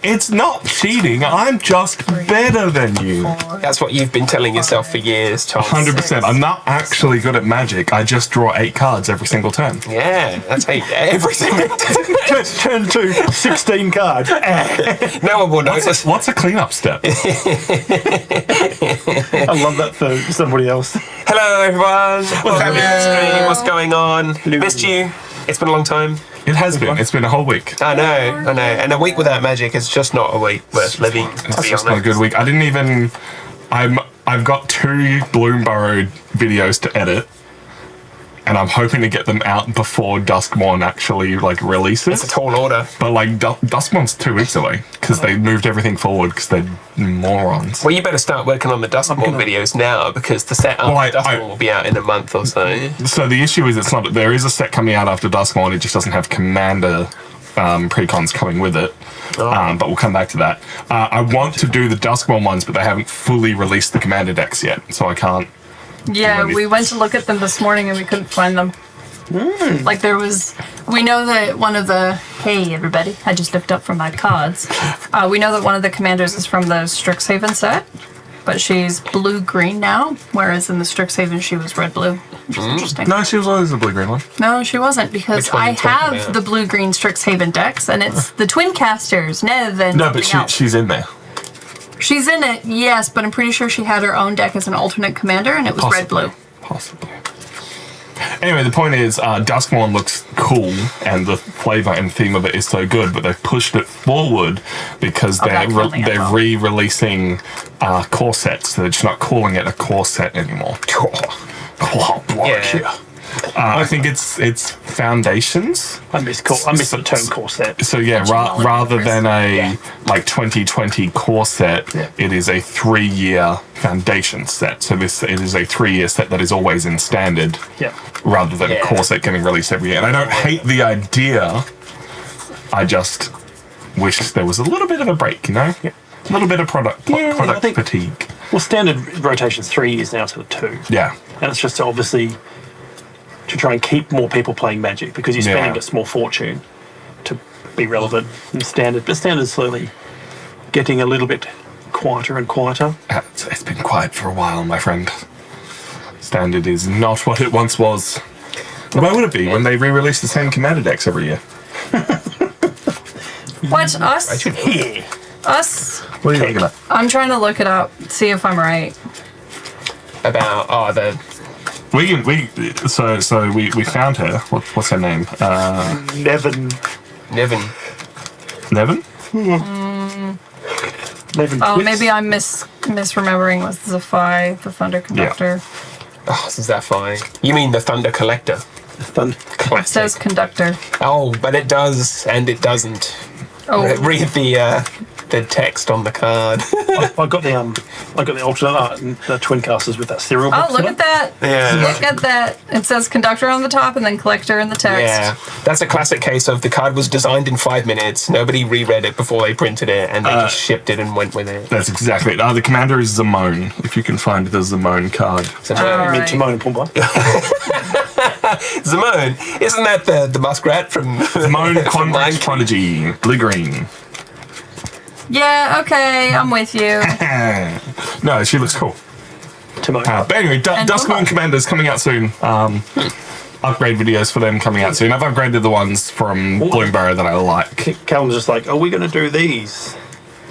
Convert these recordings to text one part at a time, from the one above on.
It's not cheating. I'm just better than you. That's what you've been telling yourself for years, Tom. 100%. I'm not actually good at Magic. I just draw 8 cards every single turn. Yeah, that's how you, every single Turn 2, 16 cards. No one will notice. What's a cleanup step? I love that for somebody else. Hello, everyone. Welcome to the stream. What's going on? Missed you. It's been a long time. It has been. It's been a whole week. I know. And a week without Magic is just not a week worth living, to It's be just honest. not a good week. I didn't even... I've got 2 Bloomburrow videos to edit, and I'm hoping to get them out before Duskmorn actually releases. It's a tall order. But Duskmorn's 2 weeks away because they moved everything forward because they're morons. Well, you better start working on the Duskmorn videos now because the set after Duskmorn will be out in a month or so. So the issue is there is a set coming out after Duskmorn. It just doesn't have Commander precons coming with it. But we'll come back to that. I want to do the Duskmorn ones, but they haven't fully released the Commander decks yet, so I can't. Yeah, we went to look at them this morning and we couldn't find them. We know that one of the, hey everybody, I just looked up from my cards. We know that one of the commanders is from the Strixhaven set, but she's blue-green now, whereas in the Strixhaven she was red-blue, which is interesting. No, she was always the blue-green one. No, she wasn't, because Which one are I you talking have about? the blue-green Strixhaven decks, and it's the Twin Casters, Nev, and No, but something else. she's in there. She's in it, yes, but I'm pretty sure she had her own deck as an alternate commander, and it was red-blue. Possibly. Anyway, the point is, Duskmorn looks cool, and the flavour and theme of it is so good, but they've pushed it forward because they're re-releasing core sets, so they're just not calling it a core set anymore. Yeah. I think it's Foundations. I miss the term core set. So yeah, rather than a 2020 core set, it is a 3-year Foundation set. So it is a 3-year set that is always in standard, rather than a core set getting released every year. And I don't hate the idea. I just wish there was a little bit of a break, A little bit of product fatigue. Well, standard rotation's 3 years now instead of 2. Yeah. And it's just obviously to try and keep more people playing Magic because you're spending a small fortune to be relevant in standard. But standard's slowly getting a little bit quieter and quieter. It's been quiet for a while, my friend. Standard is not what it once was. Why would it be when they re-release the same Commander decks every year? What, us? Us? What are you looking at? I'm trying to look it up, see if I'm right. About, We found her. What's her name? Nevin. Nevin? Nevin. Oh, maybe I'm misremembering with Zephi, the Thunder Conductor. oh, this is that fine. You mean the Thunder Collector? It says Conductor. Oh, but it does and it doesn't. Oh, Read the text on the card. I got the alternate art and the twin casters with that serial box. look at that. Yeah. Look at that. It says Conductor on the top and then Collector in the text. Yeah, that's a classic case of the card was designed in 5 minutes. Nobody reread it before they printed it, and they just shipped it and went with it. That's exactly it. The Commander is Zamone, if you can find the Zamone card. I mean, Right. Timon and Pumbaa. Zamone, isn't that the muskrat from Zamone from Convex Prodigy, blue-green. Yeah, okay, I'm with you. No, she looks cool. Timon. But anyway, Duskmorn Commander's coming out soon. Upgrade videos for them coming out soon. I've upgraded the ones from Bloomburrow that I like. Callum's just like, are we going to do these?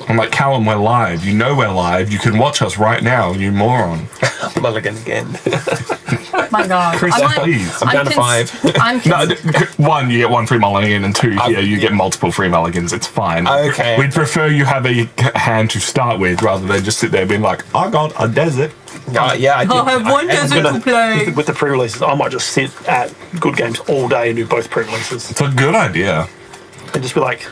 I'm like, Callum, we're live. You know we're live. You can watch us right now, you moron. Mulligan again. My God. Chris, please. I'm down to 5. No, 1, you get 1 free mulligan, and 2, you get multiple free mulligans. It's fine. Okay. We'd prefer you have a hand to start with rather than just sit there being like, I got a desert. Yeah, I did. I'll have one desert to play. With the pre-releases, I might just sit at Good Games all day and do both pre-releases. It's a good idea. And just be like,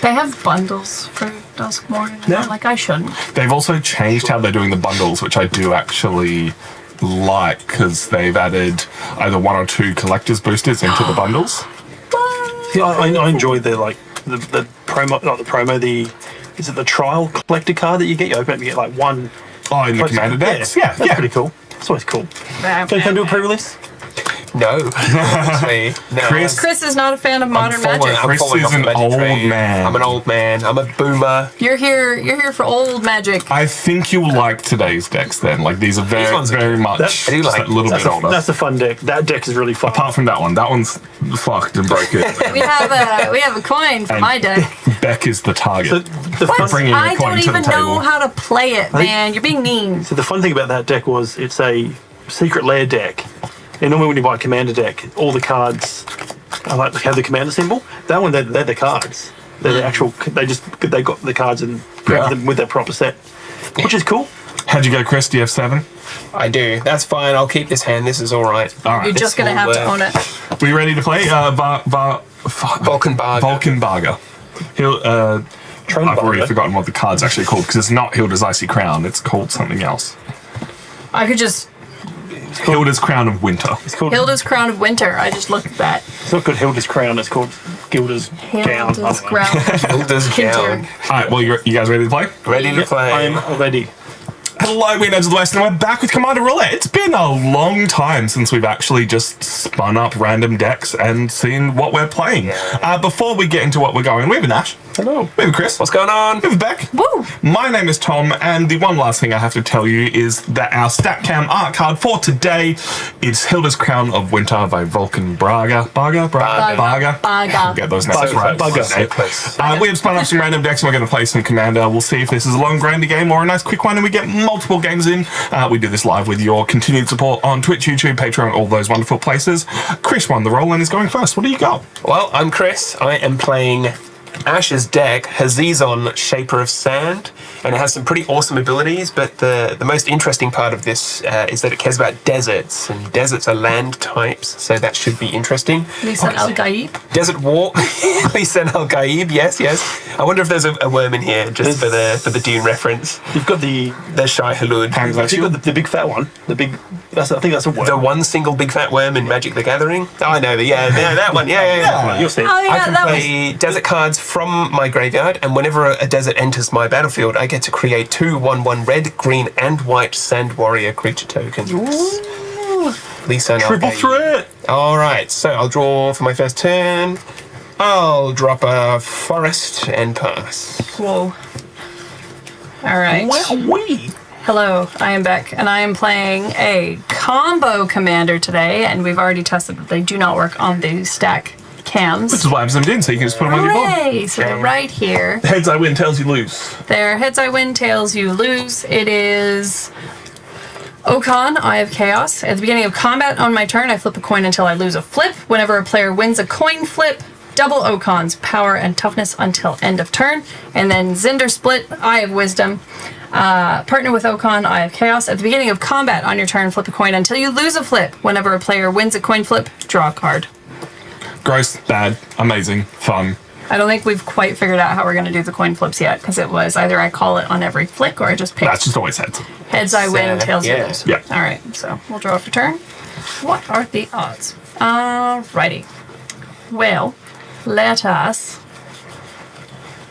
They have bundles for Duskmorn. Yeah. Like, I shouldn't. They've also changed how they're doing the bundles, which I do actually like, because they've added either 1 or 2 collector's boosters into the bundles. yeah, I enjoy the promo, not the promo, is it the trial collector card that you get? You open it and you get like 1. Oh, in the Commander decks? Yeah, That's pretty cool. It's always cool. Can you do a pre-release? No. Actually, no. Chris is not a fan of modern magic. I'm Chris falling is off the an magic old train. man. I'm an old man. I'm a boomer. You're here for old magic. I think you'll like today's decks then. Like these are very, ones are very good. much I do just like a little bit older. That's a fun deck. That deck is really fun. Apart from that one's fucked and broken. We have a coin for my deck. Beck is the target. So the What? fun, bringing a I coin don't to the even know table. how to play it, man. You're being mean. so the fun thing about that deck was it's a secret lair deck. And normally when you buy a commander deck, all the cards have the commander symbol. That one, they're the cards. They're the actual. They got the cards and grabbed them with their proper set, which is cool. How'd you go, Chris? Do you have 7? I do. That's fine. I'll keep this hand. This is all right. All right. You're just gonna have to own it. We ready to play? Vulcan Barger. Vulcan Barger. I've already forgotten what the card's actually called because it's not Hilda's Icy Crown. It's called something else. I could just Hilda's Crown of Winter. It's called Hilda's Crown of Winter. I just looked at that. It's not called Hilda's Crown. It's called Gilda's Gown. Hilda's Crown. Hilda's gown. All right. Well, you guys ready to play? Ready to play. I'm ready. Hello, Winners of the West, and we're back with Commander Roulette. It's been a long time since we've actually just spun up random decks and seen what we're playing. Before we get into what we're going, we have a Nash. Hello. We have a Chris. What's going on? We have a Beck. Woo! My name is Tom, and the one last thing I have to tell you is that our StatCam art card for today is Hilda's Crown of Winter by Vulcan Barger. Barger? Barger. I'll get those names right. Barger. Today. We have spun up some random decks, and we're going to play some Commander. We'll see if this is a long, grindy game or a nice, quick one, and we get multiple games in. We do this live with your continued support on Twitch, YouTube, Patreon, all those wonderful places. Chris won the role and is going first. What do you got? Well, I'm Chris. I am playing Ash's deck, Hazizon Shaper of Sand, and it has some pretty awesome abilities, but the most interesting part of this is that it cares about deserts, and deserts are land types, so that should be interesting. Lisa Al Gaib. Desert Walk, Lisan Al Gaib, yes. I wonder if there's a worm in here, just for the Dune reference. You've got the Shai Halud. you've got the big fat one. The big. I think that's a worm. The one single big fat worm in Magic the Gathering? Oh, I know, that one, yeah. You'll see. Oh I yeah, can that was. play desert cards from my graveyard, and whenever a desert enters my battlefield, I get to create 2 1/1 red, green, and white Sand Warrior creature tokens. Lisa and Triple threat. All right, so I'll draw for my first turn. I'll drop a forest and pass. Whoa. All right. Wowee. Hello, I am Beck, and I am playing a combo commander today, and we've already tested that they do not work on the stack cams. Which is why I've zoomed in, so you can just put them on your board. Hooray! So they're right here. Heads I win, tails you lose. They're heads I win, tails you lose. It is Okon, Eye of Chaos. At the beginning of combat on my turn, I flip a coin until I lose a flip. Whenever a player wins a coin flip, double Okon's power and toughness until end of turn. And then Zinder Split, Eye of Wisdom. Partner with Okon, Eye of Chaos. At the beginning of combat on your turn, flip a coin until you lose a flip. Whenever a player wins a coin flip, draw a card. Gross, bad, amazing, fun. I don't think we've quite figured out how we're going to do the coin flips yet, because it was either I call it on every flick or I just pick That's just always heads. heads I win, tails you lose. Yeah. All right, so we'll draw for turn. What are the odds? Alrighty. Well, let us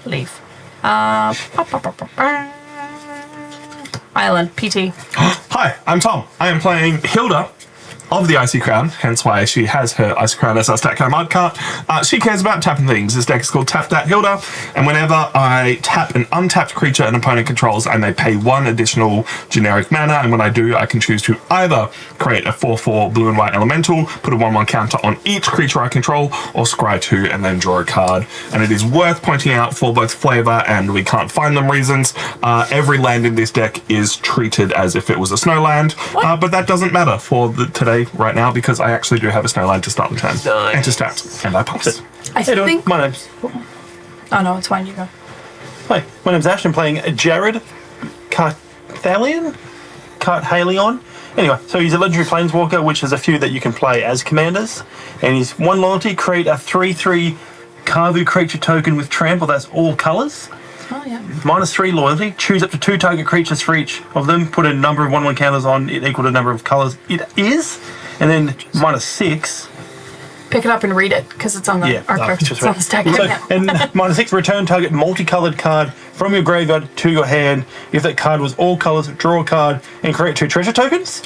leave. Island, PT. Hi, I'm Tom. I am playing Hilda of the Icy Crown, hence why she has her Icy Crown as our StatCam card card. She cares about tapping things. This deck is called Tap That Hilda, and whenever I tap an untapped creature an opponent controls, I may pay 1 additional generic mana, and when I do, I can choose to either create a 4/4 blue and white elemental, put a 1/1 counter on each creature I control, or scry 2 and then draw a card. And it is worth pointing out, for both flavor and we can't find them reasons, every land in this deck is treated as if it was a snow land, but that doesn't matter for today right now, because I actually do have a snow land to start the turn. Nice. Enter stat, and I pass. I Hey, think. my name's. Oh no, it's fine. You go. Hi, my name's Ash. I'm playing Jared Carthalion. Anyway, so he's a legendary planeswalker, which is a few that you can play as commanders. And he's 1 loyalty, create a 3/3 Kavu creature token with trample. That's all colors. Oh yeah. -3 loyalty. Choose up to 2 target creatures for each of them. Put a number of 1/1 counters on it equal to the number of colors it is. And then -6. Pick it up and read it, because it's on the artwork. just It's on the stack. So, and -6, return target multicolored card from your graveyard to your hand. If that card was all colors, draw a card and create 2 treasure tokens.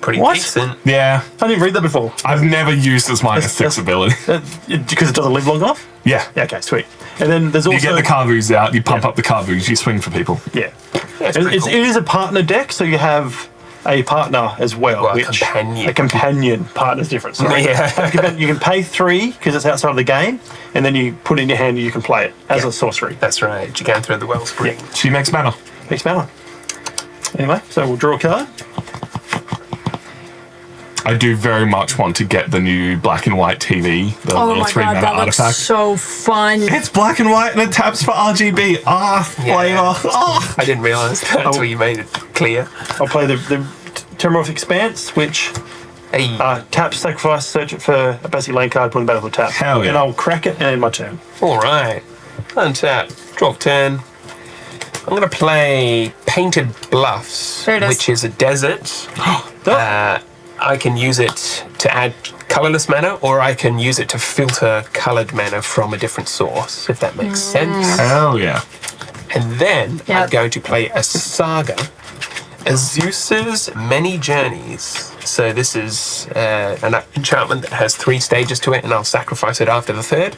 pretty What? decent. Yeah. I didn't read that before. I've never used his -6 That's- ability. Because it doesn't live long enough? Yeah. Yeah, okay, sweet. And then there's also... You get the Carvoos out, you pump up the Carvoos, you swing for people. Yeah. That's And pretty it cool. is a partner deck, so you have a partner as well. Well, a which companion. A companion. Partner's different. Sorry. Yeah. You can pay 3 because it's outside of the game, and then you put it in your hand and you can play it as Yeah. a sorcery. That's right. Gigantha of the Wellspring. She makes mana. Makes mana. Anyway, so we'll draw a card. I do very much want to get the new black and white TV, the Oh little my 3 god, mana that looks artifact. so fun. It's black and white and it taps for RGB. Flavor. Ah. I didn't realise that until you made it clear. I'll play the Tamroth Expanse, which Hey. tap, sacrifice, search it for a basic lane card, put in the battlefield tap. Hell yeah. And I'll crack it and end my turn. All right. Untap. Draw for turn. I'm going to play Painted Bluffs, There it is. which is a desert. I can use it to add colorless mana, or I can use it to filter colored mana from a different source, if that makes sense. Hell yeah. And then Yep. I'm going to play a Saga, Zeus's Many Journeys. So this is an enchantment that has 3 stages to it, and I'll sacrifice it after the 3rd.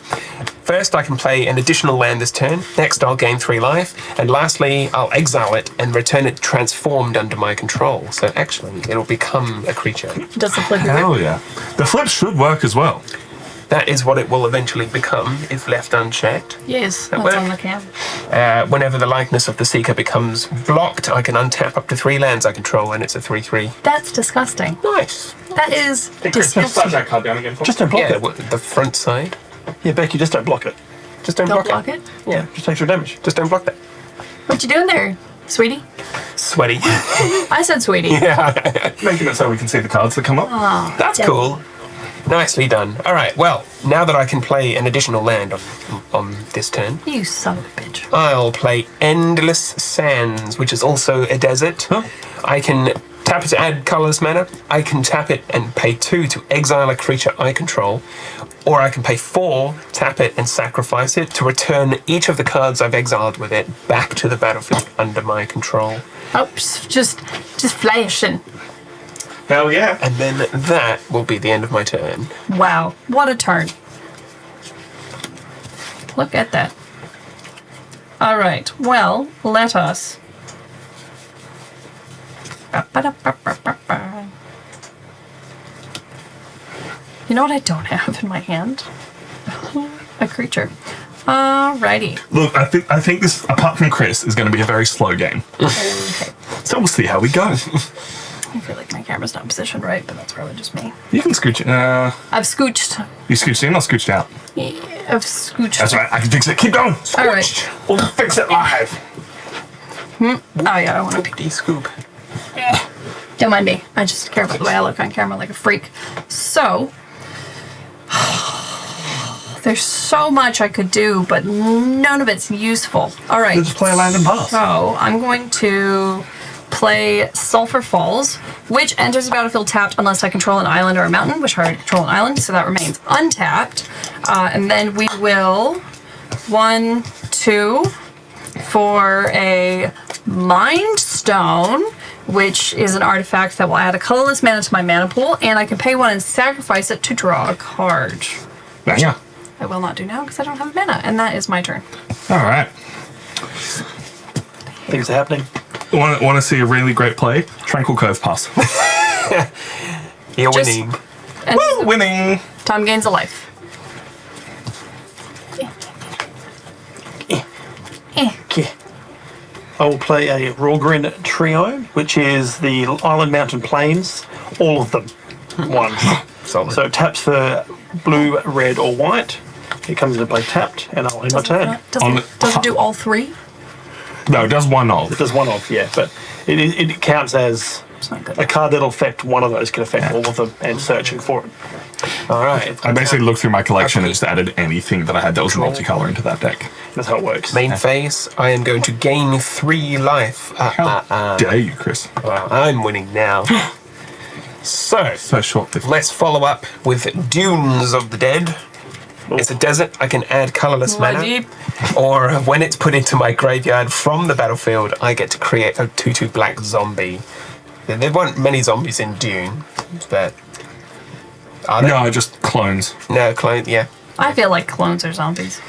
First, I can play an additional land this turn. Next, I'll gain 3 life. And lastly, I'll exile it and return it transformed under my control. So actually, it'll become a creature. Does the flip Hell yeah. The flip should work as well. That is what it will eventually become if left unchecked. Yes, That that's on the work? cam. Whenever the likeness of the Seeker becomes blocked, I can untap up to 3 lands I control, and it's a 3/3. That's disgusting. Nice. That is Slash disgusting. that card down again for Just don't block Yeah, it. the front side. Yeah, Becky, just don't block it. Just don't, Don't block, block it. it. Yeah, Just take 3 damage. just don't block that. What you doing there, sweetie? Sweaty. I said sweetie. Making it so we can see the cards that come up. That's Yeah. cool. Nicely done. All right, well, now that I can play an additional land on this turn, You son of a bitch. I'll play Endless Sands, which is also a desert. I can tap it to add colorless mana. I can tap it and pay 2 to exile a creature I control. Or I can pay 4, tap it and sacrifice it to return each of the cards I've exiled with it back to the battlefield under my control. Oops, just flashing. Hell yeah. And then that will be the end of my turn. Wow, what a turn. Look at that. All right, well, let us. You know what I don't have in my hand? A creature. Alrighty. Look, I think this, apart from Chris, is going to be a very slow game. Okay. So we'll see how we go. I feel like my camera's not positioned right, but that's probably just me. You can scooch it. I've scooched. You scooched in or scooched out? Yeah, I've scooched. That's right, I can fix it. Keep going. All right. We'll fix it live. Oh yeah, I want to. D-scoop. Don't mind me. I just care about the way I look on camera like a freak. So, there's so much I could do, but none of it's useful. All right. Just play a land and pass. So, I'm going to play Sulphur Falls, which enters the battlefield tapped unless I control an island or a mountain, which I already control an island, so that remains untapped. And then we will 1, 2 for a Mind Stone, which is an artifact that will add a colorless mana to my mana pool, and I can pay 1 and sacrifice it to draw a card. Yeah. I will not do now because I don't have mana, and that is my turn. All right. Things are happening. Want to see a really great play? Tranquil Curve pass. You're Just- winning. And Woo, winning. Tom gains a life. Yeah. I will play a Rorgrin Trio, which is the Island Mountain Plains, all of them. Ones. Solid. So it taps for blue, red, or white. It comes into play tapped, and I'll end my turn. Does it do all 3? No, it does one It of. does one off, yeah, but it counts as It's not good. a card that'll affect one of those can affect all of them, and searching for it. All right. I basically looked through my collection and just added anything that I had that was multicolor into that deck. That's how it works. Main phase, I am going to gain 3 life. How dare you, Chris? Well, I'm winning now. So, So short. let's follow up with Dunes of the Dead. It's a desert. I can add colorless mana. Deep. Or when it's put into my graveyard from the battlefield, I get to create a 2/2 black zombie. There weren't many zombies in Dune, but are there? No, just clones. No, clone. Yeah. I feel like clones are zombies.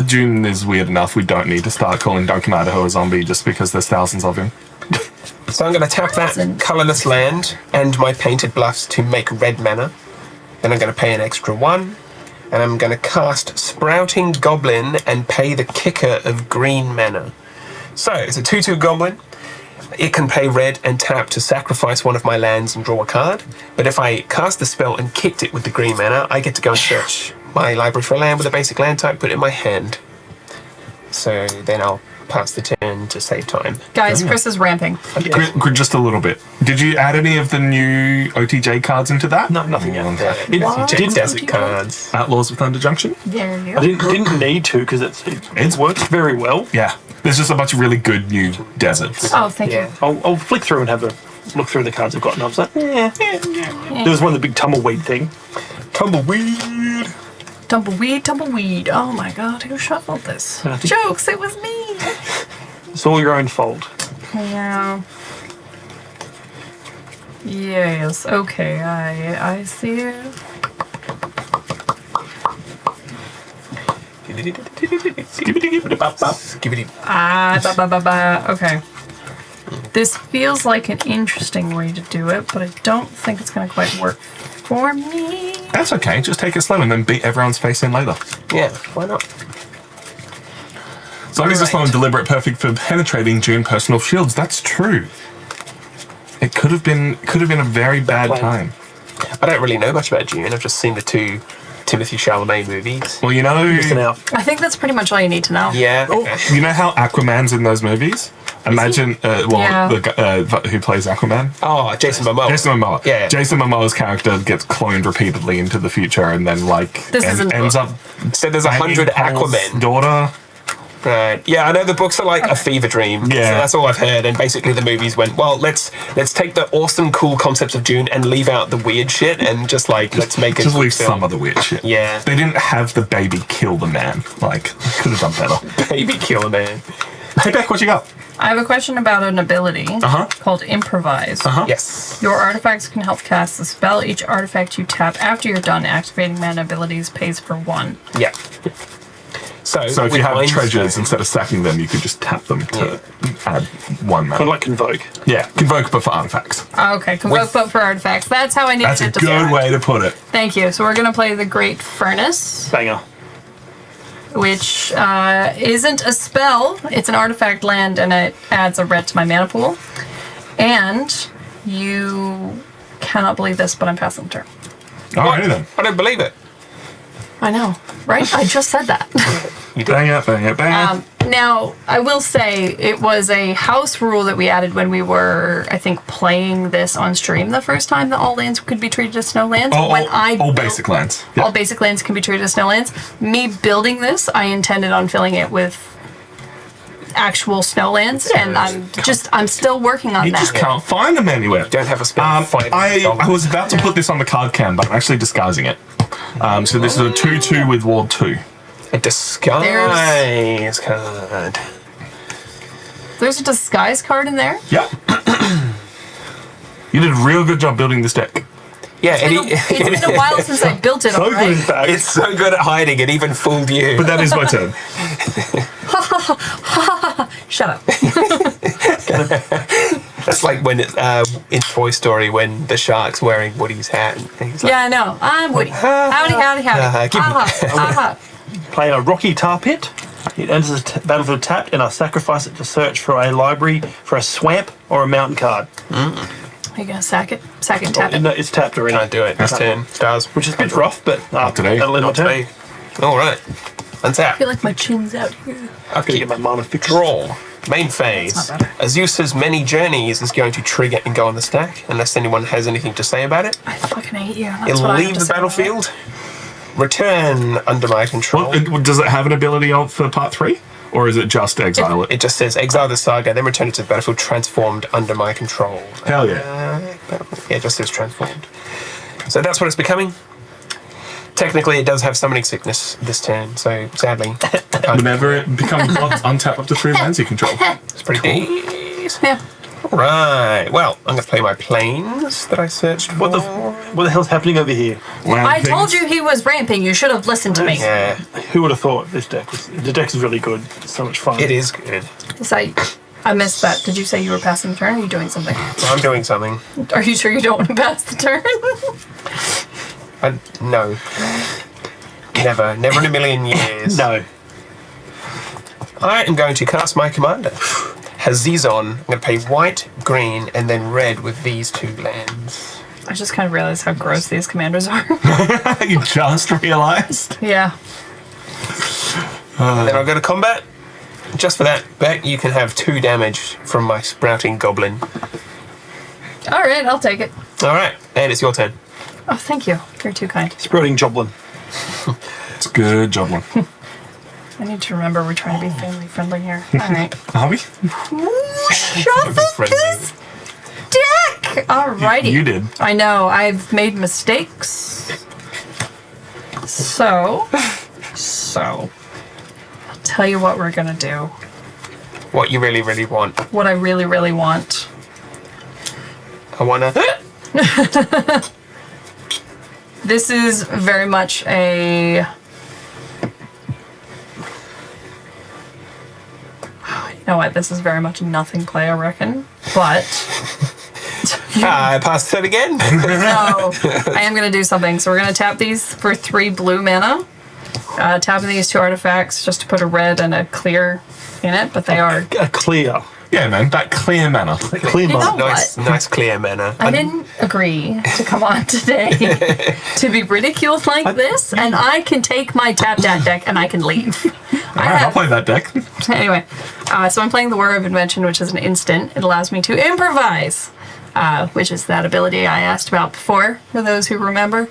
Dune is weird enough. We don't need to start calling Duncan Idaho a zombie just because there's thousands of him. So I'm going to tap that colourless land and my painted bluffs to make red mana. Then I'm going to pay an extra 1. And I'm going to cast Sprouting Goblin and pay the kicker of green mana. So it's a 2/2 goblin. It can pay red and tap to sacrifice one of my lands and draw a card. But if I cast the spell and kicked it with the green mana, I get to go and search my library for a land with a basic land type, put it in my hand. So then I'll pass the turn to save time. Guys, Chris is ramping. Just a little bit. Did you add any of the new OTJ cards into that? No, nothing yet. What? Didn't desert OTJ? cards. Outlaws of Thunder Junction? There you I go. didn't need to because it works very well. Yeah. There's just a bunch of really good new deserts. Oh, thank Yeah. you. I'll flick through and have a look through the cards I've got, and I was like, There was one of the big tumbleweed thing. Tumbleweed. Tumbleweed. Oh my god, who shuffled this? I think- Jokes, it was me. It's all your own fault. Yeah. Yes, okay, I see it. Skibbity. Okay. This feels like an interesting way to do it, but I don't think it's going to quite work for me. That's okay. Just take it slow and then beat everyone's face in later. Yeah, why not? Zombies are slow and deliberate, perfect for penetrating Dune personal shields. That's true. It could have been a very bad time. I don't really know much about Dune. I've just seen the 2 Timothy Chalamet movies. Well, you know, Missing out. I think that's pretty much all you need to know. Yeah. Okay. you know how Aquaman's in those movies? Imagine, Yeah. the guy who plays Aquaman. Oh, Jason Momoa. Jason Momoa. Yeah. Jason Momoa's character gets cloned repeatedly into the future, and then This isn't- ends up. So there's 100 banging Paul's Aquamen. daughter. Right. Yeah, I know the books are like a fever dream. Yeah. So that's all I've heard. And basically the movies went, well, let's take the awesome, cool concepts of Dune and leave out the weird shit and just let's make it. Just leave some of the weird shit. Yeah. They didn't have the baby kill the man. Could have done better. Baby killer, man. Hey, Beck, what you got? I have a question about an ability called Improvise. Yes. Your artifacts can help cast the spell. Each artifact you tap after you're done activating mana abilities pays for 1. Yeah. So So if with you have Mindstone- treasures, instead of sacking them, you could just tap them to add 1 Kind of mana. like Convoke. Yeah, convoke, but for artifacts. Okay, convoke but for artifacts. That's how I needed That's a it to good start. way to put it. Thank you. So we're going to play the Great Furnace, Banger. which isn't a spell. It's an artifact land, and it adds a red to my mana pool. And you cannot believe this, but I'm passing the turn. Alrighty then. I don't believe it. I know, right? I just said that. Bang it, bang it, bang it. Now, I will say it was a house rule that we added when we were, I think, playing this on stream the first time that all lands could be treated as snow lands. When I all built- basic lands. Yeah. All basic lands can be treated as snow lands. Me building this, I intended on filling it with actual snow lands, and I'm still working on You that. just can't find them anywhere. Don't have a spell. I was about to put this on the card cam, but I'm actually disguising it. So this is a 2/2 with Ward 2. A disguise card. There's a disguise card in there. Yeah. You did a real good job building this deck. Yeah, It's been a while since I built it. So good, in Alright. fact. it's so good at hiding, it even fooled you. But that is my turn. Shut up. That's like when it's in Toy Story when the shark's wearing Woody's hat. And he's like, Yeah, I know. I'm Woody. Howdy, howdy, howdy. give me- Aha. Play a Rocky Tar Pit. It enters the battlefield tapped, and I sacrifice it to search for a library for a swamp or a mountain card. Are you gonna sack it? Sack it and tap it? No, it's tapped already. Can't do it this turn. Stars. Which is a bit rough, but today. that'll end my turn. All right. I Untap. feel like my chin's out here. I'm gonna get my mana fixed. Draw. Main phase. That's not better. Azus's Many Journeys is going to trigger and go on the stack, unless anyone has anything to say about it. I fucking hate you. That's It'll what I have leave to the say about it. battlefield. Return under my control. Does it have an ability for part 3? Or is it just exile it? It just says exile the saga, then return it to the battlefield transformed under my control. Hell yeah. Yeah, it just says transformed. So that's what it's becoming. Technically, it does have summoning sickness this turn, so sadly, Whenever it becomes blocked, untap up to 3 lands you control. it's pretty cool. Yeah. Right. Well, I'm going to play my planes that I searched for. What the hell's happening over here? I told you he was ramping. You should have listened to me. Yeah, Who would have thought the deck is really good? It's so much fun. it is good. I missed that. Did you say you were passing the turn? Or are you doing something? I'm doing something. Are you sure you don't want to pass the turn? No. Never in a million years. No. I am going to cast my commander. Hazizon. I'm going to pay white, green, and then red with these 2 lands. I just kind of realized how gross these commanders are. You just realised? Yeah. Then I'll go to combat. Just for that, Beck, you can have 2 damage from my sprouting goblin. All right, I'll take it. All right, and it's your turn. Oh, thank you. You're too kind. Sprouting Joblin. It's good job, one. I need to remember we're trying to be family friendly here. All right. Are we? Shuffle this deck! Alrighty. You did. I know. I've made mistakes. So, I'll tell you what we're gonna do. What you really, really want. What I really, really want. I wanna... This is very much a... You know what? This is very much a nothing play, I reckon. But... I passed it again. No, I am going to do something. So we're going to tap these for 3 blue mana. Tapping these 2 artifacts just to put a red and a clear in it, but they are... A clear. Yeah, man, that clear mana. Clear You know mana. Nice clear mana. I didn't agree to come on today to be ridiculed like this, and I can take my tap that deck and I can leave. Alright, I'll play that deck. Anyway, so I'm playing the Whir of Invention, which is an instant. It allows me to improvise, which is that ability I asked about before, for those who remember.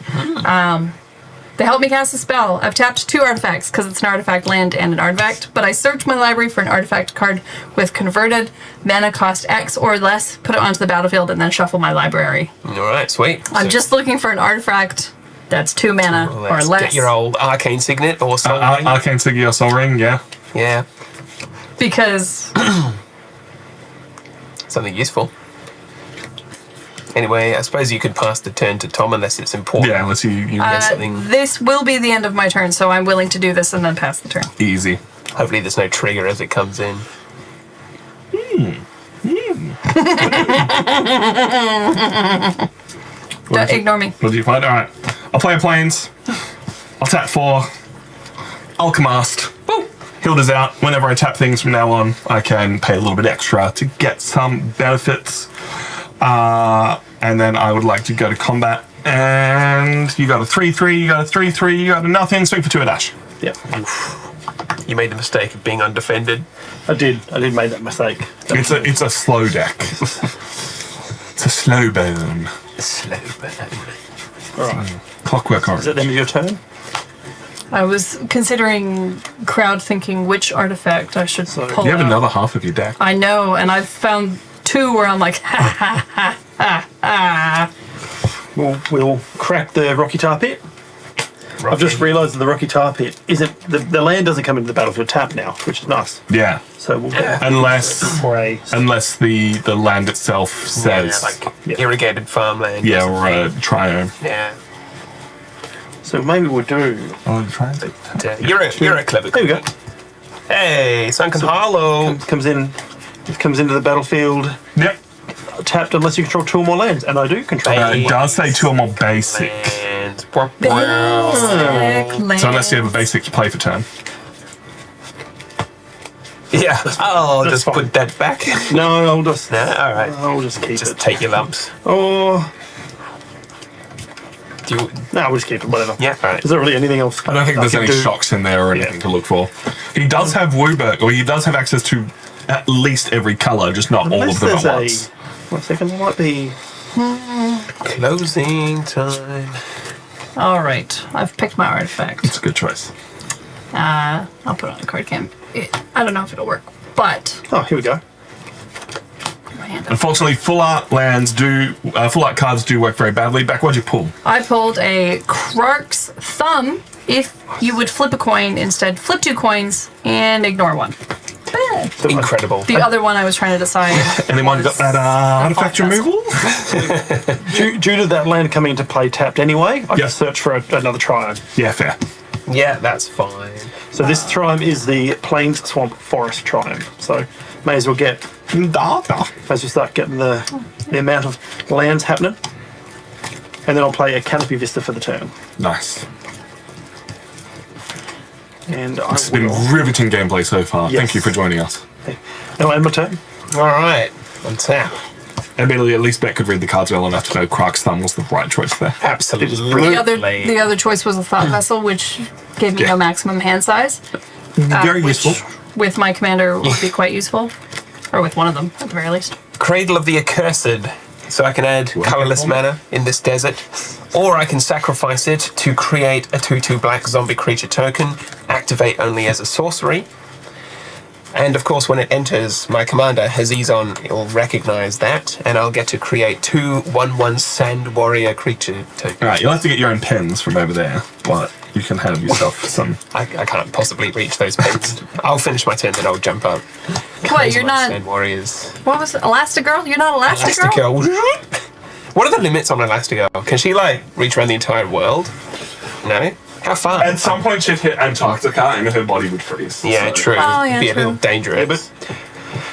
They help me cast a spell. I've tapped 2 artifacts because it's an artifact land and an artifact, but I search my library for an artifact card with converted mana cost X or less, put it onto the battlefield, and then shuffle my library. All right, sweet. I'm just looking for an artifact that's 2 mana or Let's less. get your old Arcane Signet or Soul Ring. Arcane Sigil or Soul Ring, yeah. Yeah, Because something useful. Anyway, I suppose you could pass the turn to Tom unless it's important. Yeah, unless you get something. this will be the end of my turn, so I'm willing to do this and then pass the turn. easy. Hopefully there's no trigger as it comes in. Ignore me. What do you find? Alright. I'll play planes. I'll tap 4. I'll cast. Hilda's out. Whenever I tap things from now on, I can pay a little bit extra to get some benefits. And then I would like to go to combat. And you got a 3/3, you got a 3/3, you got a nothing. Swing for 2 a dash. Yep. You made the mistake of being undefended. I did make that mistake. It's a slow deck. It's a slow bone. Slow burn. Alright. Clockwork Is orange. that the end of your turn? I was considering crowd thinking which artifact I should So, pull You have out. another half of your deck. I know, and I've found 2 where I'm like, ha ha ha ha ha. We'll crack the Rocky Tar Pit. I've just realised that the Rocky Tar Pit isn't... The land doesn't come into the battlefield tap now, which is nice. Yeah. So we'll go Unless for a... unless the land itself says irrigated farmland. yeah, or or a triome. yeah. So maybe we'll do... Oh, triome. You're a clever. There we go. Hey, Sunken Hollow. Comes into the battlefield Yep. tapped unless you control 2 or more lands, and I do control. It does say 2 or more basic. Lands. Sick So unless you have a lands. basic to play for turn. Yeah. I'll That's just fine. put that back. No, I'll just... No, all right. I'll just keep Just it. take your lumps. Oh, Do you, no, we'll just keep it. Whatever. yeah, all right. Is there really anything else? I don't think there's can any do? shocks in there or anything to look for. He does have Wooberg, or he does have access to at least every colour, just not all Unless of them at there's once. 1 second, there might be... Closing time. All right, I've picked my artifact. It's a good choice. I'll put it on the card cam. I don't know if it'll work, but Oh, here we go. put my hand up. Unfortunately, full art cards do work very badly. Back, what'd you pull? I pulled a Krark's Thumb. If you would flip a coin instead, flip 2 coins and ignore 1. bad. Incredible. The other one I was trying to decide. Anyone got that artifact removal? Due to that land coming into play tapped anyway, I just search for another triome. Yeah, fair. Yeah, that's fine. So this triome is the Plains Swamp Forest triome. So may as well start getting the amount of lands happening. And then I'll play a Canopy Vista for the turn. Nice. And It's been riveting gameplay so far. Yes. Thank you for joining us. Now end my turn. All right. Untap. Admittedly, at least Beck could read the cards well enough to know Krark's Thumb was the right choice there. Absolutely. The other choice was a Thought Vessel, which gave me no maximum hand size. Very which useful. With my commander would be quite useful. Or with one of them, at the very least. Cradle of the Accursed. So I can add colorless mana in this desert, or I can sacrifice it to create a 2/2 black zombie creature token, activate only as a sorcery. And of course, when it enters my commander, Hazizon, it will recognize that, and I'll get to create 2 1/1 Sand Warrior creature tokens. Alright, you'll have to get your own pens from over there, but you can have yourself some. I can't possibly reach those pens. I'll finish my turn, then I'll jump up. What, you're not... Sand Warriors. What was it? Elastigirl? You're not Elastigirl? Elastigirl. What are the limits on Elastigirl? Can she, like, reach around the entire world? No? How far? At some point, she'd hit Antarctica and her body would freeze. Yeah, so. true. Oh, yeah, Be a little true. dangerous.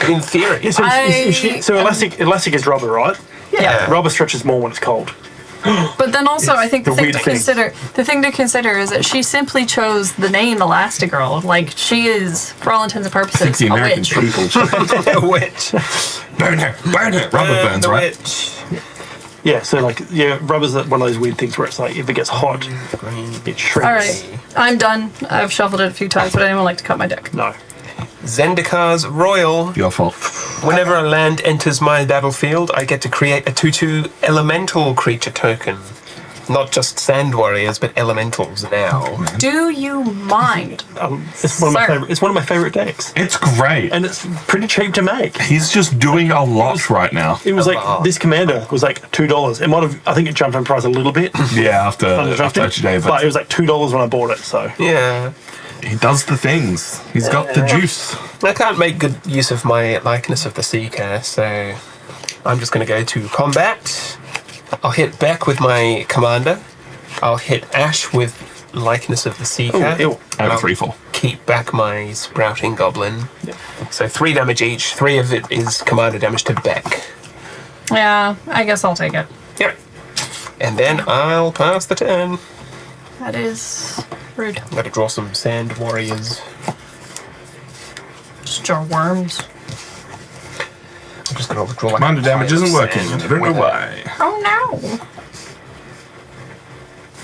In theory. So Elastic is rubber, right? Yeah. Rubber stretches more when it's cold. But then also, I think the thing to weird consider is that she simply chose the name Elastigirl. Like, she is, for all intents and I purposes, think the a American witch. people. A witch. Burn her! Burn her! Rubber burns, the right? witch. Yeah, so like, rubber's one of those weird things where it's like, if it gets hot, it shrinks. All right, I'm done. I've shuffled it a few times, but anyone like to cut my deck? No. Zendikar's Royal. Your fault. Whenever a land enters my battlefield, I get to create a 2/2 elemental creature token. Not just sand warriors, but elementals now. Do you mind? It's one of my favorite decks. It's great. And it's pretty cheap to make. He's just doing a lot right now. It was like, this commander was like $2. It might have, I think it jumped in price a little bit. Yeah, after today, But it was like $2 when I bought it, so. Yeah. he does the things. He's got the juice. I can't make good use of my likeness of the Seeker, so I'm just going to go to combat. I'll hit Beck with my commander. I'll hit Ash with likeness of the Seeker. Oh, ew. I have a I'll 3/4. keep back my sprouting goblin. So 3 damage each. 3 of it is commander damage to Beck. Yeah, I guess I'll take it. Yep. And then I'll pass the turn. That is rude. Gotta draw some sand warriors. Just draw worms. I'm just gonna draw like Commander a damage pile of isn't working, sand and I don't know with it. why. Oh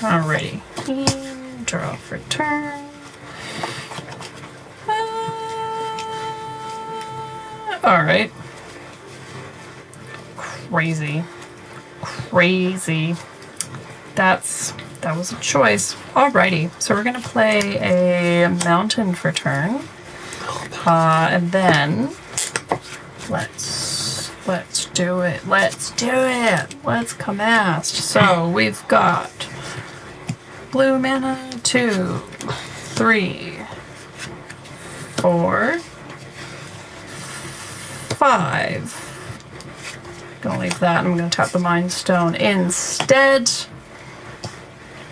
no! Alrighty. And draw for turn. Alright. Crazy. Crazy. That was a choice. Alrighty. So we're gonna play a mountain for turn. And then let's do it. Let's do it. Let's commence. So we've got blue mana 2, 3, 4, 5. Gonna leave that. I'm gonna tap the Mind Stone instead.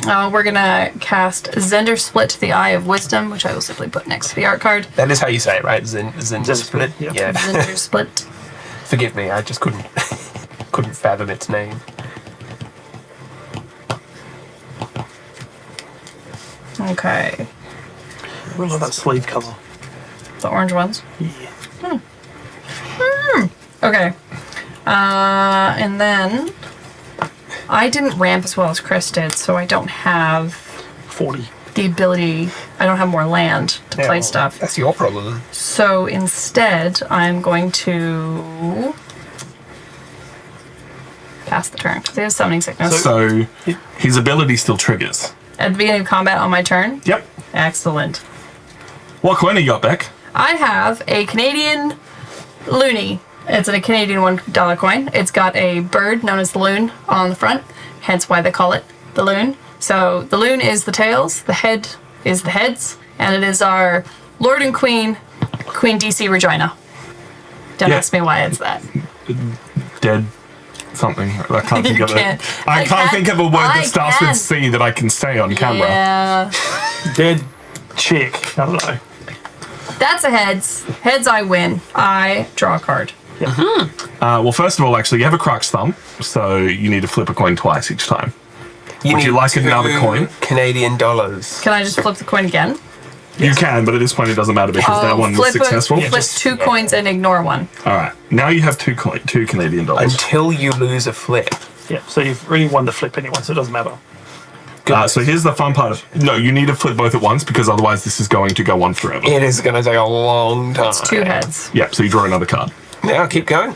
We're gonna cast Zender Split, the Eye of Wisdom, which I will simply put next to the art card. That is how you say it, right? Zender Split. yeah. Yeah. Zender Split. Forgive me, I just couldn't fathom its name. Okay. I really love that sleeve colour. The orange ones. Yeah. Okay. And then I didn't ramp as well as Chris did, so I don't have 40. the ability. I don't have more land to Yeah, play well, stuff. That's your problem. So instead, I'm going to pass the turn. They have Summoning Sickness. So his ability still triggers. At the beginning of combat on my turn. Yep. Excellent. What coin you got, Beck? I have a Canadian loonie. It's a Canadian $1 coin. It's got a bird known as the loon on the front, hence why they call it the loon. So the loon is the tails, the head is the heads, and it is our Lord and Queen Queen DC Regina. Don't ask me why it's that. Dead something. I can't think You of can't. it. I can't think of a word that starts with C that I can say on camera. Yeah. Dead chick. I don't know. That's a heads. Heads, I win. I draw a card. Well, first of all, actually, you have a crux thumb, so you need to flip a coin twice each time. Would need you like 2 another coin? Canadian dollars. Can I just flip the coin again? You can, but at this point it doesn't matter because that one was flip successful. Flip 2 coins and ignore 1. All right, now you have two Canadian dollars. Until you lose a flip. Yeah, so you've really won the flip anyway, so it doesn't matter. So here's the fun part of no, you need to flip both at once because otherwise this is going to go on forever. It is going to take a long time. It's 2 heads. Yeah, so you draw another card. Now keep going.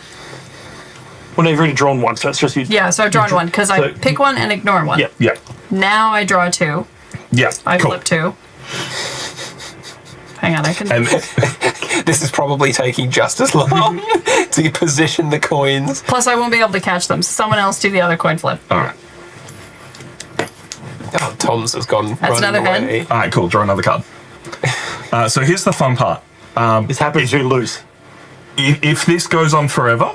Well, no, you've already drawn one, so it's just you. Yeah, so I've drawn 1 because I pick 1 and ignore 1. Yeah. Yeah. Now I draw 2. Yeah. I cool. flip 2. Hang on, I can. And This is probably taking just as long to position the coins. Plus, I won't be able to catch them. Someone else do the other coin flip. all right. Oh, Tom's has gone That's running another head. away. All right, cool. Draw another card. So here's the fun part. This happens, you lose. If this goes on forever,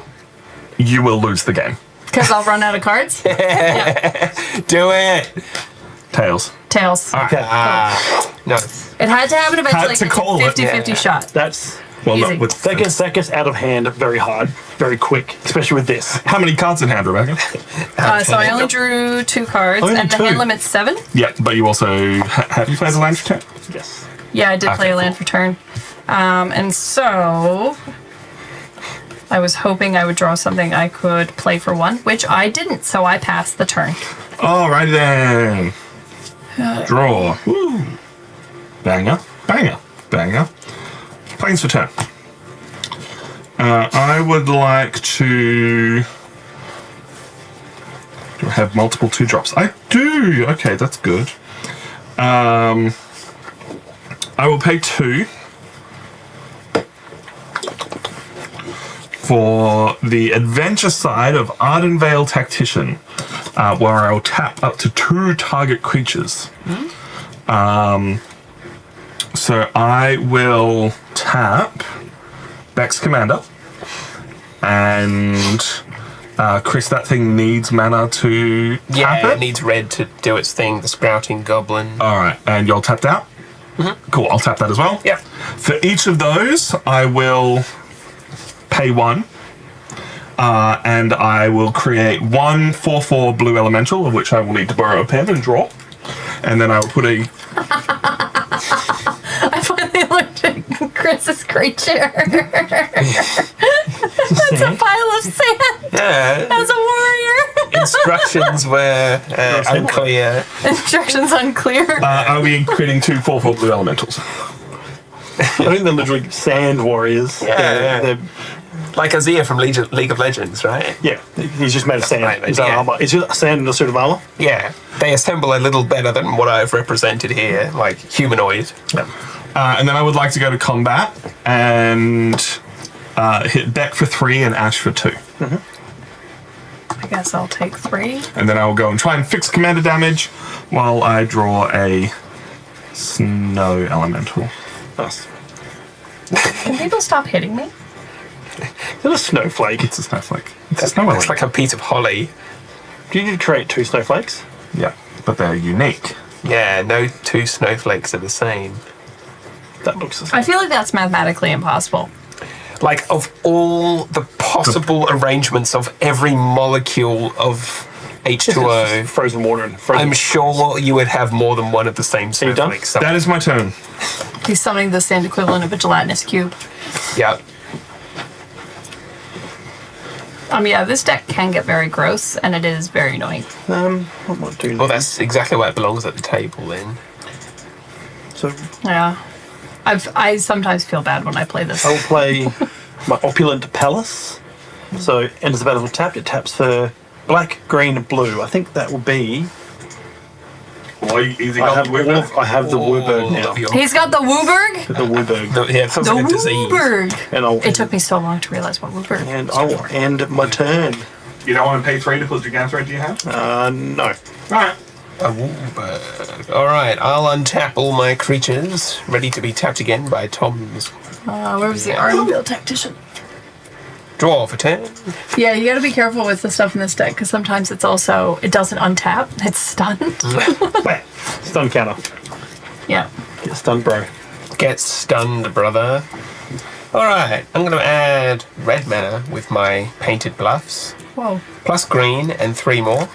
you will lose the game. Because I'll run out of cards. Yeah. Do it. Tails. Tails. Okay. No. It had to happen eventually. Had to It's call a it. 50-50 shot. That's Well, Easy. not with that gets out of hand very hard, very quick, especially with this. How many cards in hand, Rebecca? So I only drew 2 cards, Only and the 2? hand limit's 7. Yeah, but you also have you played a land for 10? Yes. Yeah, I did play Okay, a land for turn. And so I was hoping I would draw something I could play for 1, which I didn't, so I passed the turn. Alrighty then. Draw. Woo. Banger. Banger. Banger. Planes for turn. I would like to. Do I have multiple 2-drops? I do. Okay, that's good. I will pay 2 for the adventure side of Ardenvale Tactician, where I will tap up to 2 target creatures. So I will tap Beck's Commander, and Chris, that thing needs mana to tap Yeah, it. it needs red to do its thing, the sprouting goblin. All right, and you're tapped out? Cool, I'll tap that as well. Yep. For each of those, I will pay 1. And I will create 1 4/4 blue elemental, of which I will need to borrow a pen and draw. And then I will put a. I finally looked at Chris's creature. That's a pile of sand Yeah. as a warrior. Instructions were unclear. Instructions unclear. Are we creating 2 4/4 blue elementals? I think they're literally sand warriors. Yeah. They're, Like Azir from League of Legends, right? yeah, he's just made of sand. Right, His yeah. armor. It's just sand and a suit of armor. Yeah. They assemble a little better than what I've represented here, like humanoid. And then I would like to go to combat and hit Beck for 3 and Ash for 2. I guess I'll take 3. And then I will go and try and fix commander damage while I draw a snow elemental. Nice. Can people stop hitting me? Is that a snowflake? It's a snowflake. It's a snow Looks elemental. like a piece of holly. Do you need to create 2 snowflakes? Yeah, but they're unique. Yeah, no 2 snowflakes are the same. That looks. I feel like that's mathematically impossible. Like, of all the possible arrangements of every molecule of H2O, Frozen water and frozen. I'm sure you would have more than one of the same you done? snowflakes. That is my turn. He's summoning the sand equivalent of a gelatinous cube. Yeah. Yeah, this deck can get very gross, and it is very annoying. What am I doing? Well, that's exactly why it belongs at the table then. So Yeah. I sometimes feel bad when I play this. I will play my opulent palace. So enters the battlefield tapped. It taps for black, green, and blue. I think that will be. I have the Wooburg now. He's got the Wooburg? The Wooburg. Yeah, it feels The like a disease. Wooburg! And It took me so long to realize what Wooburg And I will end my turn. You don't want to pay 3 to put your gas rate do you have? No. Alright. A Woolberg. Alright, I'll untap all my creatures, ready to be tapped again by Tom's. Where was the Ardenville Tactician? Draw for 10. Yeah, you gotta be careful with the stuff in this deck, because sometimes it doesn't untap, it's stunned. Bam. Stun counter. Yeah. Get stunned, bro. Get stunned, brother. Alright, I'm going to add red mana with my Painted Bluffs, Whoa. plus green and 3 more.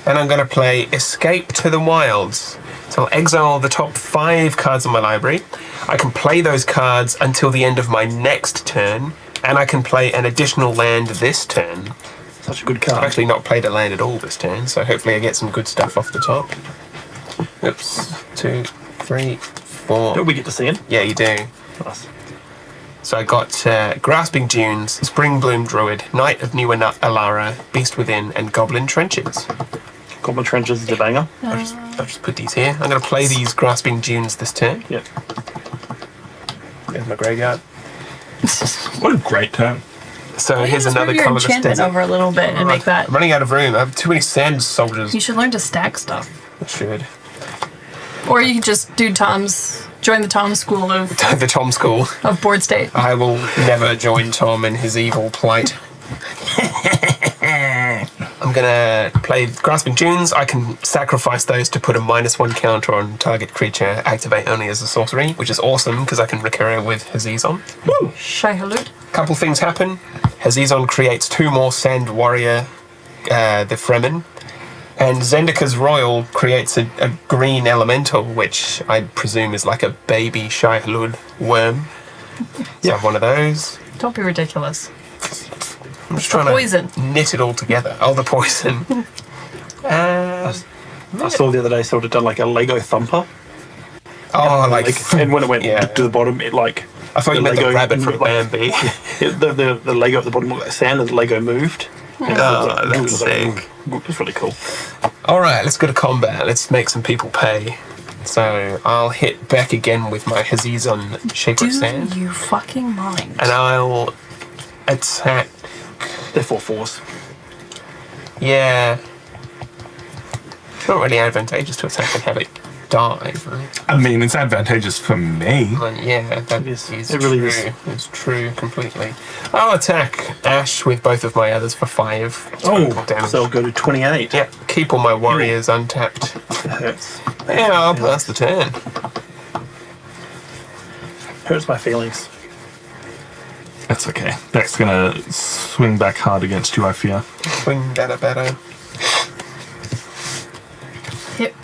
And I'm going to play Escape to the Wilds. So I'll exile the top 5 cards in my library. I can play those cards until the end of my next turn, and I can play an additional land this turn. Such a good I've card. actually not played a land at all this turn, so hopefully I get some good stuff off the top. Oops. 2, 3, 4. Don't we get to see him? Yeah, you do. Nice. So I got Grasping Dunes, Spring Bloom Druid, Knight of New Alara, Beast Within, and Goblin Trenches. Goblin Trenches is a banger. I'll just put these here. I'm going to play these Grasping Dunes this turn. Yep. There's my graveyard. What a great turn. So here's Just another move your colourless enchantment desert. over a little bit and make that. I'm running out of room. I have too many sand soldiers. You should learn to stack stuff. I should. Or you could just do join the Tom school of The Tom School. board state. I will never join Tom in his evil plight. I'm gonna play Grasping Dunes. I can sacrifice those to put a -1 counter on target creature, activate only as a sorcery, which is awesome because I can recur with Hazizon. Shai-Hulud. Couple things happen. Hazizon creates 2 more Sand Warrior, the Fremen, and Zendika's Royal creates a green elemental, which I presume is like a baby Shai-Hulud worm. So I have one of those. Don't be ridiculous. I'm just trying Poison. to knit it all together. Oh, the poison. I saw the other they sort of done like a Lego thumper. Oh, like and when it went yeah. to the bottom, it like. I thought you meant the rabbit from Bambi. The Lego at the bottom looked like sand, and the Lego moved. Oh, that's sick. It was really cool. All right, let's go to combat. Let's make some people pay. So I'll hit back again with my Hazizon Shaper of Do Sand, you fucking mind? and I'll attack. They're 4/4s. Yeah. It's not really advantageous to attack and have it die, right? I mean, it's advantageous for me. Yeah, that It is. is It really true. is. It's true completely. I'll attack Ash with both of my others for 5. Damage. So I'll go to 28. Yeah, keep all my warriors untapped. It hurts. Yeah, I'll pass the turn. Hurts my feelings. That's okay. Deck's gonna swing back hard against you, I fear. Swing better. Yep.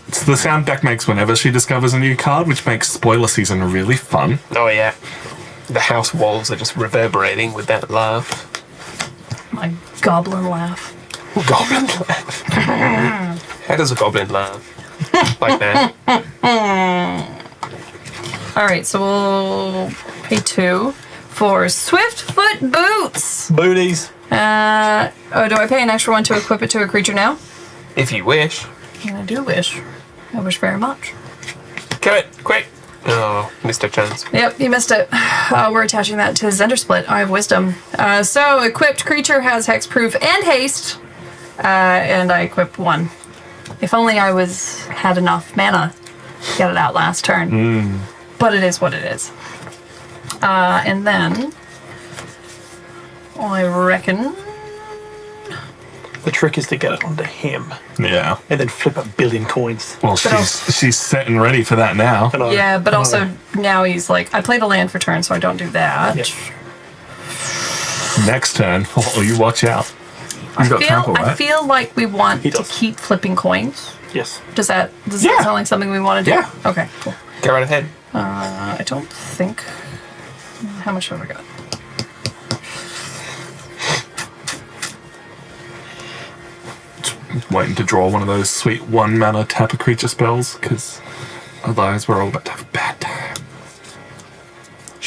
It's the sound Deck makes whenever she discovers a new card, which makes spoiler season really fun. Oh yeah. The house walls are just reverberating with that laugh. My goblin laugh. Goblin laugh. How does a goblin laugh? Like that. All right, so we'll pay 2 for Swiftfoot Boots. Booties. Do I pay an extra 1 to equip it to a creature now? If you wish. I do wish. I wish very much. Kill it, quick. Oh, missed a chance. Yep, you missed it. We're attaching that to Zender Split. I have Wisdom. So, equipped creature has Hexproof and Haste. And I equipped 1. If only I had enough mana to get it out last turn. But it is what it is. And then, I reckon... The trick is to get it onto him Yeah. and then flip 1 billion coins. Well, she's set and ready for that now. And Yeah, but also now he's like, I played a land for turn, so I don't do that. Yep. Next turn, oh, you watch out. You got trample, I right? feel like we want He to does. keep flipping coins. Yes. Does that Yeah. sound like something we want to do? Yeah. Okay, cool. Go right ahead. I don't think... How much have I got? Waiting to draw one of those sweet 1 mana tap a creature spells, because otherwise we're all about to have a bad time.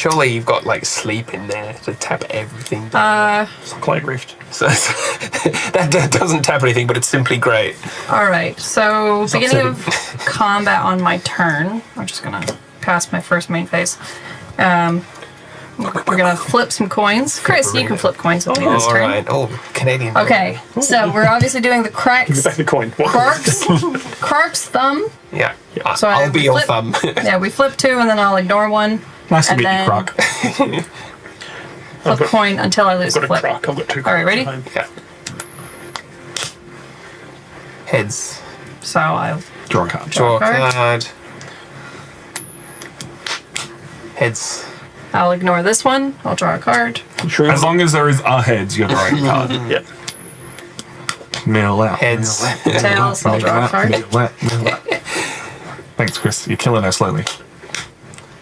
Surely you've got like sleep in there to tap everything down. Cyclone Rift. So that doesn't tap anything, but it's simply great. All right. So beginning of combat on my turn. I'm just gonna pass my first main phase. We're gonna flip some coins. Chris, you can flip coins with me this All turn. right. Oh, Canadian. Okay. So we're obviously doing the Give me cracks. back the coin. What? Crark's thumb. Yeah. So I'll be your flip- thumb. Yeah, we flip 2 and then I'll ignore 1. Nice to And meet you, then- Croc. Flip coin until I lose I've the got a flip. crack. I've got 2 All right, ready? Yeah. Heads. So I'll Draw a card. Draw a card. card. Heads. I'll ignore this one. I'll draw a card. Sure. As long as there is a heads, you're drawing a card. Yep. Mill out. Heads. Tails. I'll draw a card. Mill out. Thanks, Chris. You're killing her slowly.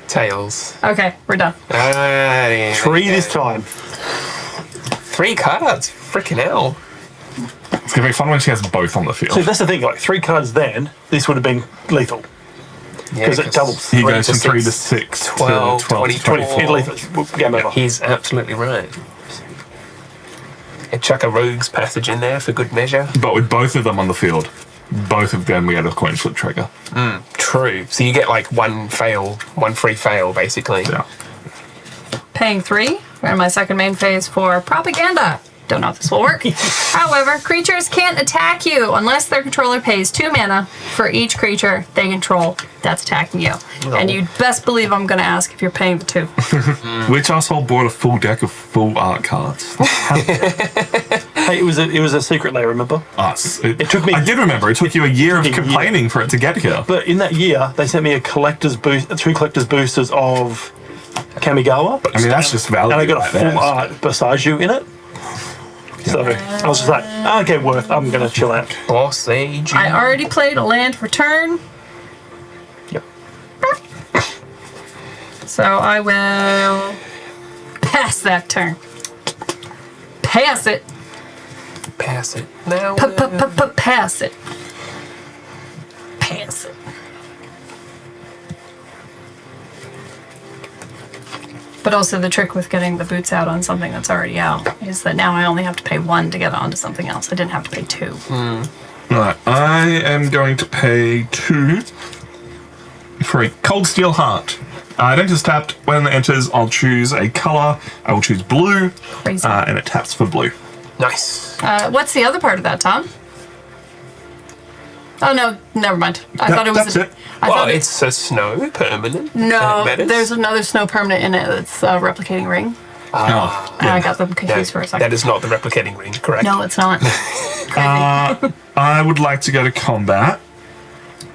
Tails. Okay, we're done. Alrighty. 3 this time. 3 cards. Freaking hell. It's going to be fun when she has both on the See, field. that's the thing. Like 3 cards, then this would have been lethal because it doubles. He 3 goes to from 3 to 6, 6 12, to 12 to 20, 24. It lethal. Game over. He's absolutely right. And chuck a rogue's passage in there for good measure. But with both of them on the field, both of them we had a coin flip trigger. True. So you get like one free fail, basically. Yeah. Paying 3. We're in my second main phase for propaganda. Don't know if this will work. However, creatures can't attack you unless their controller pays 2 mana for each creature they control that's attacking you. And you'd best believe I'm going to ask if you're paying the 2. Which asshole bought a full deck of full art cards? Hey, it was a secret layer. Remember? Us. It took me- I did remember. It took you a year of A year. complaining for it to get here. But in that year, they sent me a collector's boost, 2 collector's boosters of Kamigawa. I mean, that's just valid. And I got a right full there. art Basaju in it. So I was just like, okay, worth. I'm gonna chill out. Boss Age. I already played a land for turn. Yep. So I will pass that turn. Pass it. Pass it. Now. Pass it. Pass it. But also the trick with getting the boots out on something that's already out is that now I only have to pay 1 to get it onto something else. I didn't have to pay 2. Right, I am going to pay 2 for a Cold Steel Heart. It enters tapped. When it enters, I'll choose a color. I will choose blue, Crazy. and it taps for blue. Nice. What's the other part of that, Tom? Oh no, never mind. I thought it was. That's it. I Well, thought it's a snow permanent. no. That matters. There's another snow permanent in it. That's a replicating ring. Oh, And I got them confused for a second. That is not the replicating ring, correct? No, it's not. I would like to go to combat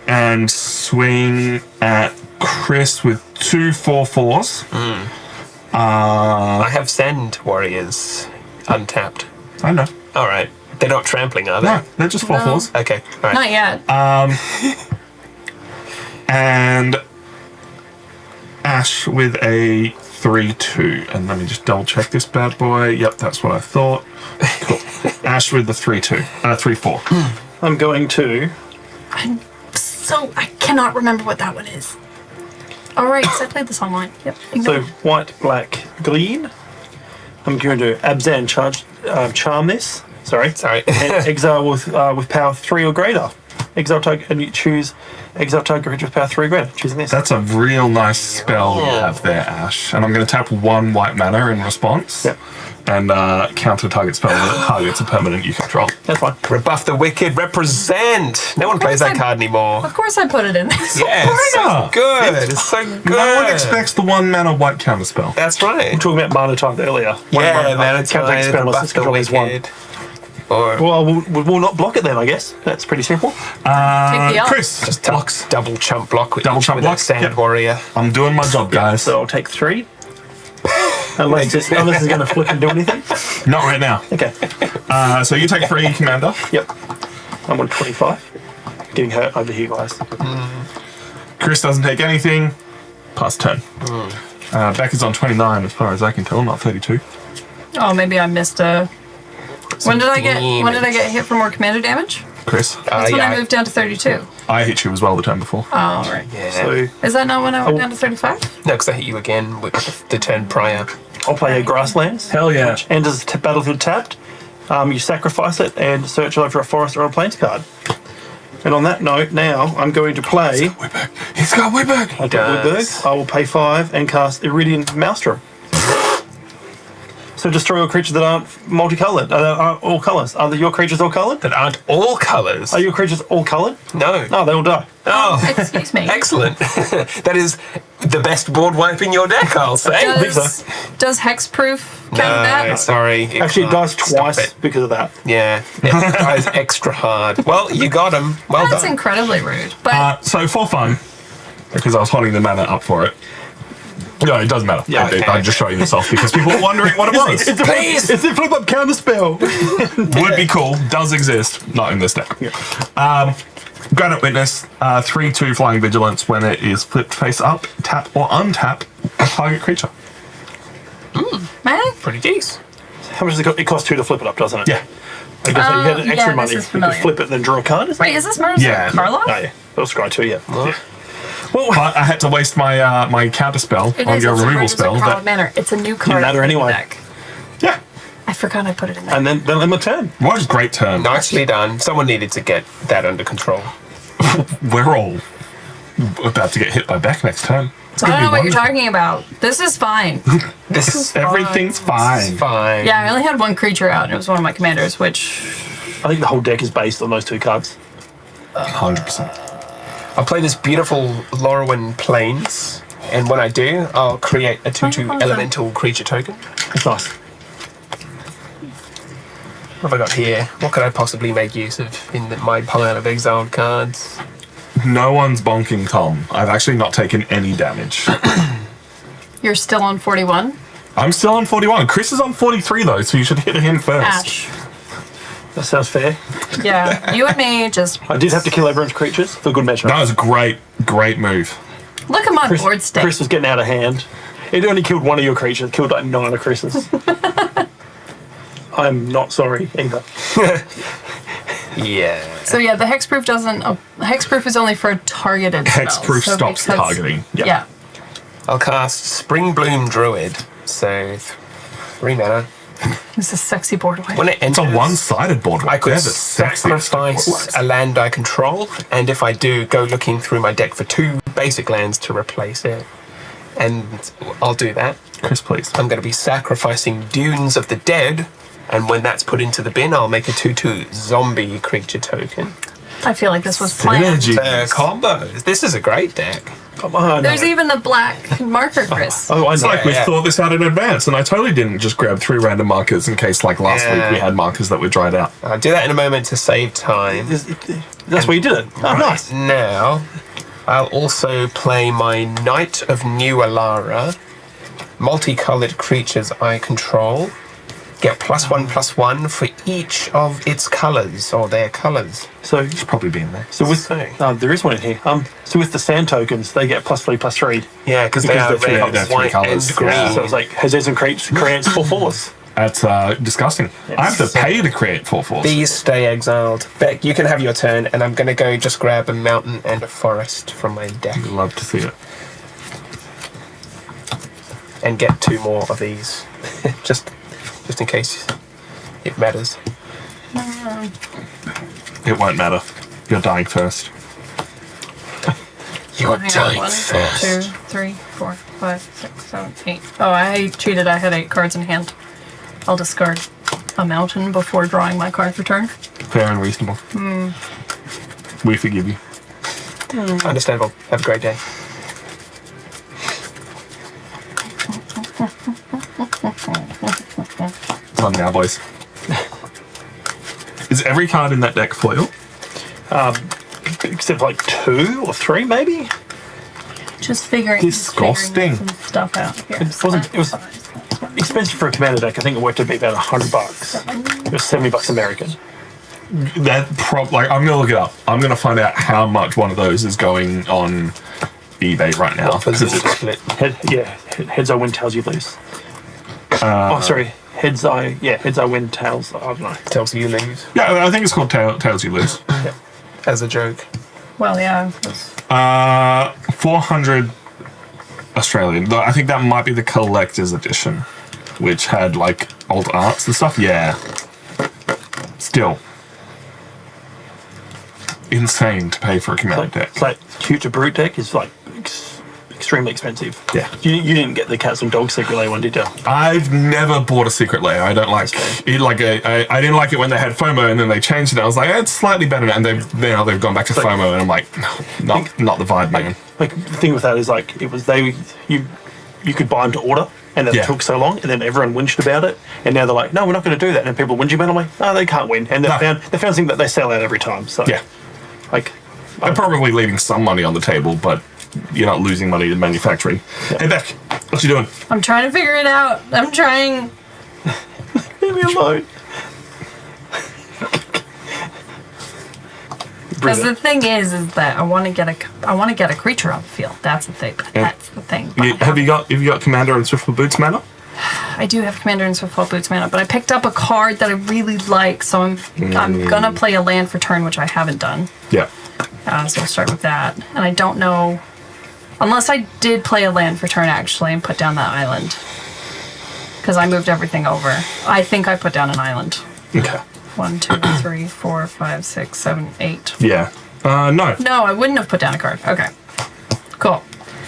and swing at Chris with 2 4/4s. I have Sand Warriors untapped. I know. All right. They're not trampling, are they? No, they're just 4/4s. Okay. All right. Not yet. And Ash with a 3/2. And let me just double check this bad boy. Yep, that's what I thought. Cool. Ash with the 3/2. 3/4. I'm going to. I cannot remember what that one is. All right, so I played this online. Yep. So white, black, green. I'm going to Abzan charm this. Sorry. And exile with power 3 or greater. Exile target, and you choose exile target creature with power 3 or greater. Choosing this. That's a real nice spell you have there, Ash. And I'm going to tap 1 white mana in response. Yep. And counter target spell that targets a permanent you control. That's fine. Rebuff the wicked. Represent. No one plays that card anymore. Of course, I put it in there. Yeah, it's so brainer. good. It's so good. No one expects the 1 mana white counter spell. That's right. We're talking about mana time earlier. Yeah, man. Counter spell unless it's control is 1. Or Well, we'll not block it then, I guess. That's pretty simple. Take the L. Chris, just blocks. double chump block with Double chump with block? that Sand Yep. Warrior. I'm doing my job, guys. So I'll take 3. Unless it's going to flip and do anything. Not right now. Okay. So you take 3, Commander. Yep. I'm on 25. Getting hurt over here, guys. Chris doesn't take anything. Pass turn. Beck is on 29 as far as I can tell, not 32. Oh, maybe I missed a. When did I get hit for more commander damage? Chris. That's when I moved down to 32. I hit you as well the turn before. Oh, right. Yeah. So Is that not when I went down to 35? No, because I hit you again with the turn prior. I'll play a Grasslands. Hell yeah. Which enters battlefield tapped. You sacrifice it and search over a forest or a plains card. And on that note, now I'm going to play. He's got Whipback. I does. I will pay 5 and cast Iridian Maelstrom. So destroy all creatures that aren't multicolored. Aren't all colours. Are your creatures all coloured? That aren't all colours. Are your creatures all coloured? No. No, they all die. Oh, Excuse me. excellent. That is the best board wipe in your deck, I'll say. Does hexproof count that? No, sorry. Actually, it dies Stop twice it. because of that. Yeah, it dies extra hard. Well, you got him. Well That's done. incredibly rude. But So for fun, because I was holding the mana up for it. No, it doesn't matter. Yeah, okay. I'm just showing this off because people were wondering what it was. Please! It's a flip up counter spell. Would be cool. Does exist. Not in this deck. Granite Witness, 3/2 Flying Vigilance. When it is flipped face up, tap or untap a target creature. man, Pretty decent. How much does it cost? It costs 2 to flip it up, doesn't it? Yeah. I guess you had extra yeah, money. this is You could familiar. flip it and then draw a card. wait, is this Mars Yeah. Karloff? Oh, yeah. That'll scry too, yeah. But I had to waste my my counter spell It on is. your It's a removal Razor spell. Karloff That, Manor. It's a new card. matter in the anyway. deck. yeah. I forgot I put it in there. And then my turn. What a great turn. Nicely done. Someone needed to get that under control. We're all about to get hit by Beck next turn. It's I gonna don't know be what you're wonderful. talking about. This is fine. This is Everything's fine. fine. Yeah, I only had one creature out, and it was one of my commanders, which I think the whole deck is based on those 2 cards. 100%. I'll play this beautiful Lorwyn Plains, and when I do, I'll create a 2/2 elemental creature token. It's nice. What have I got here? What could I possibly make use of in my pile of exiled cards? No one's bonking Tom. I've actually not taken any damage. you're still on 41. I'm still on 41. Chris is on 43 though, so you should hit him first. Ash. That sounds fair. Yeah, you and me just I did have to kill everyone's creatures for good measure. That was a great move. look at my board Chris state. was getting out of hand. It only killed one of your creatures. It killed like 9 of Chris's. I'm not sorry either. Yeah. So yeah, the hexproof doesn't. Hexproof is only for targeted spells. Hexproof so stops because- targeting. Yeah. I'll cast Spring Bloom Druid. So 3 mana. This is sexy board wipe. When it It's enters, a one-sided board. I could They're the sexiest sacrifice board a land I control, and if I do, go looking through my deck for 2 basic lands to replace it. And I'll do that. Chris, please. I'm going to be sacrificing Dunes of the Dead, and when that's put into the bin, I'll make a 2/2 zombie creature token. I feel like this was planned. Synergy. Combos. This is a great deck. Come on. There's even the black marker, Chris. Oh, I It's know. like we Yeah. thought this out in advance, and I totally didn't just grab 3 random markers in case, like last Yeah. week, we had markers that were dried out. I'll do that in a moment to save time. That's why you did it. Oh, nice. Now, I'll also play my Knight of New Alara. Multicolored creatures I control get +1/+1 for each of its colours or their colours. So, Should probably be in there. so with So- there is one in here. So with the sand tokens, they get +3/+3. Yeah, because they Because are they're three- red, they're three white, colours. and green. Yeah. So it's like Hazezon creates 4/4s. That's disgusting. I have to pay to create 4/4s. These stay exiled. Beck, you can have your turn, and I'm going to go just grab a mountain and a forest from my deck I'd love to see it. and get 2 more of these, just in case it matters. It won't matter. You're dying first. You're Hang on, dying 1, first. 2, 3, 4, 5, 6, 7, 8. Oh, I cheated. I had 8 cards in hand. I'll discard a mountain before drawing my card for turn. Fair and reasonable. We forgive you. Understandable. Have a great day. It's on now, boys. Is every card in that deck foil? Except like 2 or 3, maybe. Just figuring Disgusting. some stuff out here. It was expensive for a commander deck. I think it worked to be about $100. It was $70 American. I'm gonna look it up. I'm gonna find out how much one of those is going on eBay right now. Offers 'cause and it's- split. Heads I win, tails you lose. Sorry. Heads I win, tails I don't know. Tells you lose yeah, I think it's called Tails You Lose. as a joke. Well, yeah. 'Cause 400 Australian. I think that might be the collector's edition, which had like old arts and stuff. Yeah. Still. Insane to pay for a commander deck. It's like Future Brute deck is like extremely expensive. Yeah. You didn't get the Cats and Dogs Secret Lair one, did you? I've never bought a secret layer. I don't like it. I didn't like it when they had FOMO, and then they changed it. I was like, it's slightly better, and they've gone back to FOMO, and I'm like, no, not the vibe, man. Like the thing with that is like you could buy them to order, and it took so long, and then everyone whinged about it, and now they're like, no, we're not going to do that, and then people whinge about it. I'm like, no, they can't win, and they found something that they sell out every time. So Yeah. like They're probably leaving some money on the table, but you're not losing money in manufacturing. Hey, Beck, what you doing? I'm trying to figure it out. I'm trying. leave me alone. Because the thing is that I want to get a creature on the field. That's the thing. That's the thing. Have you got Commander and Swiftfoot Boots mana? I do have Commander and Swiftfoot Boots mana, but I picked up a card that I really like, so I'm gonna play a land for turn, which I haven't done. Yeah. So we'll start with that. And I don't know, unless I did play a land for turn actually and put down that island, because I moved everything over. I think I put down an island. Okay. 1, 2, 3, 4, 5, 6, 7, 8. Yeah. No. No, I wouldn't have put down a card. Okay. Cool.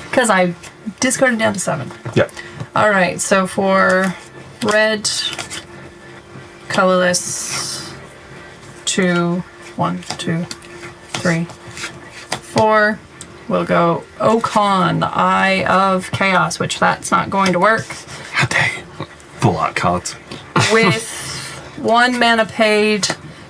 Because I discarded down to 7. Yeah. All right, so for red, colorless, 2, 1, 2, 3, 4, we'll go Okon, the Eye of Chaos, which that's not going to work. How dare you? Full art cards. With 1 mana paid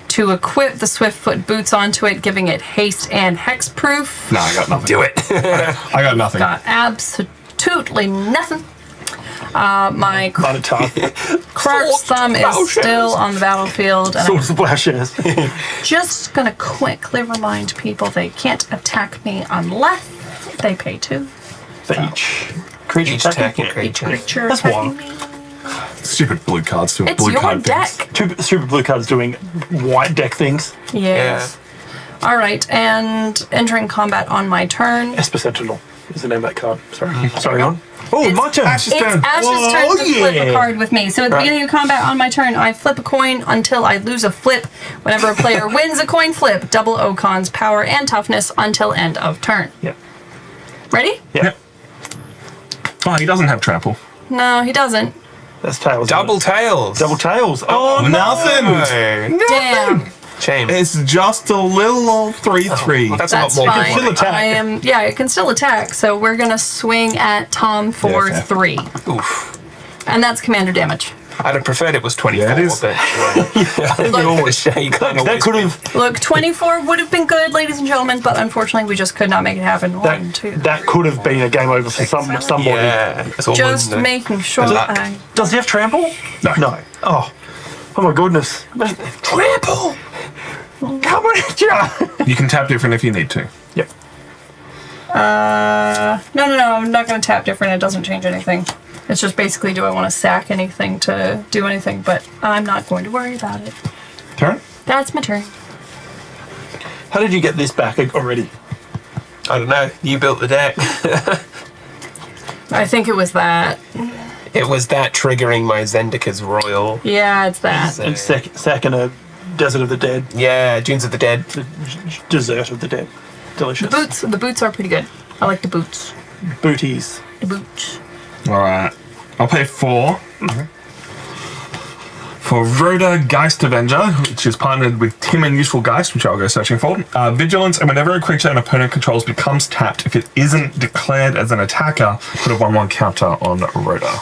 to equip the Swiftfoot Boots onto it, giving it haste and hexproof. No, I got nothing. Do it. I got nothing. Got absolutely nothing. My Clark's Thumb is still on the battlefield, and Swords of Plowshares. I'm just gonna quickly remind people they can't attack me unless they pay 2. For each creature Each attacking. attacking Each creature. creature That's attacking wild. me. Stupid blue cards doing It's blue your card deck. things. Two stupid blue cards doing white deck things. Yes. All right, and entering combat on my turn. Esper Sentinel is the name of that card. Sorry, on. Oh, my turn. Ash's It's turn. Ash's Whoa, turn to flip a yeah. card with me. So at the beginning of combat on my turn, I flip a coin until I lose a flip. Whenever a player wins a coin flip, double Okon's power and toughness until end of turn. Yeah. Ready? Yeah. Oh, he doesn't have trample. No, he doesn't. That's tails. Double tails. Double tails. Oh, no. Nothing. Damn. Shame. It's just a little old 3/3. That's That's a lot more. fine. still attack. It can still attack. So we're gonna swing at Tom for Yeah, 3, Oof. and that's commander damage. I'd have preferred it was 24, Yeah, it is. but Look, That could have. look, 24 would have been good, ladies and gentlemen, but unfortunately we just could not make it happen. 1, 2. That could have been a game over for somebody. Yeah, it's all Just one, making sure luck. I. Does he have trample? No. No. Oh my goodness. Trample. Come on, You can tap different if you need to. Yep. No, I'm not going to tap different. It doesn't change anything. It's just basically, do I want to sack anything to do anything? But I'm not going to worry about it. Turn? That's my turn. How did you get this back already? I don't know. You built the deck. I think it was that. It was that triggering my Zendika's Royal. Yeah, it's that. And second a Desert of the Dead, Yeah, Dunes of the Dead. the Desert of the Dead. Delicious. The boots are pretty good. I like the boots. Booties. The boots. All right. I'll pay 4 for Rhoda Geist Avenger, which is partnered with Tim and Useful Geist, which I'll go searching for. Vigilance, and whenever a creature an opponent controls becomes tapped, if it isn't declared as an attacker, put a 1/1 counter on Rhoda.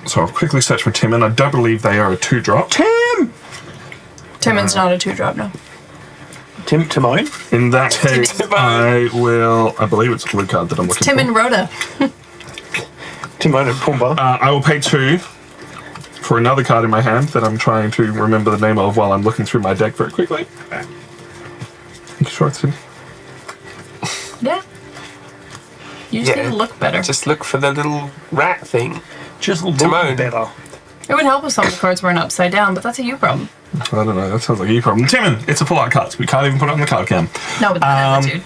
So I'll quickly search for Tim, and I don't believe they are a 2-drop. Tim! Timon's not a 2-drop, no. Timon? In that case, I believe it's a blue card that I'm looking Tim for. and Rhoda. Timon and Pumbaa. I will pay 2 for another card in my hand that I'm trying to remember the name of while I'm looking through my deck very quickly. You sure it's him? Yeah. You just need to look better. Just look for the little rat thing. Just look Timon. better. It would help if some of the cards weren't upside down, but that's a you problem. I don't know. That sounds like a you problem. Timon, it's a full art card. We can't even put it on the card cam. No, with the attitude.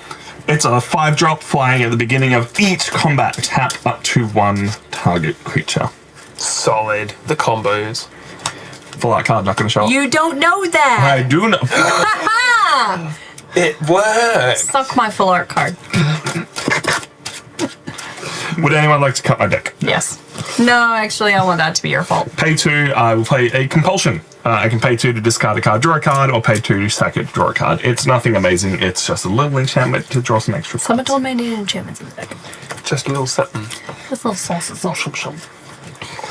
It's a 5-drop flying at the beginning of each combat. Tap up to 1 target creature. Solid. The combos. Full art card, not going to show up. You don't know that. I do know. It works. Suck my full art card. Would anyone like to cut my deck? Yes. No, actually, I want that to be your fault. Pay 2, I will play a compulsion. I can pay 2 to discard a card, draw a card, or pay 2 to sack it, draw a card. It's nothing amazing. It's just a little enchantment to draw some extra Someone cards. told me I needed enchantments in the deck. Just a little something. Just little sauces.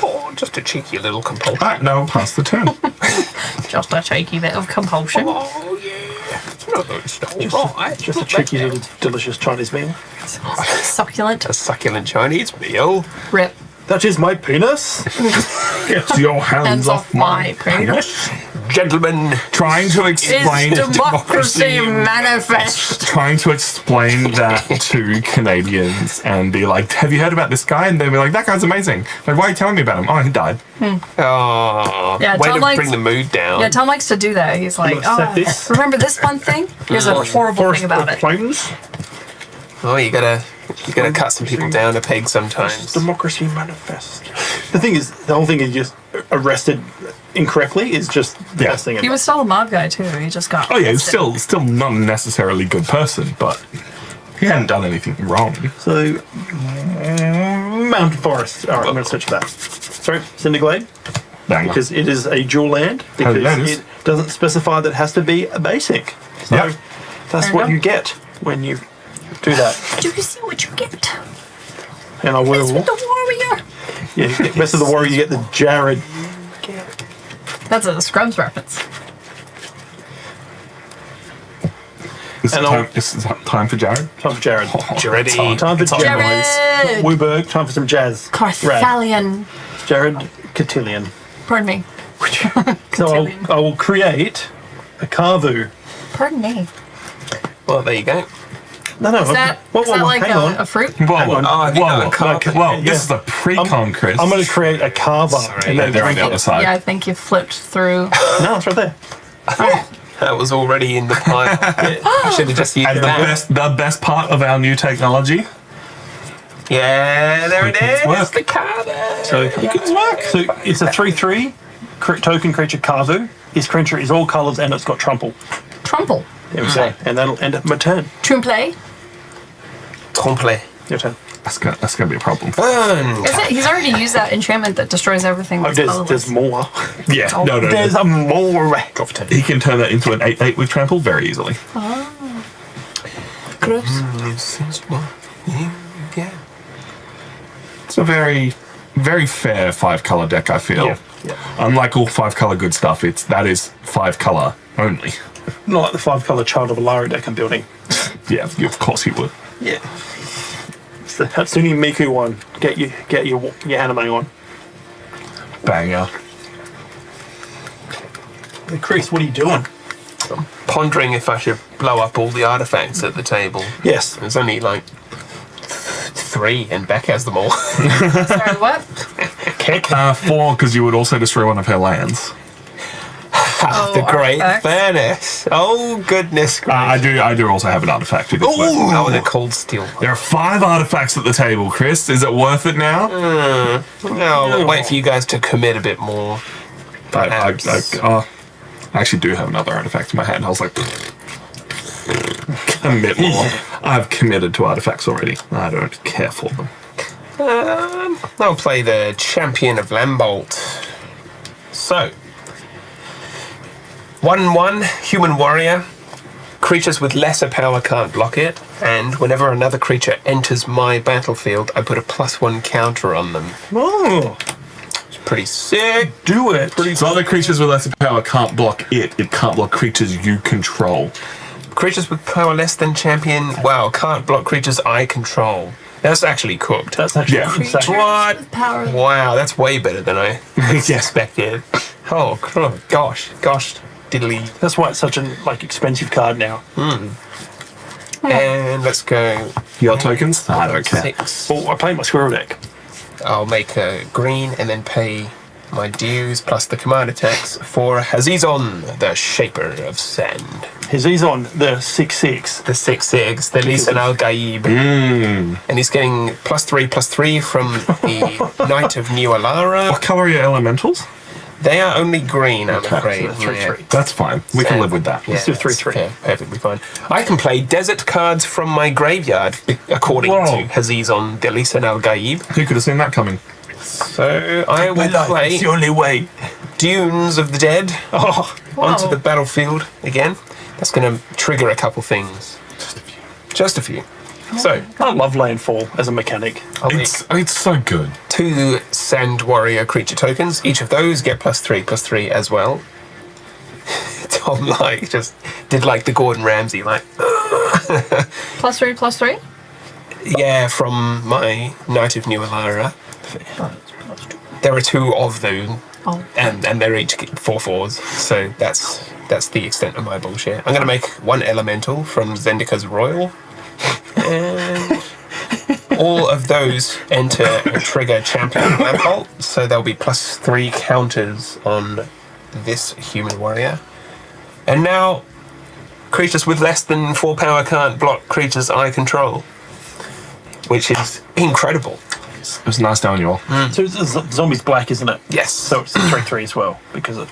Oh, just a cheeky little compulsion. Alright, now we'll pass the turn. Just a cheeky bit of compulsion. Oh, yeah. No, it's all right. Just a cheeky little delicious Chinese meal. Succulent. A succulent Chinese meal. Rip. That is my penis. Get your hands Hands off off my penis. Gentlemen. Trying to explain It's democracy manifest. Trying to explain that to Canadians and be like, have you heard about this guy? And they'll be like, that guy's amazing. Like, why are you telling me about him? Oh, he died. Oh, Yeah, way Tom to likes- bring the mood down. Yeah, Tom likes to do that. He's like, gonna set oh, this. remember this one thing? Here's a horrible thing about it. Plains. Oh, you gotta cut some people down a peg sometimes. Democracy manifest. The thing is, the whole thing is just arrested incorrectly is just the Yeah. best thing. He was still a mob guy, too. He just got... Oh, yeah, he's arrested. still not a necessarily good person, but he hadn't done anything wrong. So, Mountain Forest. All right, I'm going to search for that. Sorry, Cinder Glade, Bang. because it is a dual land, because that is. it doesn't specify that it has to be a basic. So, Yep. that's Fair what enough. you get when you do that. Do you see what you get? And I It's will. with the warrior. Yeah, you get Rest of the Warrior, you get the Jared. That's a Scrubs reference. This is time for Jared. Time for Jared. Jared. Time for It's all Jared. Jared! Wooberg, time for some jazz. Rad. Carthalion. Jared Cotillion. Pardon me. So Cotillion. I will create a Carvu. Pardon me. Well, there you go. No, no. Is that, is that like hang on. a fruit? Whoa, Hang on. Oh, I think whoa, I can't- whoa, yeah. this is a pre-con, Chris. I'm going to create a carver. Sorry. And Yeah, then they're on drink the other it. side. Yeah, I think you flipped through. No, it's right there. That was already in the pile. I should have just used And that. the best part of our new technology. Yeah, there it It's is. work. The card. So it's a 3/3 token creature Carvu. His creature is all colours and it's got trample. Trumple. There we go. And that'll end up my turn. Trumple. Trompe. Your turn. That's gonna be a problem. Burn. Is it? He's already used that enchantment that destroys everything. Oh, That's there's colorless. more. Yeah, no. There's a more. Drop 10. He can turn that into an 8/8 with trample very easily. Gross. Yeah. It's a very, very fair 5-color deck, I feel. Yeah. Unlike all 5-color good stuff, that is 5-color only. Not like the 5-colour Child of Alari deck I'm building. Yeah, of course you would. Yeah. It's the Hatsune Miku one. Get your anime one. Banger. Hey, Chris, what are you doing? Pondering if I should blow up all the artifacts at the table. Yes. There's only like 3 and Beck has them all. Sorry, what? 4, because you would also destroy one of her lands. The Great artifacts. Furnace. Oh, goodness I gracious. do also have an artifact. It is worth it. Oh, the Cold Steel. There are 5 artifacts at the table, Chris. Is it worth it now? No, I'll wait for you guys to commit a bit more. I actually do have another artifact in my hand. I was like, commit more. I've committed to artifacts already. I don't care for them. I'll play the Champion of Lambolt. So, 1/1 human warrior. Creatures with lesser power can't block it, and whenever another creature enters my battlefield, I put a +1 counter on them. Oh, It's pretty sick. do it. So other creatures with lesser power can't block it. It can't block creatures you control. Creatures with power less than champion, wow, can't block creatures I control. That's actually cooked. That's actually Yeah. insane. What? Power. Wow, that's way better than I expected. Oh, gosh, diddly. That's why it's such an expensive card now. And let's go Your tokens? I don't care. 6. Oh, I play my squirrel deck. I'll make a green and then pay my dues plus the command attacks for Hazizon, the Shaper of Sand. He's on the 6/6. The 6/6, the Lisan Al Gaib. And he's getting +3/+3 from the Knight of New Alara. What colour are your elementals? They are only green, I'm afraid. So 3/3. That's fine. We can live with that. Yeah, Let's do that's 3/3. Perfectly fine. I can play desert cards from my graveyard, according Whoa. to Hazizon de Lisan Al Gaib. Who could have seen that coming? So I will play only way. Dunes of the Dead Oh, onto Whoa. the battlefield again. That's going to trigger a couple things. Just a few. So, I love landfall as a mechanic. I'll make It's so good. 2 Sand Warrior creature tokens. Each of those get +3/+3 as well. Tom just did like the Gordon Ramsay, +3/+3? yeah, from my Knight of New Alara. There are 2 of them, Oh. and they're each 4/4s. So that's the extent of my bullshit. I'm going to make 1 elemental from Zendika's Royal. And all of those enter a trigger champion Lampult, so there'll be +3 counters on this human warrior. And now, creatures with less than 4 power can't block creatures I control, which is incredible. It was nice knowing you all. So zombie's black, isn't it? Yes. So it's 3/3 as well because of.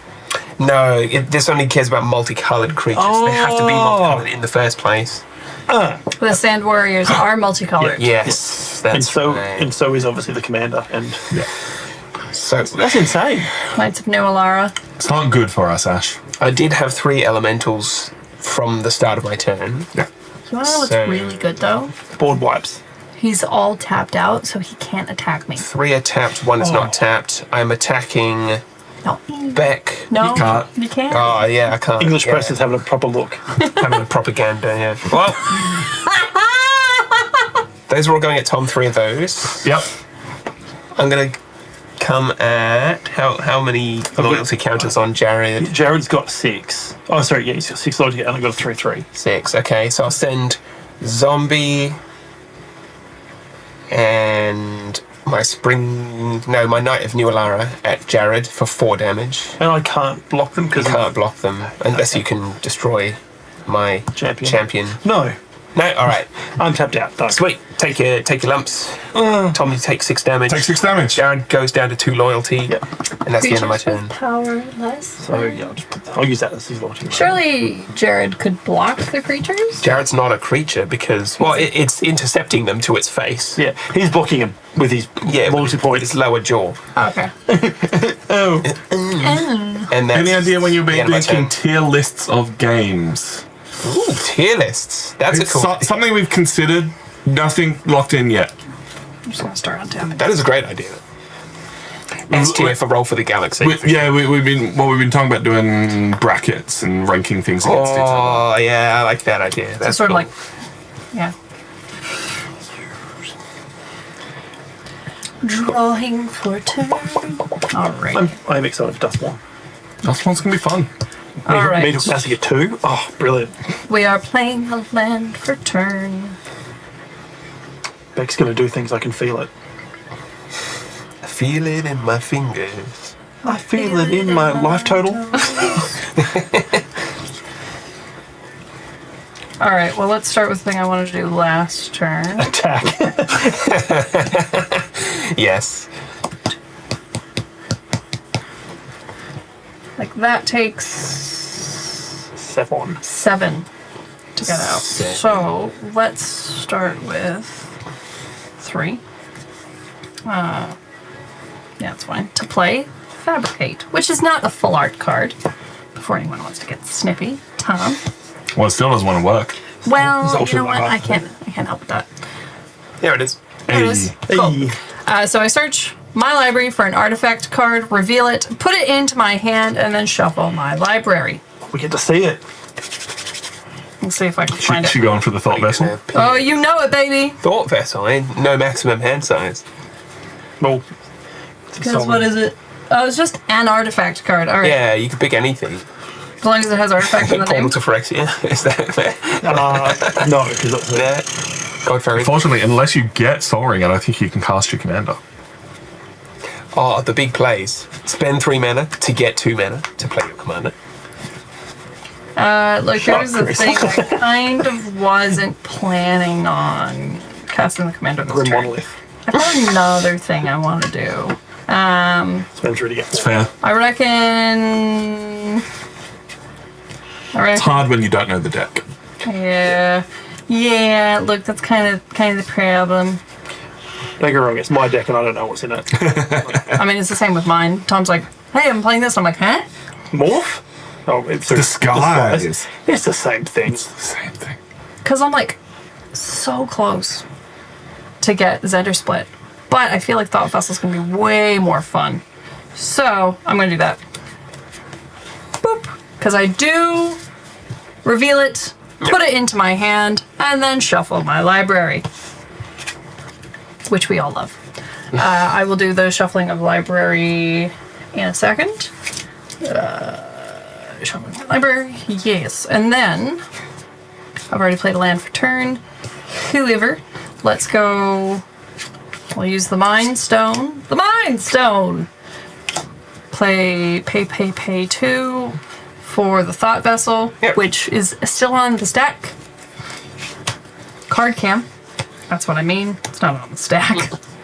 No, this only cares about multicolored creatures. They have to be multicolored in the first place. The Sand Warriors are multicolored. Yes, that's right. And so is obviously the commander. And So that's insane. Knights of New Alara. It's not good for us, Ash. I did have 3 elementals from the start of my turn. Yeah. You want to know what's So- really good, though? Board wipes. He's all tapped out, so he can't attack me. 3 are tapped, 1 is not tapped. I'm attacking No. Beck. No. You can't. You can't. Oh, yeah, I can't. English yeah. person's having a proper look. Having a propaganda, yeah. Well, those are all going at Tom, 3 of those. Yep. I'm going to come at... How many loyalty counters on Jared? Jared's got 6. Oh, sorry, yeah, he's got 6 logic and I've got a 3/3. 6, okay. So I'll send Zombie and my my Knight of New Alara at Jared for 4 damage. And I can't block them You because can't block them unless you can destroy my champion. No, No, all right. I'm tapped out. Done. Sweet. Take your lumps. Tom, you take 6 damage. Take 6 damage. Jared goes down to 2 loyalty. Yep. And that's the end of my Creatures turn. with powerless. So yeah, I'll use that as his logic. Surely Jared could block the creatures? Jared's not a creature because, well, it's intercepting them to its face. Yeah, he's blocking him with his loyalty With points. its lower jaw. Okay. Oh, And that's Any idea when you'll the be end of my making turn. tier lists of games? Ooh, tier lists. That's It's a cool. something we've considered. Nothing locked in yet. I'm just going to start on tap. That is a great idea. S tier for Roll for the Galaxy. We've been talking about doing brackets and ranking things against each other. Oh, yeah, I like that idea. That's Sort of cool. like, yeah. Drawing for turn. All right. I'm excited for Dustborn. That one's gonna be fun. All right. Meat Hook Massacre 2. Oh, brilliant. We are playing a land for turn. Beck's going to do things. I can feel it. I feel it in my fingers. I feel it in my life total. All right. Well, let's start with the thing I wanted to do last turn. Attack. Yes. Like that takes 7. 7 to get out. 7. So let's start with 3. Yeah, it's fine. To play Fabricate, which is not a full art card. Before anyone wants to get snippy, Tom. Well, it still doesn't want to work. Well, you also know what? my I can't help with that. There it is. There it is. Hey. Cool. So I search my library for an artifact card, reveal it, put it into my hand, and then shuffle my library. We get to see it. Let's see if I can find She it. going for the thought vessel. Oh, you know it, baby. Thought vessel, eh? No maximum hand size. Well, Because what is it? Oh, it's just an artifact card. All right. Yeah, you can pick anything. As long as it has artifact in the Portal name. to Phyrexia. Is that fair? no, because that's Yeah. God Fairy. Unfortunately, unless you get Soul Ring, I don't think you can cast your commander. Oh, the big plays. Spend 3 mana to get 2 mana to play your commander. Look, here's the thing. I kind of wasn't planning on casting the commander this Grim turn. Monolith. I've got another thing I want to do. Spend 3 to get It's fair. I reckon. It's hard when you don't know the deck. Yeah. Look, that's kind of the problem. Don't get me wrong, it's my deck and I don't know what's in it. I mean, it's the same with mine. Tom's like, "Hey, I'm playing this." I'm like, "Huh?" Morph? Oh, it's Disguise. It's the same thing. It's the same thing. Because I'm like so close to get Zender Split, but I feel like Thought Vessel's gonna be way more fun. So I'm gonna do that. Boop. Because I do reveal it, put it into my hand, and then shuffle my library, which we all love. I will do the shuffling of library in a second. Shuffling my library, yes. And then, I've already played a land for turn. Whoever, let's go. We'll use the Mind Stone. The Mind Stone! Pay 2 for the Thought Vessel, which is still on the stack. Card cam. That's what I mean. It's not on the stack.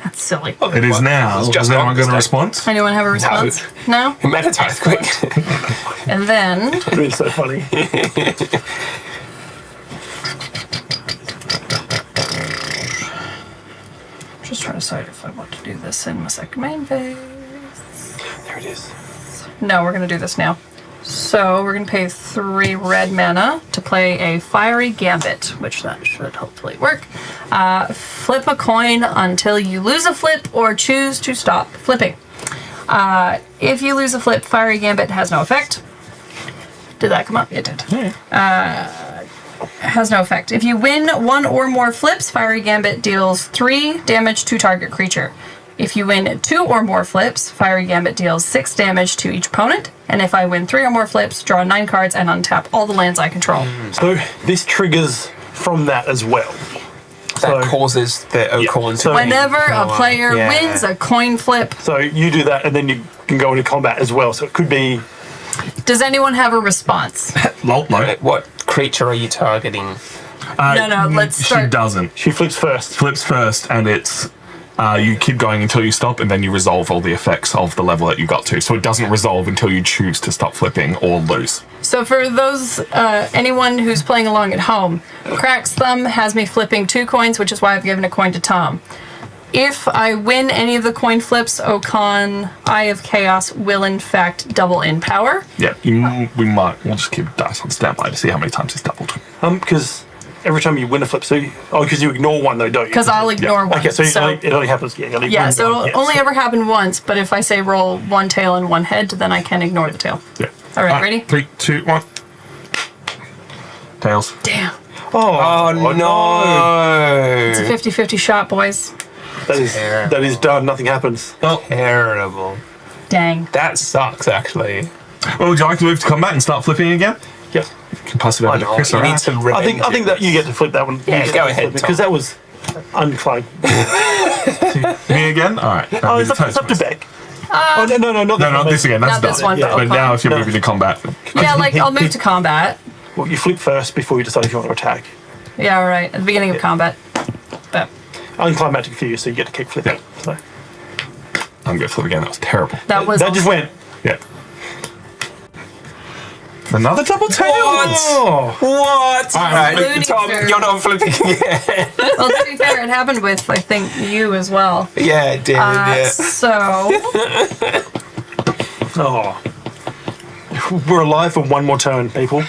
That's silly. It is now. It's Is just anyone on going to the respond? Anyone have a response? No? Meditize quick. And then, It's been so funny. just trying to decide if I want to do this in my second main phase. There it is. No, we're going to do this now. So we're going to pay 3 red mana to play a Fiery Gambit, which that should hopefully work. Flip a coin until you lose a flip or choose to stop flipping. If you lose a flip, Fiery Gambit has no effect. Did that come up? It did. Has no effect. If you win 1 or more flips, Fiery Gambit deals 3 damage to target creature. If you win 2 or more flips, Fiery Gambit deals 6 damage to each opponent. And if I win 3 or more flips, draw 9 cards and untap all the lands I control. So this triggers from that as well. That causes the Ocorn to Whenever a player Yeah. wins a coin flip, So you do that and then you can go into combat as well. So it could be does anyone have a response? Lol, no. What creature are you targeting? No, let's She start. doesn't. she flips first. Flips first, and it's you keep going until you stop, and then you resolve all the effects of the level that you got to. So it doesn't resolve until you choose to stop flipping or lose. So for those, anyone who's playing along at home, Crack's Thumb has me flipping 2 coins, which is why I've given a coin to Tom. If I win any of the coin flips, Okan, Eye of Chaos will in fact double in power. Yeah, we'll just keep dice on standby to see how many times it's doubled. Because every time you win a flip, because you ignore one though, don't you? Because I'll ignore one. Okay, so, it only happens. Yeah, So it'll only ever happen once, but if I say roll 1 tail and 1 head, then I can ignore the tail. Yeah. All right, ready? 3, 2, 1. Tails. Damn. Oh, no! It's a 50-50 shot, boys. That is done. Nothing happens. Oh, terrible. Dang. That sucks, actually. Well, would you like to move to combat and start flipping again? Yeah. You can pass it over to Chris. You or need Ash. some I revenge. think that you get to flip that one. Yeah, go ahead, Tom. Because that was unclaimed. Me again? All right. Oh, it's up to Beck. Oh no, not No, not this again. That's Not this done. one, Yeah. but But now, if you're No. moving to combat, Yeah, like I'll move to combat. Well, you flip first before you decide if you want to attack. Yeah, all right. At the beginning of combat. But Unclimactic for you, so you get to keep flipping. Yeah. So I'm going to flip again. That was terrible. that was that just went. Yeah. Another double tail. Oh, What? All right, Looney Tom, Tunes. you're not flipping again. Well, to be fair, it happened with I think you as well. Yeah, it did. Yeah. So oh. We're alive for one more turn, people.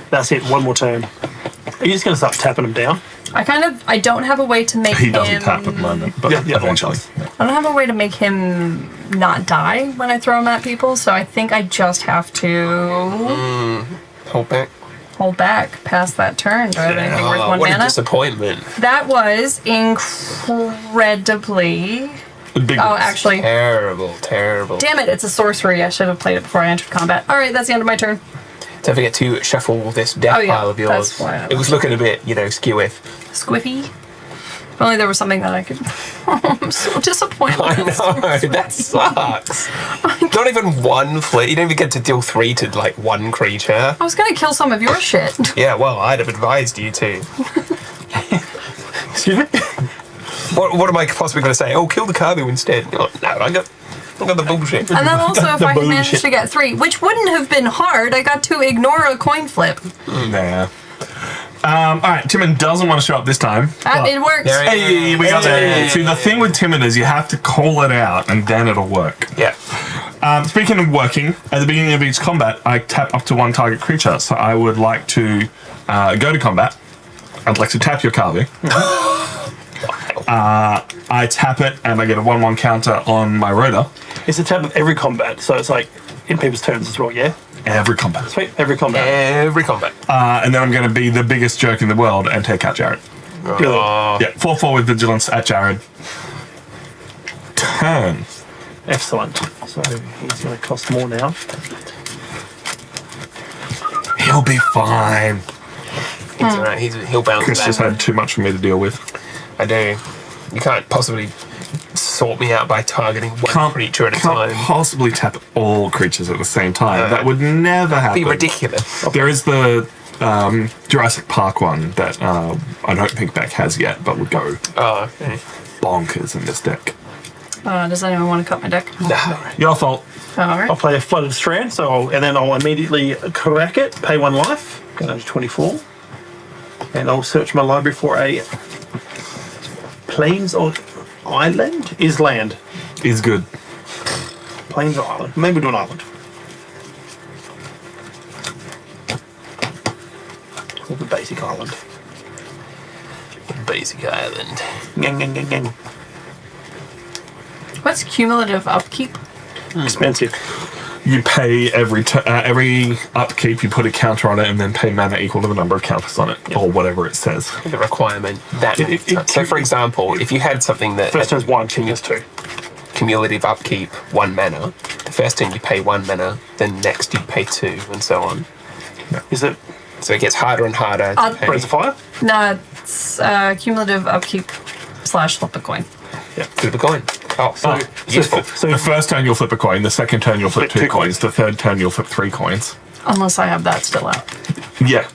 That's it. One more turn. Are you just going to start tapping them down? I don't have a way to make He him. doesn't tap at the moment, but Yeah, eventually. I don't have a way to make him not die when I throw him at people. So I think I just have to Hold back. hold back past that turn. Do I have anything worth Oh, 1 what a mana? disappointment. That was incredibly. Big Oh, ones. actually. Terrible, terrible. Damn it, it's a sorcery. I should have played it before I entered combat. All right, that's the end of my turn. Don't forget to shuffle this death Oh, yeah, pile of yours. that's why I It was looking a bit, skew with. Squiffy. If only there was something that I could. Oh, I'm so disappointed. I know, that sucks. Not even one flip. You don't even get to deal 3 to like one creature. I was gonna kill some of your shit. Yeah, well, I'd have advised you to. Excuse me? What am I possibly going to say? Oh, kill the Kabu instead. Oh, no, I got the bullshit. And then also, if The I managed bullshit. to get 3, which wouldn't have been hard, I got to ignore a coin flip. Nah. All right, Timon doesn't want to show up this time. It works. There Hey, we got Hey. it. See, the thing with Timon is you have to call it out, and then it'll work. Yeah. Speaking of working, at the beginning of each combat, I tap up to one target creature. So I would like to go to combat. I'd like to tap your Kavu. I tap it, and I get a 1/1 counter on my Rhoda. It's a tab of every combat, so it's like in people's turns as well, yeah? Every combat. Sweet, every combat. Every combat. And then I'm going to be the biggest jerk in the world and take out Jared. Oh. Yeah, 4/4 with Vigilance at Jared. Turn. Excellent. So he's going to cost more now. He'll be fine. He's alright. He'll bounce Chris back. just had too much for me to deal with. I do. You can't possibly sort me out by targeting one creature at a Can't time. possibly tap all creatures at the same time. That would never happen. Be ridiculous. There is the Jurassic Park one that I don't think Beck has yet, but would go Oh, okay. bonkers in this deck. Does anyone want to cut my deck? No. Your fault. Alright. I'll play a Flooded Strand, and then I'll immediately crack it, pay 1 life, go down to 24, and I'll search my library for a Plains or Island? Is land. Is good. Plains or Island. Maybe we'll do an island. Or the basic island. Basic island. Gang, gang, gang, gang. What's cumulative upkeep? Expensive. You pay every upkeep, you put a counter on it, and then pay mana equal to the number of counters on it, or whatever it says. The requirement. That many times. So, for example, if you had something that First turn's 1, king is 2. cumulative upkeep 1 mana, the first turn you pay 1 mana, then next you pay 2, and so on. Is it So it gets harder and harder to pay. Breath of Fire? No, it's cumulative upkeep / flip a coin. Flip a coin. Oh, useful. So The first turn you'll flip a coin, the second turn you'll flip Flip 2 2 coins, the third turn you'll flip 3 coins. Unless I have that still out. Yeah.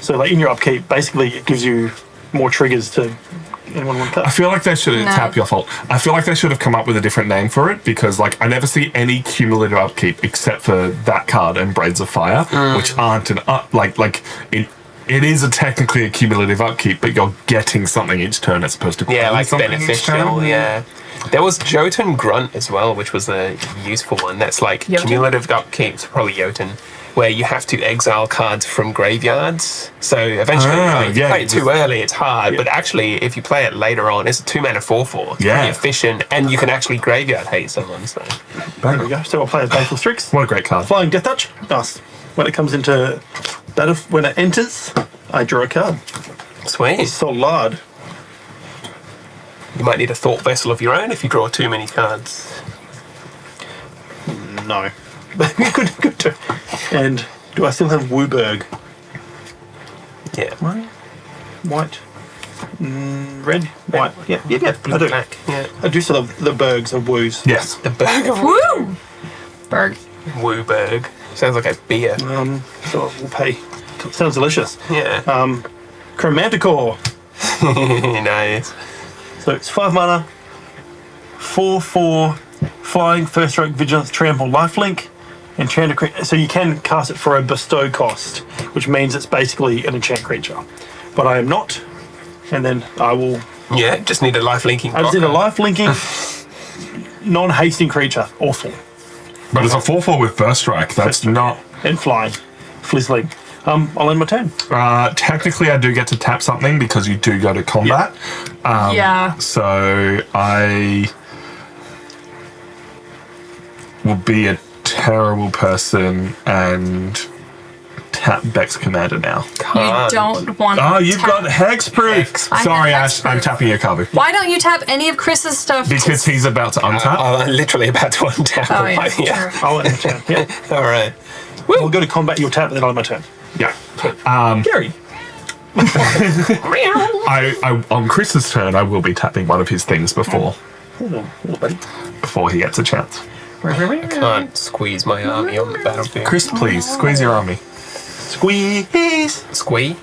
So, like in your upkeep, basically it gives you more triggers to anyone want to I cut. feel like they should have tap your fault. I feel like they should have come up with a different name for it because, like, I never see any cumulative upkeep except for that card and Braids of Fire, which aren't an it is technically a cumulative upkeep, but you're getting something each turn as opposed to Yeah, like something each beneficial, turn. yeah. There was Jotun Grunt as well, which was a useful one. That's like Jotun? cumulative upkeep, probably Jotun, where you have to exile cards from graveyards. So eventually, if you play it too early, it's hard. But actually, if you play it later on, it's a 2 mana 4/4. It's Yeah. pretty efficient, and you can actually graveyard hate someone. So There we go. So I'll play a Baleful Strix. What a great card. Flying Death Touch. Nice. When it comes into battle, when it enters, I draw a card. sweet. Solid. You might need a thought vessel of your own if you draw too many cards. No. good too. And do I still have Wooburg? Yeah. White? Red? White? Yeah, I do. Black. Yeah. I do still have the Bergs of Woos. Yes. The Berg of Woo! Berg. Wooburg. Sounds like a beer. So we'll pay. Sounds delicious. Yeah. Chromanticore. Nice. So it's 5 mana, 4/4, flying, first stroke, vigilance, trample, lifelink, enchanted creature. So you can cast it for a bestow cost, which means it's basically an enchant creature. But I am not, and then I will. Yeah, just need a life linking. I just need a life linking, non-hasting creature. Awful. But it's a 4/4 with First Strike. That's not. And flying. Flizzling. I'll end my turn. Technically, I do get to tap something because you do go to combat. Yeah. So I will be a terrible person and tap Beck's commander now. You don't want Oh, to you've tap. got hexproof. I have Sorry, Ash, hexproof. I'm tapping your cover. Why don't you tap any of Chris's stuff? Because he's about to untap. I'm literally about to untap. Oh, yeah. Yeah. Sure. I'll end my turn. Yeah. All right. I'll go to combat, you'll tap, and then I'll end my turn. Yeah. Gary. On Chris's turn, I will be tapping one of his things before he gets a chance. I can't squeeze my army on the battlefield. Chris, please squeeze your army. Squeeze. Squee?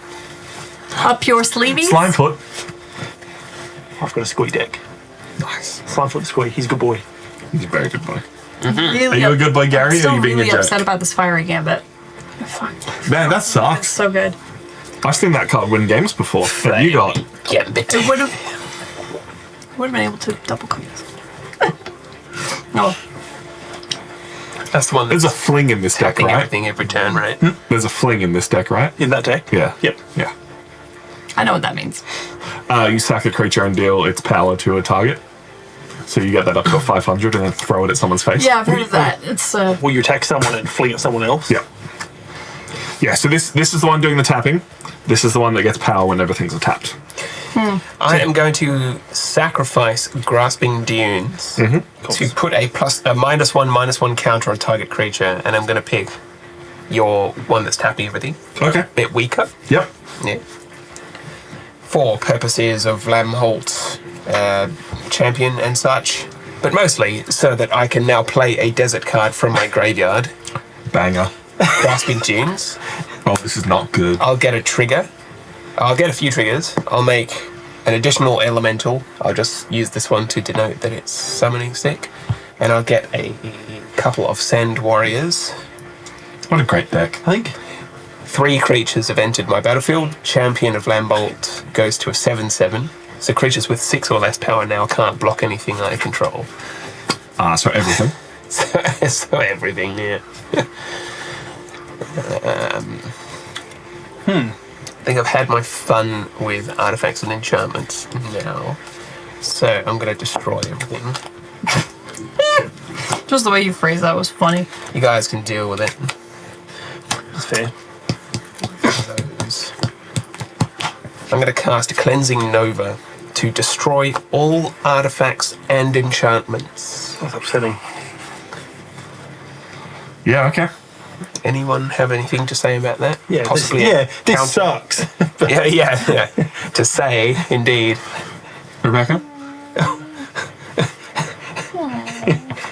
Up your sleeveys. Slimefoot. I've got a squee deck. Nice. Slimefoot squee. He's a good boy. He's a very good boy. Really Are you a good boy, Gary, or are you being really a jerk? upset about this fiery gambit. Fuck. Man, that It's sucks. so good. I've seen that card win games before. That you got. Gambit. It would have been able to double click this. Oh, That's the one There's that's a fling in this deck, tapping right? everything every turn, right? There's a fling in this deck, right? In that deck? Yeah. Yep. Yeah. I know what that means. You sack a creature and deal its power to a target. So you get that up to a 500 and then throw it at someone's face. Yeah, I've heard of that. It's Will you attack someone and fling at someone else? Yeah. Yeah, so this is the one doing the tapping. This is the one that gets power whenever things are tapped. I am going to sacrifice Grasping Dunes to put a -1/-1 counter on target creature, and I'm going to pick your one that's tapping everything. Okay. Bit weaker. Yep. Yeah. For purposes of Lamholt, champion and such, but mostly so that I can now play a desert card from my graveyard. Banger. Grasping Dunes. Oh, this is not good. I'll get a trigger. I'll get a few triggers. I'll make an additional elemental. I'll just use this one to denote that it's summoning stick. And I'll get a couple of Sand Warriors. What a great deck. I think 3 creatures have entered my battlefield. Champion of Lambolt goes to a 7/7. So creatures with 6 or less power now can't block anything I control. So everything. So everything, yeah. I think I've had my fun with artifacts and enchantments now. So I'm going to destroy everything. just the way you phrased that was funny. You guys can deal with it. it's fair. Those. I'm going to cast a Cleansing Nova to destroy all artifacts and enchantments. That's upsetting. Yeah, okay. Anyone have anything to say about that? Yeah, Possibly this counter- sucks. yeah. To say, indeed. Rebecca?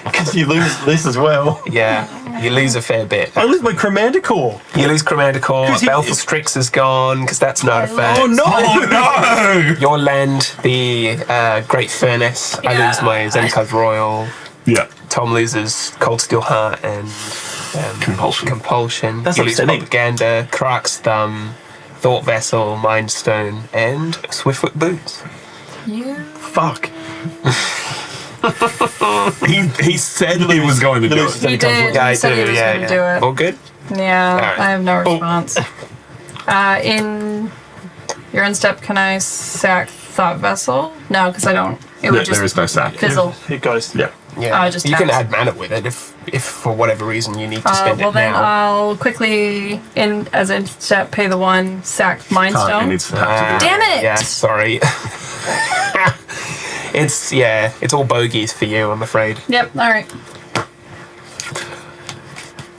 Because you lose this as well. Yeah, you lose a fair bit. I lose my Commander Core. You lose Commander Core, 'Cause he- Baleful Strix is gone, because that's an artifact. Oh no! Oh, no! Your land, the Great Furnace, I lose my Zenkar's Royal. Yeah. Tom loses Cold Steel Heart and Compulsion. That's You lose upsetting. Propaganda, Krark's Thumb, Thought Vessel, Mind Stone, and Swiftfoot Boots. You. Fuck. He said he was going to do lose. it. He did. Yeah, He said he was going to do it. All good? Yeah, Alright. I have no response. In your end step, can I sack Thought Vessel? No, because I don't. It would There is just no sack. fizzle. It goes. Yeah. Yeah. just you can taps. add mana with it if for whatever reason you need to spend Well, it then now. I'll quickly, as a step, pay the 1, sack Mind It Stone. needs to tap to do it. Damn it! Yeah, sorry. It's all bogeys for you, I'm afraid. Yep, alright.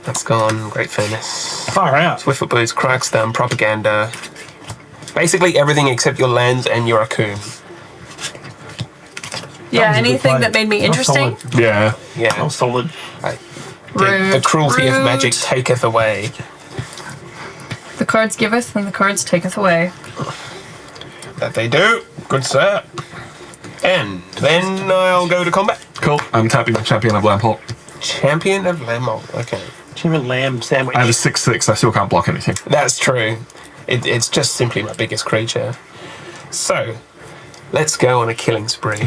That's gone. Great Furnace. Far out. Swiftfoot Boots, Krark's Thumb, Propaganda. Basically everything except your lands and your Akun. Yeah, was a good anything play. that made me That was interesting. Yeah. Yeah. Oh, solid. The cruelty of Rude. magic taketh away. The cards giveth and the cards taketh away. That they do. Good sir. And then I'll go to combat. Cool. I'm tapping the champion of Lamphole. Champion of Lamol. Okay. Chicken lamb sandwich. I have a 6/6. I still can't block anything. That's true. It's just simply my biggest creature. So, let's go on a killing spree.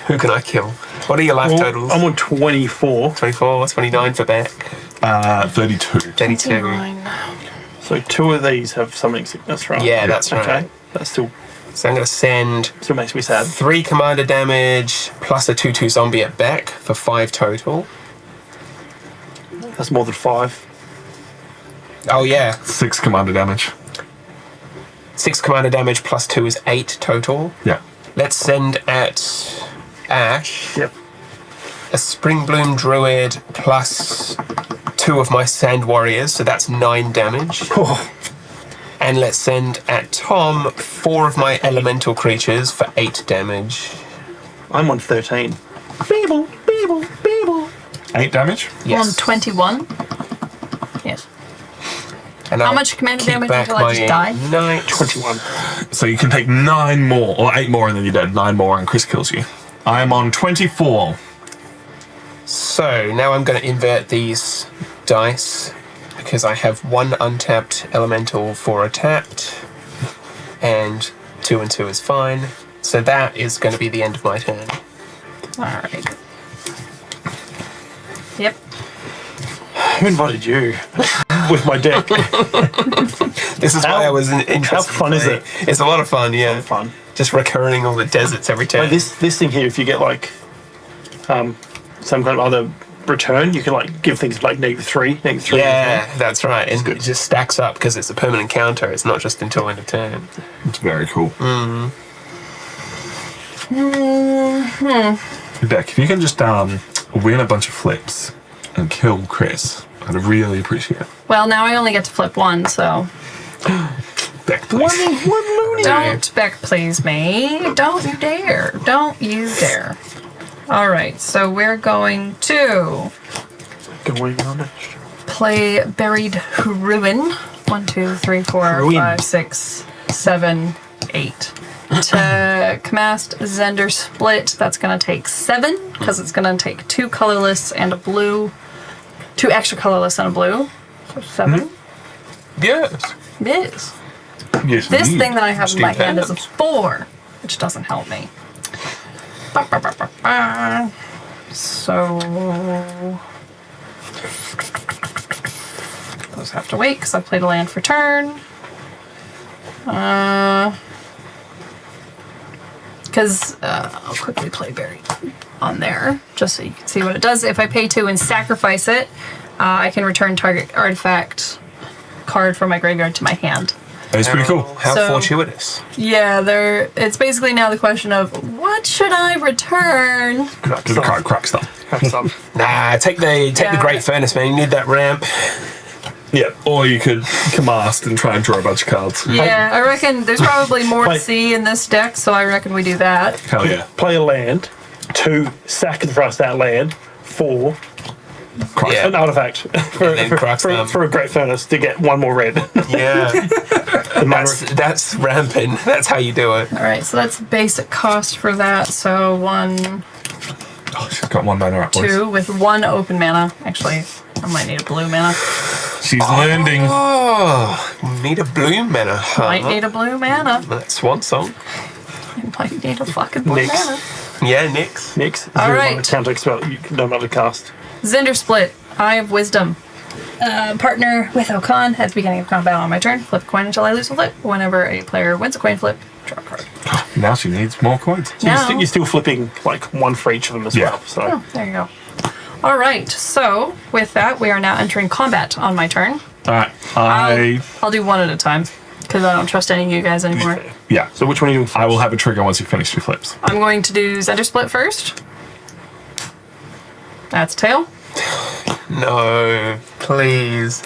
Who can I kill? What are your life totals? I'm on 24. 24, 29 for Beck. 32. 32. So 2 of these have summoning sickness, right? Yeah, that's right. Okay. That still So I'm going to send makes me sad. 3 commander damage plus a 2/2 zombie at Beck for 5 total. That's more than 5. Oh yeah, 6 commander damage. 6 commander damage plus 2 is 8 total. Yeah. Let's send at Ash Yep. a Spring Bloom Druid plus 2 of my Sand Warriors, so that's 9 damage. Oh, And let's send at Tom 4 of my elemental creatures for 8 damage. I'm on 13. Beeble, beeble, beeble. 8 damage? Yes. On 21. Yes. And How I'll much commander keep damage back until I just die? my knight. 21. So you can take 9 more, or 8 more, and then you're dead. 9 more, and Chris kills you. I am on 24. So now I'm going to invert these dice because I have 1 untapped elemental for a tapped, and 2 and 2 is fine. So that is going to be the end of my turn. Alright. Yep. Who invited you with my deck? This is why I was interested. How fun is it? It's a lot of fun, yeah. Fun. Just recurring all the deserts every turn. Like this thing here, if you get like some kind of other return, you can like give things like -3. Yeah, that's right. And it just stacks up because it's a permanent counter. It's not just until end of turn. It's very cool. Beck, if you can just win a bunch of flips and kill Chris, I'd really appreciate it. Well, now I only get to flip 1, so... Beck, please. One loony. Don't Beck please me. Don't you dare. Don't you dare. Alright, so we're going to Going on it. play Buried Ruin. 1, 2, 3, 4, Ruin. 5, 6, 7, 8. To cast Zender Split, that's going to take 7, because it's going to take 2 colorless and a blue. 2 extra colorless and a blue. So 7. Yes. Yes. Yes, This indeed. thing that I have in my hand is a Stupendous. 4, which doesn't help me. Ba, ba, ba, ba, ba. So those have to wait because I played a land for turn. Because I'll quickly play Buried on there just so you can see what it does. If I pay 2 and sacrifice it, I can return target artifact card from my graveyard to my hand. It's pretty cool. How So- fortuitous. Yeah, it's basically now the question of what should I return? To the card crack stuff. Nah, take the Great Furnace, man. You need that ramp. Yeah, or you could cast and try and draw a bunch of cards. Yeah, I reckon there's probably more to Wait. see in this deck, so I reckon we do that. Hell yeah. Play a land. 2, sacrifice that land. 4, Yeah. an artifact for, then for, crux them. for a Great Furnace to get 1 more red. Yeah. that's ramping. That's how you do it. All right, so that's basic cost for that. So 1, Oh, she's got 1 mana up, boys. 2 with 1 open mana. Actually, I might need a blue mana. She's landing. Oh, need a blue mana. Huh? Might need a blue mana. That swan song. Might need a fucking blue Next. mana. Yeah, Nix. Next, All zero right. mana counter spell you don't have to cast. Zender Split. Eye of Wisdom. Partner with Okan at the beginning of combat on my turn. Flip a coin until I lose a flip. Whenever a player wins a coin flip, draw a card. Now she needs more coins. So Now- you're still flipping like 1 for each of them as Yeah. well. So Oh, there you go. All right, so with that, we are now entering combat on my turn. Alright, I'll do 1 at a time because I don't trust any of you guys anymore. yeah. So which one are you doing first? I will have a trigger once you finish your flips. I'm going to do Zender Split first. That's tail. No, please.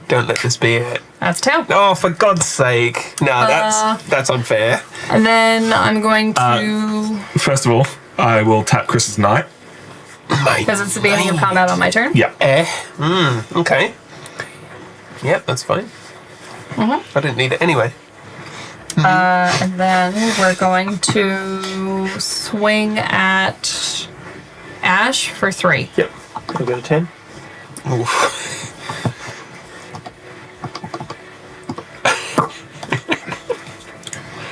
Don't let this be it. That's tail. Oh, for God's sake. No, that's unfair. And then I'm going to, First of all, I will tap Chris's knight. Mate. because it's the beginning of combat on my turn. Yeah. Okay. Yep, that's fine. I didn't need it anyway. And then we're going to swing at Ash for 3. Yep. I'll go to 10. Oof.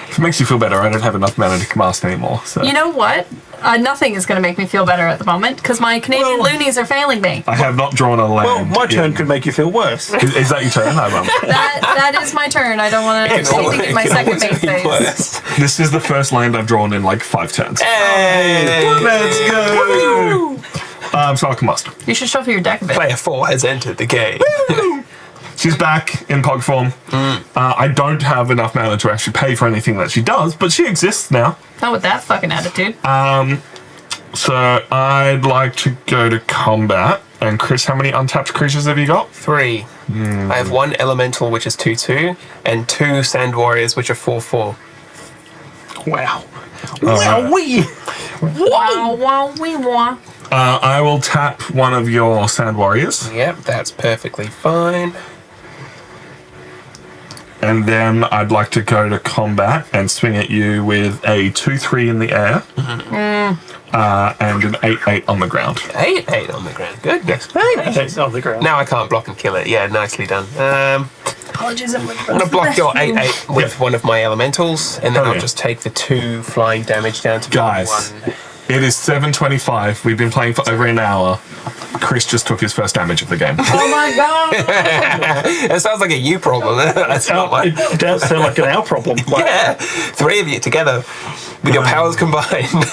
If it makes you feel better, I don't have enough mana to cast anymore. So You know what? Nothing is going to make me feel better at the moment because my Canadian loonies are failing me. I have not drawn a land. Well, my turn in- could make you feel worse. Is that your turn? That is my turn. I don't want to take my second main phase. This is the first land I've drawn in like 5 turns. Hey! Let's go! So I'll combust. You should shuffle your deck a bit. Player 4 has entered the game. She's back in Pog form. I don't have enough mana to actually pay for anything that she does, but she exists now. Not with that fucking attitude. So I'd like to go to combat. And Chris, how many untapped creatures have you got? 3. I have 1 elemental, which is 2/2, and 2 sand warriors, which are 4/4. Wow. Wow, wee! Wow, wow, we want. I will tap one of your sand warriors, Yep, that's perfectly fine. and then I'd like to go to combat and swing at you with a 2/3 in the air, and an 8/8 on the ground. 8/8 on the ground. Good. Yes. It's on the ground. Now I can't block and kill it. Yeah, nicely done. Apologies, I'm I'm gonna block your 8/8 with one of my elementals, and then Oh, I'll yeah. just take the 2 flying damage down to Guys. 1. It is 7:25. We've been playing for over an hour. Chris just took his first damage of the game. Oh my god! That sounds like a you problem. That's not mine. It does sound like an our problem. Like, Yeah, 3 of you together with your powers combined.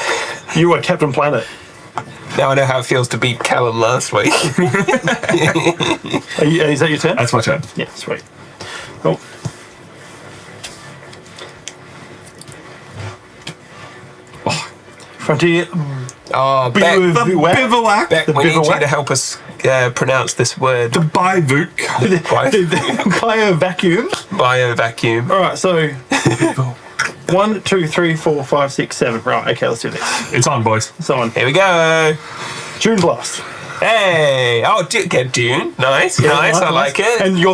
you were Captain Planet. Now I know how it feels to beat Callum last week. Is that your turn? That's my turn. Yeah, sweet. Oh. Frontier. Oh, Beck, Bivouac. Beck, the we need you bivouac. to help us pronounce this word. Bivouac. The Bio Vacuum. Bio vacuum. All right, so 1, 2, 3, 4, 5, 6, 7. Right, okay, let's do this. It's on, boys. So on. Here we go. June Blast. Hey, oh, get Dune. Nice, nice. I like it. And your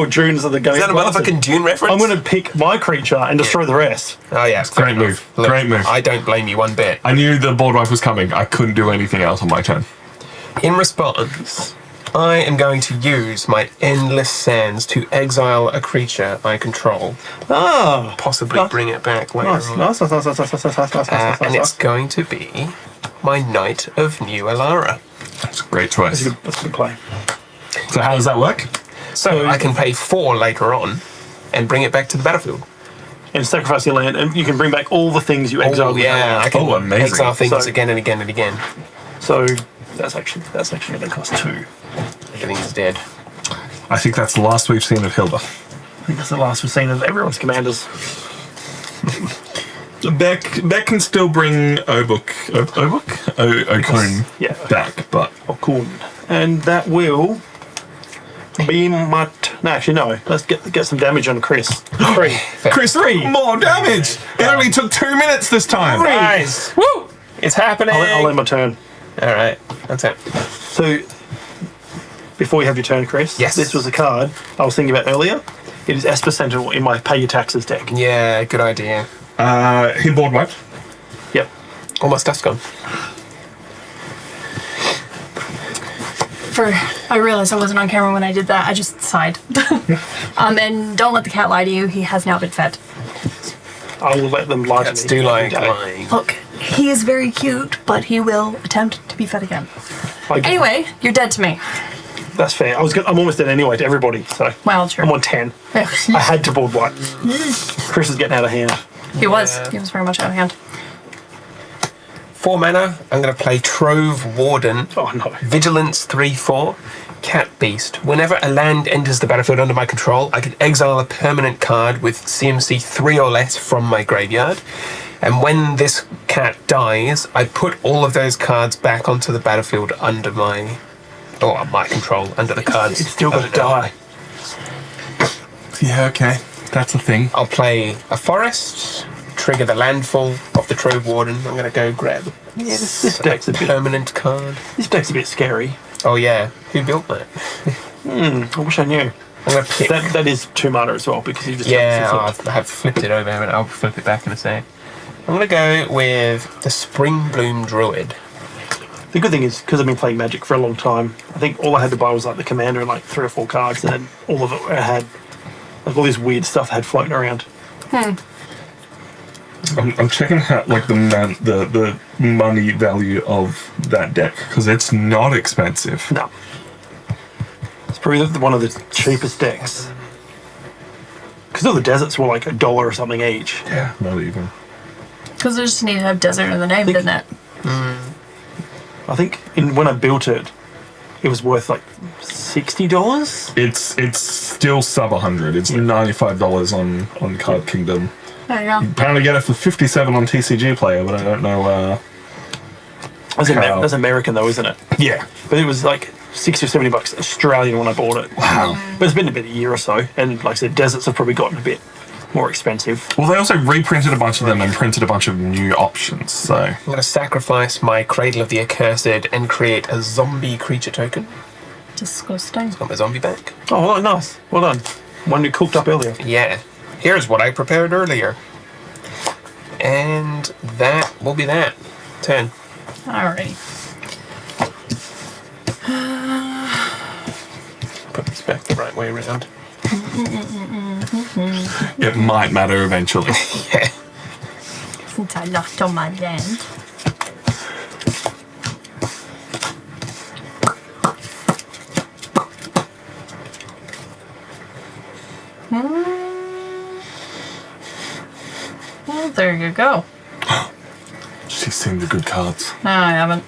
Junes are the going. Is that a motherfucking Dune reference? I'm going to pick my creature and destroy the rest. Oh yeah, fair Great enough. move. Look, Great move. I don't blame you one bit. I knew the board wipe was coming. I couldn't do anything else on my turn. In response, I am going to use my Endless Sands to exile a creature I control. Ah, Possibly Nice. bring it back later nice, on. nice, nice, nice, nice, nice, nice, nice, nice, nice, And it's nice. going to be my Knight of New Alara. That's a great choice. That's a good play. So how does that work? So I can pay 4 later on and bring it back to the battlefield. And sacrifice your land, and you can bring back all the things you exiled. Oh yeah, I can Oh, amazing. exile things So- again and again and again. So that's actually going to cost 2. Everything's dead. I think that's the last we've seen of Hilda. I think that's the last we've seen of everyone's commanders. Beck can still bring Okun Yeah. back, but Oh, cool. And that will be my. No, actually, no. Let's get some damage on Chris. 3. Chris, 3. more damage. It only took 2 minutes this time. Nice! Woo! It's happening! I'll end my turn. Alright, that's it. So, before you have your turn, Chris, Yes. this was a card I was thinking about earlier. It is Esper Sentinel in my Pay Your Taxes deck. Yeah, good idea. He board wiped. Yep. All my stuff's gone. I realized I wasn't on camera when I did that. I just sighed. And don't let the cat lie to you. He has now been fed. I will let them lie Cats to me. do like every day. lying. Look, he is very cute, but he will attempt to be fed again. Anyway, you're dead to me. That's fair. I'm almost dead anyway to everybody, so Well, true. I'm on 10. I had to board white. Chris is getting out of hand. He was. He was very much out of hand. 4 mana, I'm going to play Trove Warden. Oh no. Vigilance 3/4. Cat Beast. Whenever a land enters the battlefield under my control, I can exile a permanent card with CMC 3 or less from my graveyard. And when this cat dies, I put all of those cards back onto the battlefield under my control, under the cards. It's still got to die. Yeah, okay. That's a thing. I'll play a forest, trigger the landfall of the Trove Warden. I'm going to go grab Yeah, this deck's a bit. permanent card. This deck's a bit scary. Oh yeah, who built that? I wish I knew. I'm going to pick. That is 2 mana as well because you just Yeah, I have flipped it over, and I'll flip it back in a sec. I'm going to go with the Spring Bloom Druid. The good thing is because I've been playing Magic for a long time. I think all I had to buy was like the commander and like 3 or 4 cards, and then all of it I had like all this weird stuff I had floating around. I'm checking out like the money value of that deck because it's not expensive. No, it's probably one of the cheapest decks. Because all the deserts were like $1 or something each. Yeah, not even. Because they just need to have desert in the name, didn't it? I think when I built it, it was worth like $60. It's still sub 100. It's $95 on Card Kingdom. There you go. Apparently get it for 57 on TCG Player, but I don't know. That's American though, isn't it? Yeah. But it was like $60 or $70 Australian when I bought it. Wow. But it's been about a year or so, and like I said, deserts have probably gotten a bit more expensive. Well, they also reprinted a bunch of them and printed a bunch of new options, so... I'm going to sacrifice my Cradle of the Accursed and create a zombie creature token. Disgusting. Got my zombie back. Oh, well, nice. Well done. One you cooked up earlier. Yeah. Here's what I prepared earlier. And that will be that. Turn. Alrighty. Put this back the right way around. It might matter eventually. Yeah. Since I lost all my land. Well, there you go. She's seen the good cards. No, I haven't.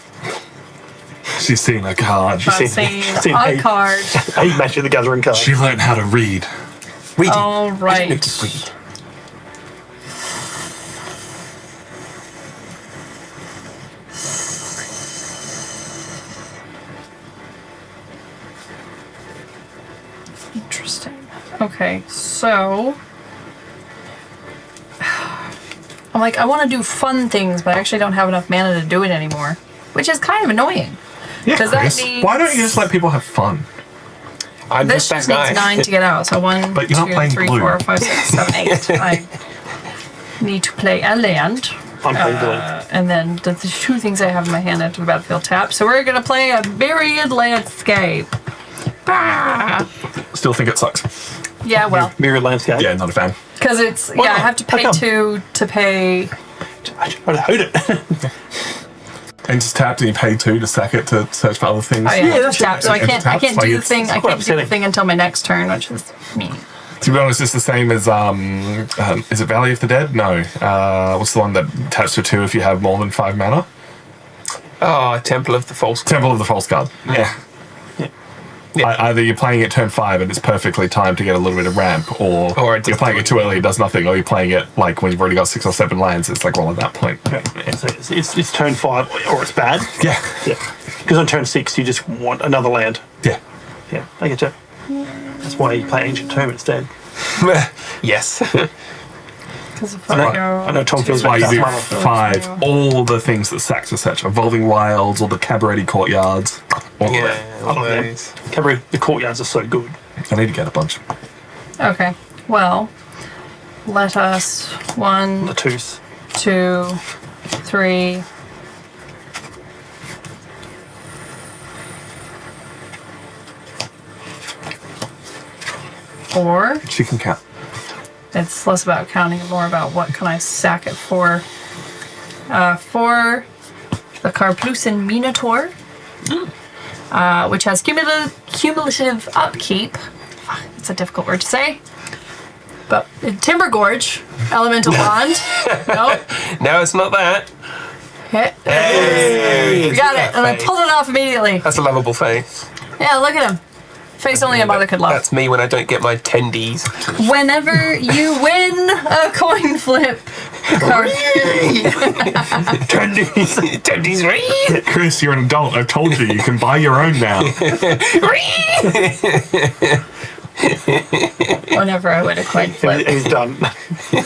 She's seen a card. I've seen a card. 8 Magic the Gathering cards. She learned how to read. Reading. All I didn't know right. to read. Interesting. Okay, so I'm like, I want to do fun things, but I actually don't have enough mana to do it anymore, which is kind of annoying. Because that Chris, means why don't you just let people have fun? I'm this just that just needs guy. 9 to get out. So 1, But you're not 2, playing 3, blue. 4, 5, 6, 7, 8. I need to play a land. I'm playing blue. And then the 2 things I have in my hand after the battlefield tap. So we're gonna play a myriad landscape. Bah! Still think it sucks. Yeah, well, Mirror Landscape. Yeah, not a fan. because it's Why I not? have to How pay come? 2 to pay. I'd hate it. And just tapped and you pay 2 to sack it to search for other things. Oh yeah, Yeah, just tap. So I it can't taps, do like, the it's thing. I quite can't do the upsetting. thing until my next turn, which is mean. To be honest, it's the same as is it Valley of the Dead? No. What's the one that taps for 2 if you have more than 5 mana? Oh, Temple of the False God. Temple of the False God. Yeah. Either you're playing it turn 5 and it's perfectly timed to get a little bit of ramp, or Or it you're doesn't playing do it too early, it does nothing, or you're playing it like when you've already got 6 or 7 lands. It's like, well, at that point. So it's turn 5 or it's bad. Yeah. Yeah. Because on turn 6 you just want another land. Yeah. Yeah, I get you. That's why you play Ancient Tomb instead. Yes. Because if I know Tom feels That's why like you do that. 5. All the things that sack to such. Evolving Wilds, all the Cabaret Courtyards. All of it. Yeah, all them. those. Cabaret, the courtyards are so good. I need to get a bunch. Okay, well, let us The 1, twos. 2, 3. Four. She can count. It's less about counting and more about what can I sack it for. For the Carplucin Minotaur, which has cumulative upkeep. It's a difficult word to say. But Timber Gorge, Elemental Bond. Nope. No, it's not that. We got it, and I pulled it off immediately. That's a lovable face. Yeah, look at him. Face only a mother could love. That's me when I don't get my tendies. Whenever you win a coin flip, Tendies, right? Chris, you're an adult. I've told you, you can buy your own now. whenever I win a coin flip. He's done.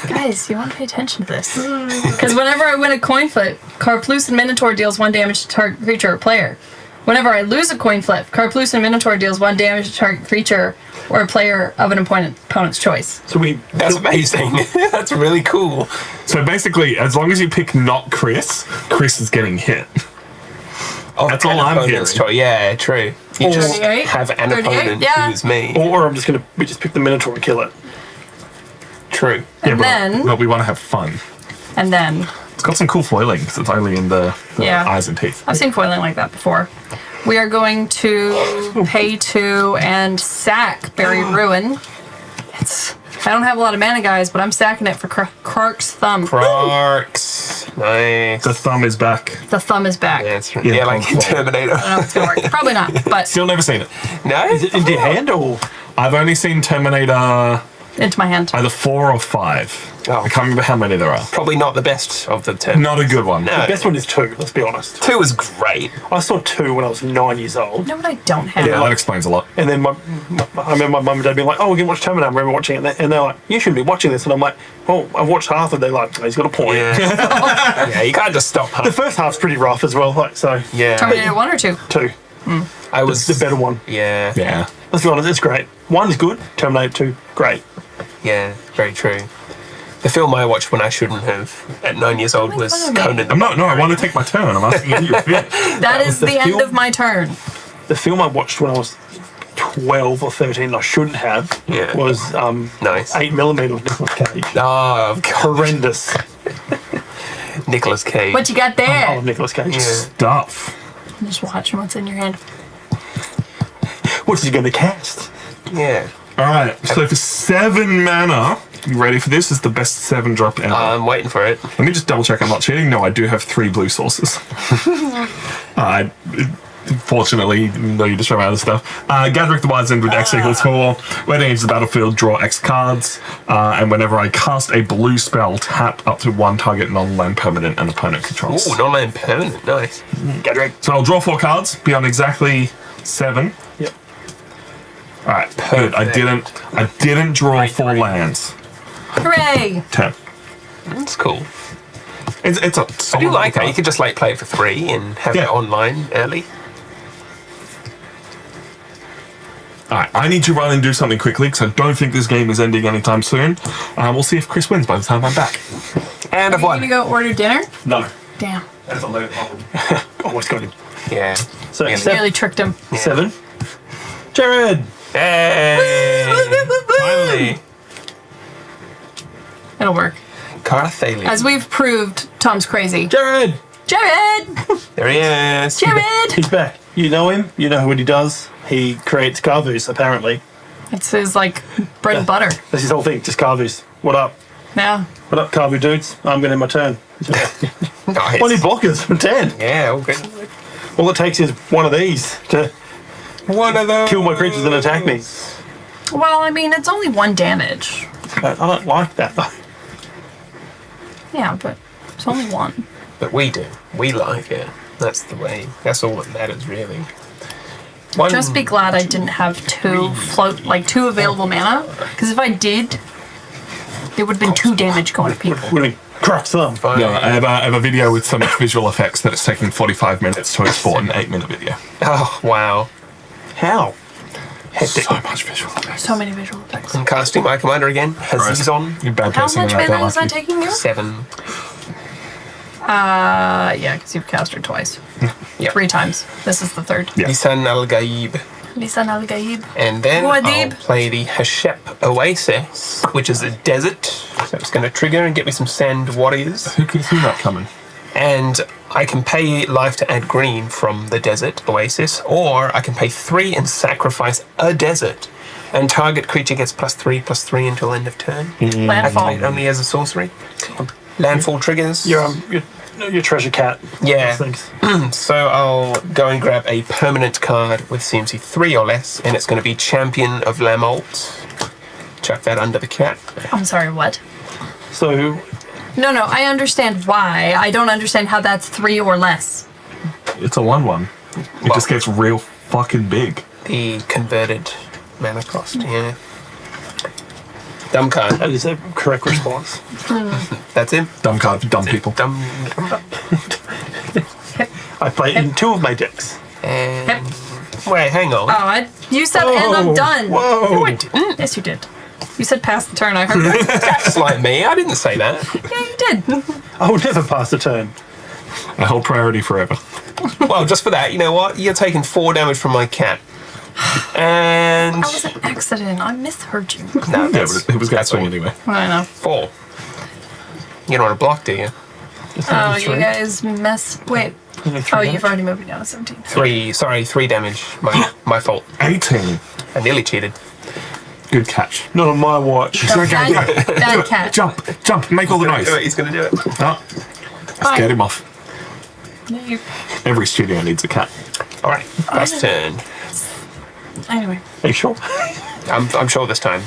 Guys, you want to pay attention to this. Because whenever I win a coin flip, Carplucin Minotaur deals 1 damage to target creature or player. Whenever I lose a coin flip, Carplucin Minotaur deals 1 damage to target creature or player of an opponent's choice. So That's amazing. That's really cool. So basically, as long as you pick not Chris, Chris is getting hit. Oh, That's all an I'm opponent's hearing. choice. Yeah, true. You just 38? have an 38, opponent yeah. who's me. or I'm just gonna we just pick the Minotaur and kill it. True. And But we want to have fun. then, It's got some cool foiling because it's only in the Yeah. eyes and teeth. I've seen foiling like that before. We are going to pay 2 and sack Berry Ruin. I don't have a lot of mana, guys, but I'm sacking it for Krark's Thumb. Clarks. Nice. The thumb is back. The thumb is back. Yeah, that's right. Yeah, Yeah, like in control. Terminator. I don't know if it's going to work. Probably not, but Still never seen it. No? Is it in your hand or? I've only seen Terminator into my hand. Either 4 or 5. Oh. I can't remember how many there are. Probably not the best of the 10. Not a good one. No. The best one is 2, let's be honest. 2 was great. I saw 2 when I was 9 years old. You know what I don't have? Yeah, that explains a lot. And then I remember my mum and dad being like, oh, we can watch Terminator. I remember watching it. And they're like, you shouldn't be watching this. And I'm like, well, I've watched half of it. They're like, oh, he's got a point. Yeah. Yeah, you can't just stop The half. first half's pretty rough as well. Like, so, Yeah. Terminator 1 or 2? 2. I was The better one. Yeah. Yeah. Let's be honest, it's great. 1 is good. Terminator 2, great. Yeah, very true. The film I watched when I shouldn't have at 9 years old was fun of me. Conan the I'm not. No, I want to take my turn. I'm asking you. That is the the end film? of my turn. The film I watched when I was 12 or 13, and I shouldn't have, Yeah. was Nice. 8mm with Nicolas Cage. Oh, of course. Horrendous. Nicolas Cage. What you got I there? love Nicolas Cage. Yeah. Stuff. Just watching what's in your hand. What's he going to cast? Yeah. All right. So for 7 mana, you ready for this? It's the best 7 drop ever. I'm waiting for it. Let me just double check I'm not cheating. No, I do have 3 blue sources. Fortunately, even though you just ran out of stuff. Gathering the Wild's End with X equals 4. When it enters the battlefield, draw X cards. And whenever I cast a blue spell, tap up to 1 target non-land permanent an opponent controls. Ooh, non-land permanent. Nice. Gadrick. So I'll draw 4 cards, be on exactly 7. Yep. All right, good. I didn't draw 4 lands. Hooray! 10. That's cool. It's a. I do like that. You could just like play it for 3 and have Yeah. it online early. All right, I need to run and do something quickly because I don't think this game is ending anytime soon. We'll see if Chris wins by the time I'm back. And I've Are won. you gonna go order dinner? No, Damn. that's a load problem. Almost got him. Yeah. So, Yeah. seven. Nearly tricked him. 7. Jared! Hey! Finally. It'll work. Carthalia. As we've proved, Tom's crazy. Jared! Jared! There he is. Jared! He's back. You know him. You know what he does. He creates carvus, apparently. It's his, like, bread and butter. That's his whole thing, just carvus. What up? Yeah. What up, carvu dudes? I'm going to have my turn. Nice. 20 blockers from 10. Yeah, all good. All it takes is one of these to One of those. kill my creatures and attack me. Well, I mean, it's only 1 damage. I don't like that, though. Yeah, but it's only 1. But we do. We like it. That's the way. That's all that matters, really. One, Just be glad I didn't have 2 2 available mana. Because if I did, there would have been 2 damage going to people. Really crux them. Fine. No, I have a video with so much visual effects that it's taking 45 minutes to export an 8-minute video. Oh, wow. How? Hectic. So much visual effects. So many visual effects. I'm casting my commander again. Hazizon. You're bad How person much when I mana don't is like that you. taking you? 7. Yeah, because you've cast her twice. Yeah. 3 times. This is the 3rd. Yeah. Lisan Al Gaib. Lisan Al Gaib. And then Muad'Dib. I'll play the Hashep Oasis, which is a desert. So it's going to trigger and get me some sand warriors. Who could see that coming? And I can pay life to add green from the desert oasis, or I can pay 3 and sacrifice a desert. And target creature gets +3/+3 until end of turn. Activate Landfall. only as a sorcery. Landfall triggers. Your treasure cat. Yeah. Those things. So I'll go and grab a permanent card with CMC 3 or less, and it's going to be Champion of Lamalt. Chuck that under the cat. I'm sorry, what? So, No, I understand why. I don't understand how that's 3 or less. It's a 1/1. It just gets real fucking big. The converted mana cost, yeah. Dumb card. that is a correct response. That's it. Dumb card for dumb people. Dumb. I play it in 2 of my decks. And wait, hang on. You said, and I'm done. Whoa! No, I didn't. Yes, you did. You said pass the turn, I heard that. That's like me. I didn't say that. Yeah, you did. I will never pass a turn. I hold priority forever. Well, just for that, you know what? You're taking 4 damage from my cat. And That was an accident. I misheard you. no, Yeah, that's, but it was going to that's swing all. anyway. I know. 4. You don't want to block, do you? Oh, you guys mess. Wait. Oh, you've already moved me down to 17. 3 damage. My fault. 18. I nearly cheated. Good catch. Not on my watch. Bad cat. Jump, make all the noise. He's going to do it. Oh, let's get him off. You- Every studio needs a cat. All right, first turn. Anyway. Are you sure? I'm sure this time.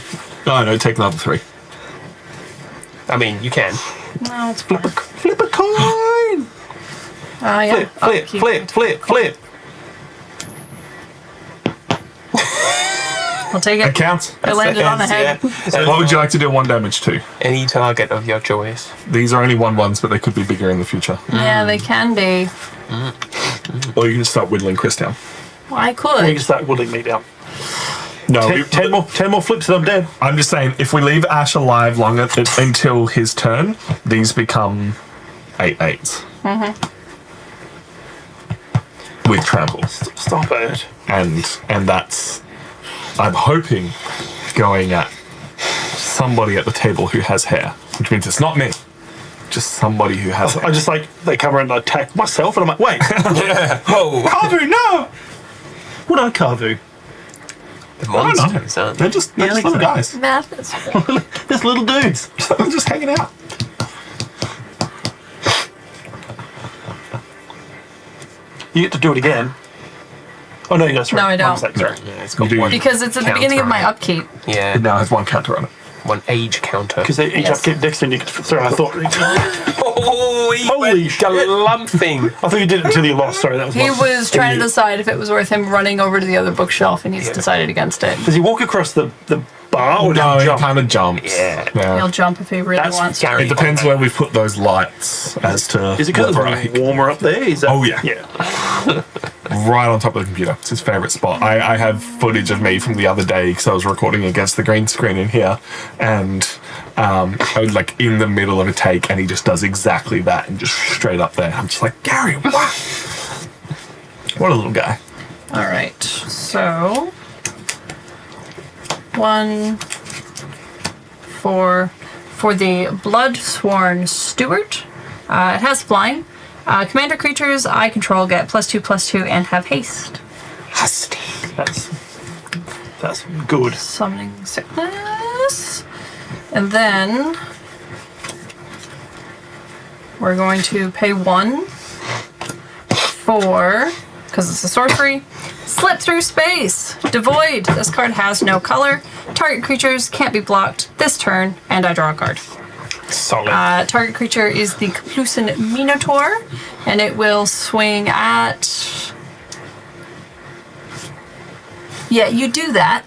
No, take another 3. I mean, you can. No, it's fine. Flip a coin! Yeah. Flip. I'll take it. It counts. I landed on the head. Yeah. What would you like to do 1 damage to? Any target of your choice. These are only 1/1s, but they could be bigger in the future. Yeah, they can be. Or you can start whittling Chris down. Well, I You could. can start whittling me down. No, 10 more flips and I'm dead. I'm just saying, if we leave Ash alive longer until his turn, these become 8/8s. With trample. Stop it. And that's, I'm hoping, going at somebody at the table who has hair, which means it's not me, just somebody who has hair. I just they come around and attack myself, and I'm like, wait, Yeah. Whoa. Carvu, no! What are Carvu? The I don't know. monsters, aren't They're just little guys. Math is hard. There's little dudes. They're just hanging out. You get to do it again. Oh, no, you got to. No, I don't. Sorry. Yeah, it's got You do. one Because it's at the beginning of my counter upkeep. on it. Yeah. It now has 1 counter on it. One age counter. Because they each Yes. upkeep next turn, you get to. Sorry, I thought. Oh, he Holy went shit. galumphing. I thought you did it until you lost. Sorry, that was He my was trying to idiot. decide if it was worth him running over to the other bookshelf, and he's Yeah. decided against it. Does he walk across the bar or No, does he he jump? kind of jumps. Yeah. He'll jump if he really That's wants to. Gary. It depends where we put those lights as to Is it because what it's variety. warmer up there? Is that, Oh, yeah. Yeah. Right on top of the computer. It's his favourite spot. I have footage of me from the other day because I was recording against the green screen in here, and I was like in the middle of a take, and he just does exactly that and just straight up there. I'm just like, Gary, what? What a little guy. All right, so 1 for the Bloodsworn Steward. It has flying. Commander creatures I control get +2/+2 and have haste. That's good. Summoning Sickness. And then we're going to pay 1 for, because it's a sorcery, Slip Through Space. Devoid. This card has no color. Target creatures can't be blocked this turn, and I draw a card. Solid. Target creature is the Kaplusan Minotaur, and it will swing at... Yeah, you do that.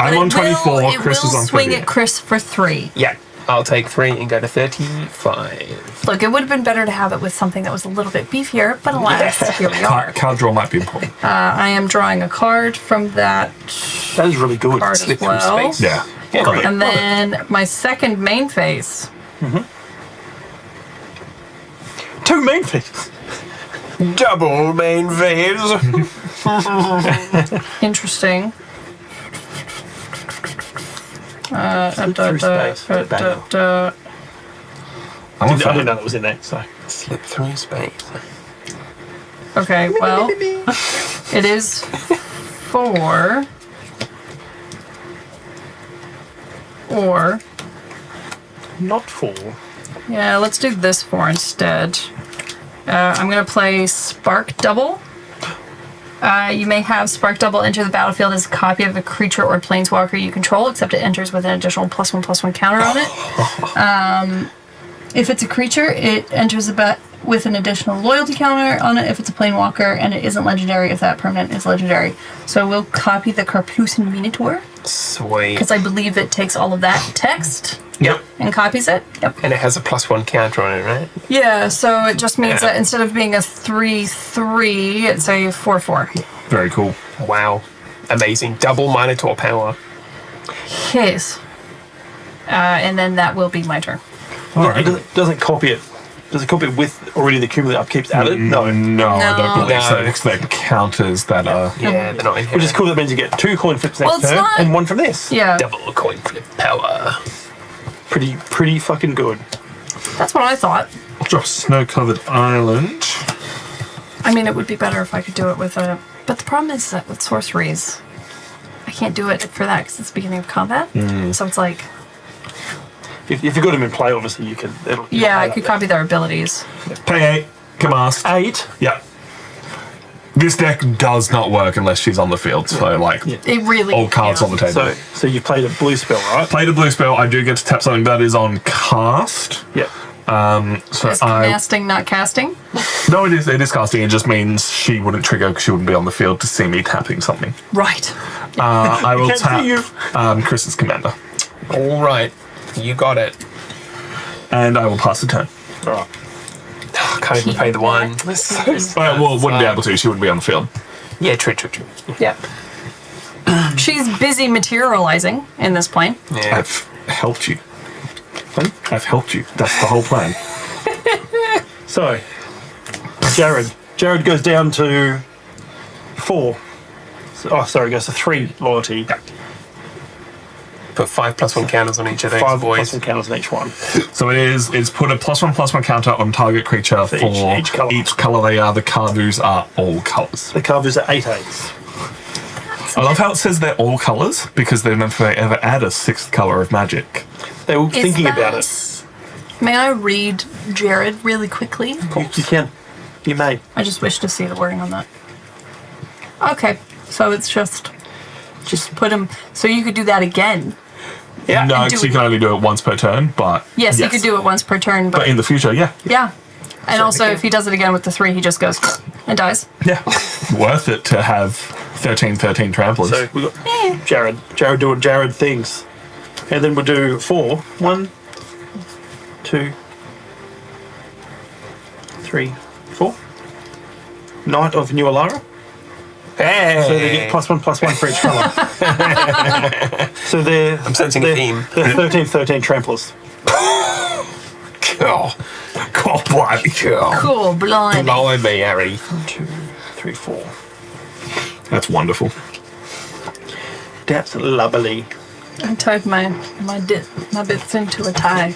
I'm on 24, Chris is It will on swing 30. at Chris for 3. Yeah. I'll take 3 and go to 35. Look, it would have been better to have it with something that was a little bit beefier, but alas, here we are. Card draw might be important. I am drawing a card from that That is really good. card as Slip through well. space. Yeah. Yeah, Great. And then my second main phase. 2 main feats. Double main phase. Interesting. through space. I'm on I didn't 5. know that was in there, so. Slip through space. Okay, well, it is 4 or Not 4. yeah, let's do this 4 instead. I'm gonna play Spark Double. You may have Spark Double enter the battlefield as a copy of a creature or planeswalker you control, except it enters with an additional +1/+1 counter on it. If it's a creature, it enters with an additional loyalty counter on it if it's a planeswalker, and it isn't legendary if that permanent is legendary. So we'll copy the Karplusan Minotaur, Sweet. because I believe it takes all of that text Yep. and copies it. Yep. And it has a +1 counter on it, right? Yeah, so it just means Yeah. that instead of being a 3/3, it's a 4/4. Very cool. Wow. Amazing. Double Minotaur power. Yes. And then that will be my turn. All right. It doesn't copy it. Does it copy it with already the cumulative upkeeps added? No. No, I don't believe so. No. It's their counters that are. Yeah, they're not in here. Which is cool. That means you get 2 coin flips Well, next it's turn not- and 1 from this. Yeah, Double coin flip power. Pretty fucking good. that's what I thought. Drop Snow-Covered Island. I mean, it would be better if I could do it with a... But the problem is that with sorceries, I can't do it for that because it's the beginning of combat. So it's like, If you've got them in play, obviously you can. yeah, I could copy their abilities. Pay 8. Cast. 8. Yep. This deck does not work unless she's on the field. So, like, It really all cards on the table. So you played a blue spell, right? Played a blue spell. I do get to tap something that is on cast. Yep. So Is casting not casting? No, it is. It is casting. It just means she wouldn't trigger because she wouldn't be on the field to see me tapping something. Right. I will Can't see you. tap Chris's commander, All right. You got it. and I will pass the turn. All right. Can't even pay the one. Well, wouldn't be able to. She wouldn't be on the field. Yeah, true. Yeah. She's busy materializing in this plane. Yeah. I've helped you. I've helped you. That's the whole plan. So, Jared. Jared goes down to 4. Goes to 3 loyalty. Put 5+1 counters on each of those 5 boys. plus encounters on each one. So it's put a +1/+1 counter on target creature for each colour. colour they are. The Kavus are all colours. The Kavus are 8/8s. I love how it says they're all colours because they never ever add a 6th colour of magic. They were Is thinking about that- it. May I read Jared really quickly? You can. You may. I just wish to see the wording on that. Okay, so it's just put him. So you could do that again. Yeah. No, and do because you it- can only do it once per turn, but... Yes, you could do it once per turn, but But in the future, yeah. yeah. And also, if he does it again with the 3, he just goes and dies. Yeah. Worth it to have 13 tramplers. So we got Jared. Jared doing Jared things. And then we'll do 4. 1, 2, 3, 4. Knight of New Alara. Hey! So they get +1/+1 for each colour. So they're... I'm sensing a theme. They're 13 tramplers. Cool. God, blimey. Cool, blind. Blimey, Harry. 1, 2, 3, 4. That's wonderful. That's lovely. I tied my bits into a tie.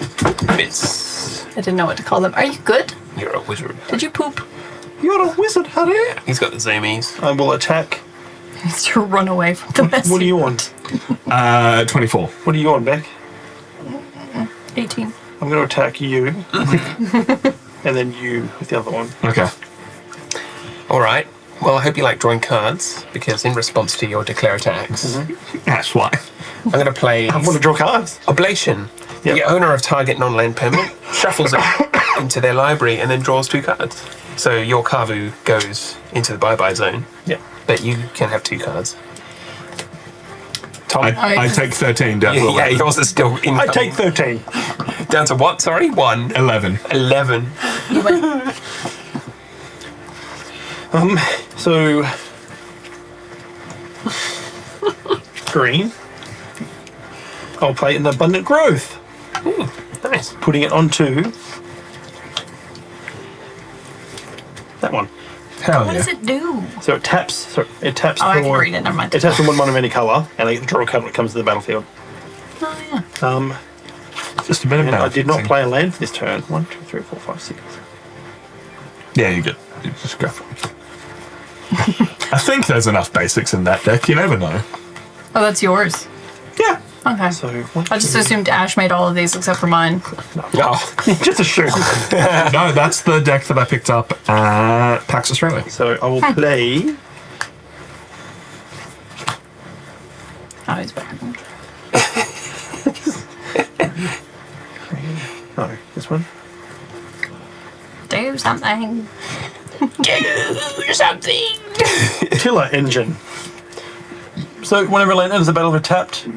Bits. I didn't know what to call them. Are you good? You're a wizard. Did you poop? You're a wizard, honey. He's got the zoomies. I will attack. He needs to run away from the mess. What do you on? 24. What are you on, Beck? 18. I'm going to attack you. And then you with the other one. Okay. All right. Well, I hope you like drawing cards because in response to your declare attacks, That's why. I'm going to play I want to draw cards. Oblation. Yep. The owner of target non-land permanent shuffles it into their library and then draws 2 cards. So your Kavu goes into the bye-bye zone, Yeah. but you can have 2 cards. Tom? I take 13 down to yeah, 11. yours is still incoming. I take 13. Down to what? Sorry? 1. 11. 11. You went. So... green. I'll play an Abundant Growth. Nice. Putting it onto... that one. Hell What yeah. does it do? So it taps. Oh, I can read it. Never mind. It taps on one of any colour, and I get to draw a card when it comes to the battlefield. Oh, yeah. Just a bit of And I did not balancing. play a land for this turn. 1, 2, 3, 4, 5, 6. Yeah, you're good. You just go for it. I think there's enough basics in that deck. You never know. Oh, that's yours. Yeah. Okay. So 1, I just assumed Ash made all of these except for mine. Oh, just a shoe. No, that's the deck that I picked up at PAX Australia. So I will play. Oh, he's better. No, this one. Do something. Do something. Tiller Engine. So whenever a land enters the battlefield tapped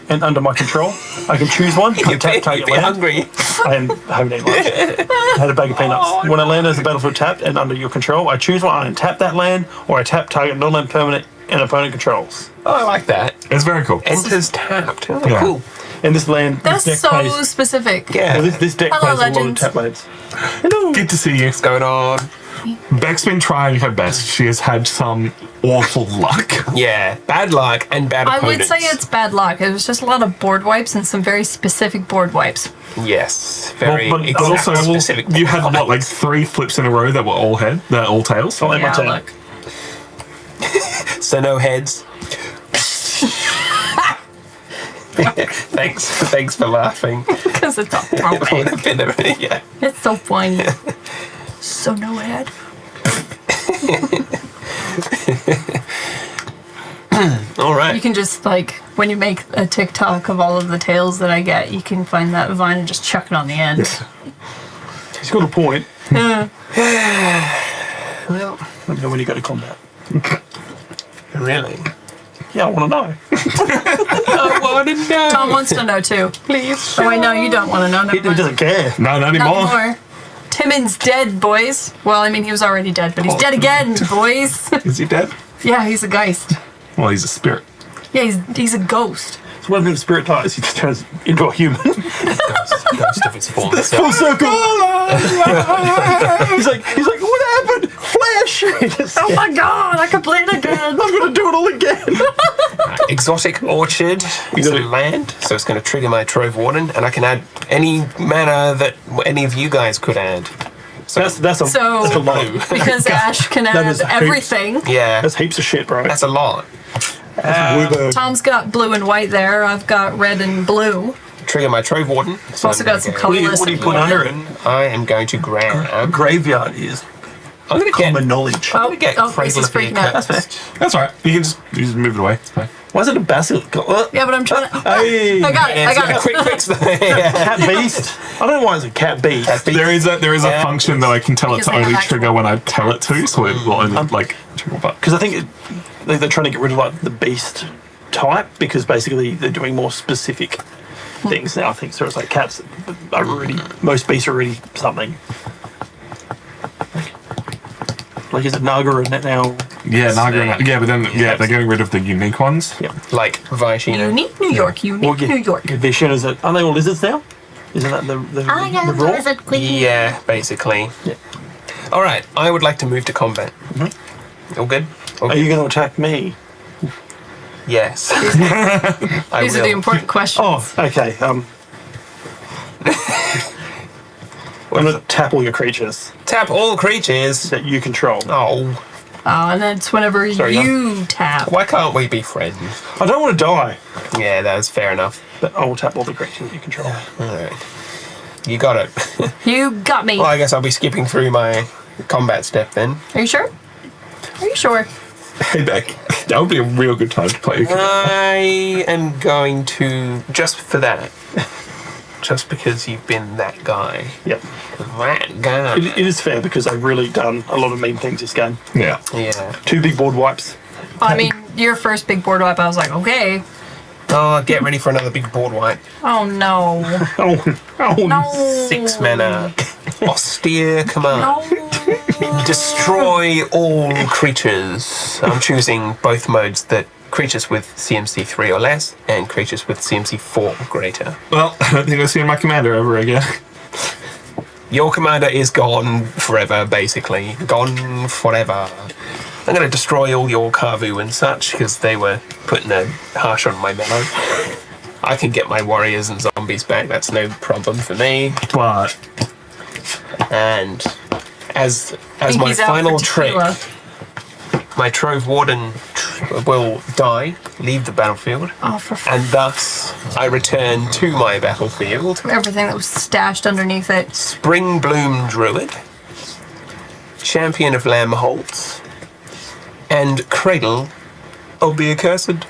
and under my control, I can choose one. I tap target you're land. hungry. I haven't eaten lunch. I had a bag of peanuts. When a land enters the battlefield tapped and under your control, I choose one. I tap that land, or I tap target non-land permanent and opponent controls. Oh, I like that. It's very cool. Enters tapped. Oh, Yeah. cool. And this land, That's this deck so plays. specific. Yeah. Well, this deck Hello, plays a lot of legends. tap lands. Hello. Good to see you. What's going on? Beck's been trying her best. She has had some awful luck. Yeah. Bad luck and bad I opponents. would say it's bad luck. It was just a lot of board wipes and some very specific board wipes. Yes. Very But exact also, specific. you had what, like 3 flips in a row that were all all tails? I'll let my Yeah, turn. look. So no heads. Thanks for laughing. Because it's all It would broken. have been a- yeah. It's so funny. So no head. All right. You can just, like, when you make a TikTok of all of the tails that I get, you can find that vine and just chuck it on the end. He's got a point. Well, Let me know when you go to combat. really? Yeah, I want to know. I want to know. Tom wants to know, too. Please. Oh, wait, no, you don't want to know. He Never mind. doesn't care. No, not Not anymore. anymore. Timon's dead, boys. Well, I mean, he was already dead, but he's dead again, boys. Is he dead? Yeah, he's a geist. Well, he's a spirit. Yeah, he's a ghost. So when the spirit dies, he just turns into a human. Ghost of its former Full self. circle. he's like, what happened? Flash. Oh my god, I can play it again. I'm gonna do it all again. Exotic Orchard is a land, so it's going to trigger my Trove Warden, and I can add any mana that any of you guys could add. So That's a lot. Because Ash can That is add heaps. everything. yeah, That's heaps of shit, bro. that's a lot. Wooberg. Tom's got blue and white there. I've got red and blue. Trigger my Trove Warden. I've also got some colorless. What do you put under it? I am going to grab. Graveyard is I'm going to get. common knowledge. I'm going to get Oh, Cradle this is of the freaking out. Accursed. That's all right. You can just move it away. It's fine. Why is it a basilisk? Yeah, but I'm trying to. Hey, I got it. I It's got a it. quick fix there. cat beast. I don't know why it's a cat beast. Cat beast. There is a Yeah. function that I can tell it Because to they have only actual- trigger when I tell it to, so it will only like trigger but. Because I think they're trying to get rid of like the beast type because basically they're doing more specific things now. I think so. It's like cats are already most beasts are already something. Like is it Naga and that now? Yeah, Naga and yeah, but then they're getting rid of the unique ones. Yeah. Like Vaishina. Unique New York. Unique New York. Vision is it? Are they all lizards now? Isn't that the raw? queen. Yeah, basically. Yeah. All right, I would like to move to combat. All good? All Are you going to attack me? Yes. I These are the important questions. Oh, okay. I'm going to tap all your creatures Tap all creatures. that you control. Oh, And then it's whenever Sorry, you tap. why can't we be friends? I don't want to die, Yeah, that's fair enough. but I will tap all the creatures that you control. All right. You got it. You got me. Well, I guess I'll be skipping through my combat step then. Are you sure? Are you sure? Hey, Beck, that would be a real good time to play. I am going to, just for that, just because you've been that guy. Yep. That guy. It is fair because I've really done a lot of mean things this game. Yeah. Yeah. 2 big board wipes. I mean, your first big board wipe, I was like, okay. Oh, get ready for another big board wipe. Oh no. Oh, No. 6 mana. Austere command. No. Destroy all creatures. I'm choosing both modes that creatures with CMC 3 or less and creatures with CMC 4 or greater. Well, I don't think I've seen my commander ever again. Your commander is gone forever, basically. Gone forever. I'm going to destroy all your Kavu and such because they were putting a harsh on my mellow. I can get my warriors and zombies back. That's no problem for me. But And as Think my he's out final for trick, tequila. my Trove Warden will die, leave the battlefield, Oh, for and thus I return to my battlefield. everything that was stashed underneath it. Spring Bloom Druid, Champion of Lambholtz, and Cradle of the Accursed.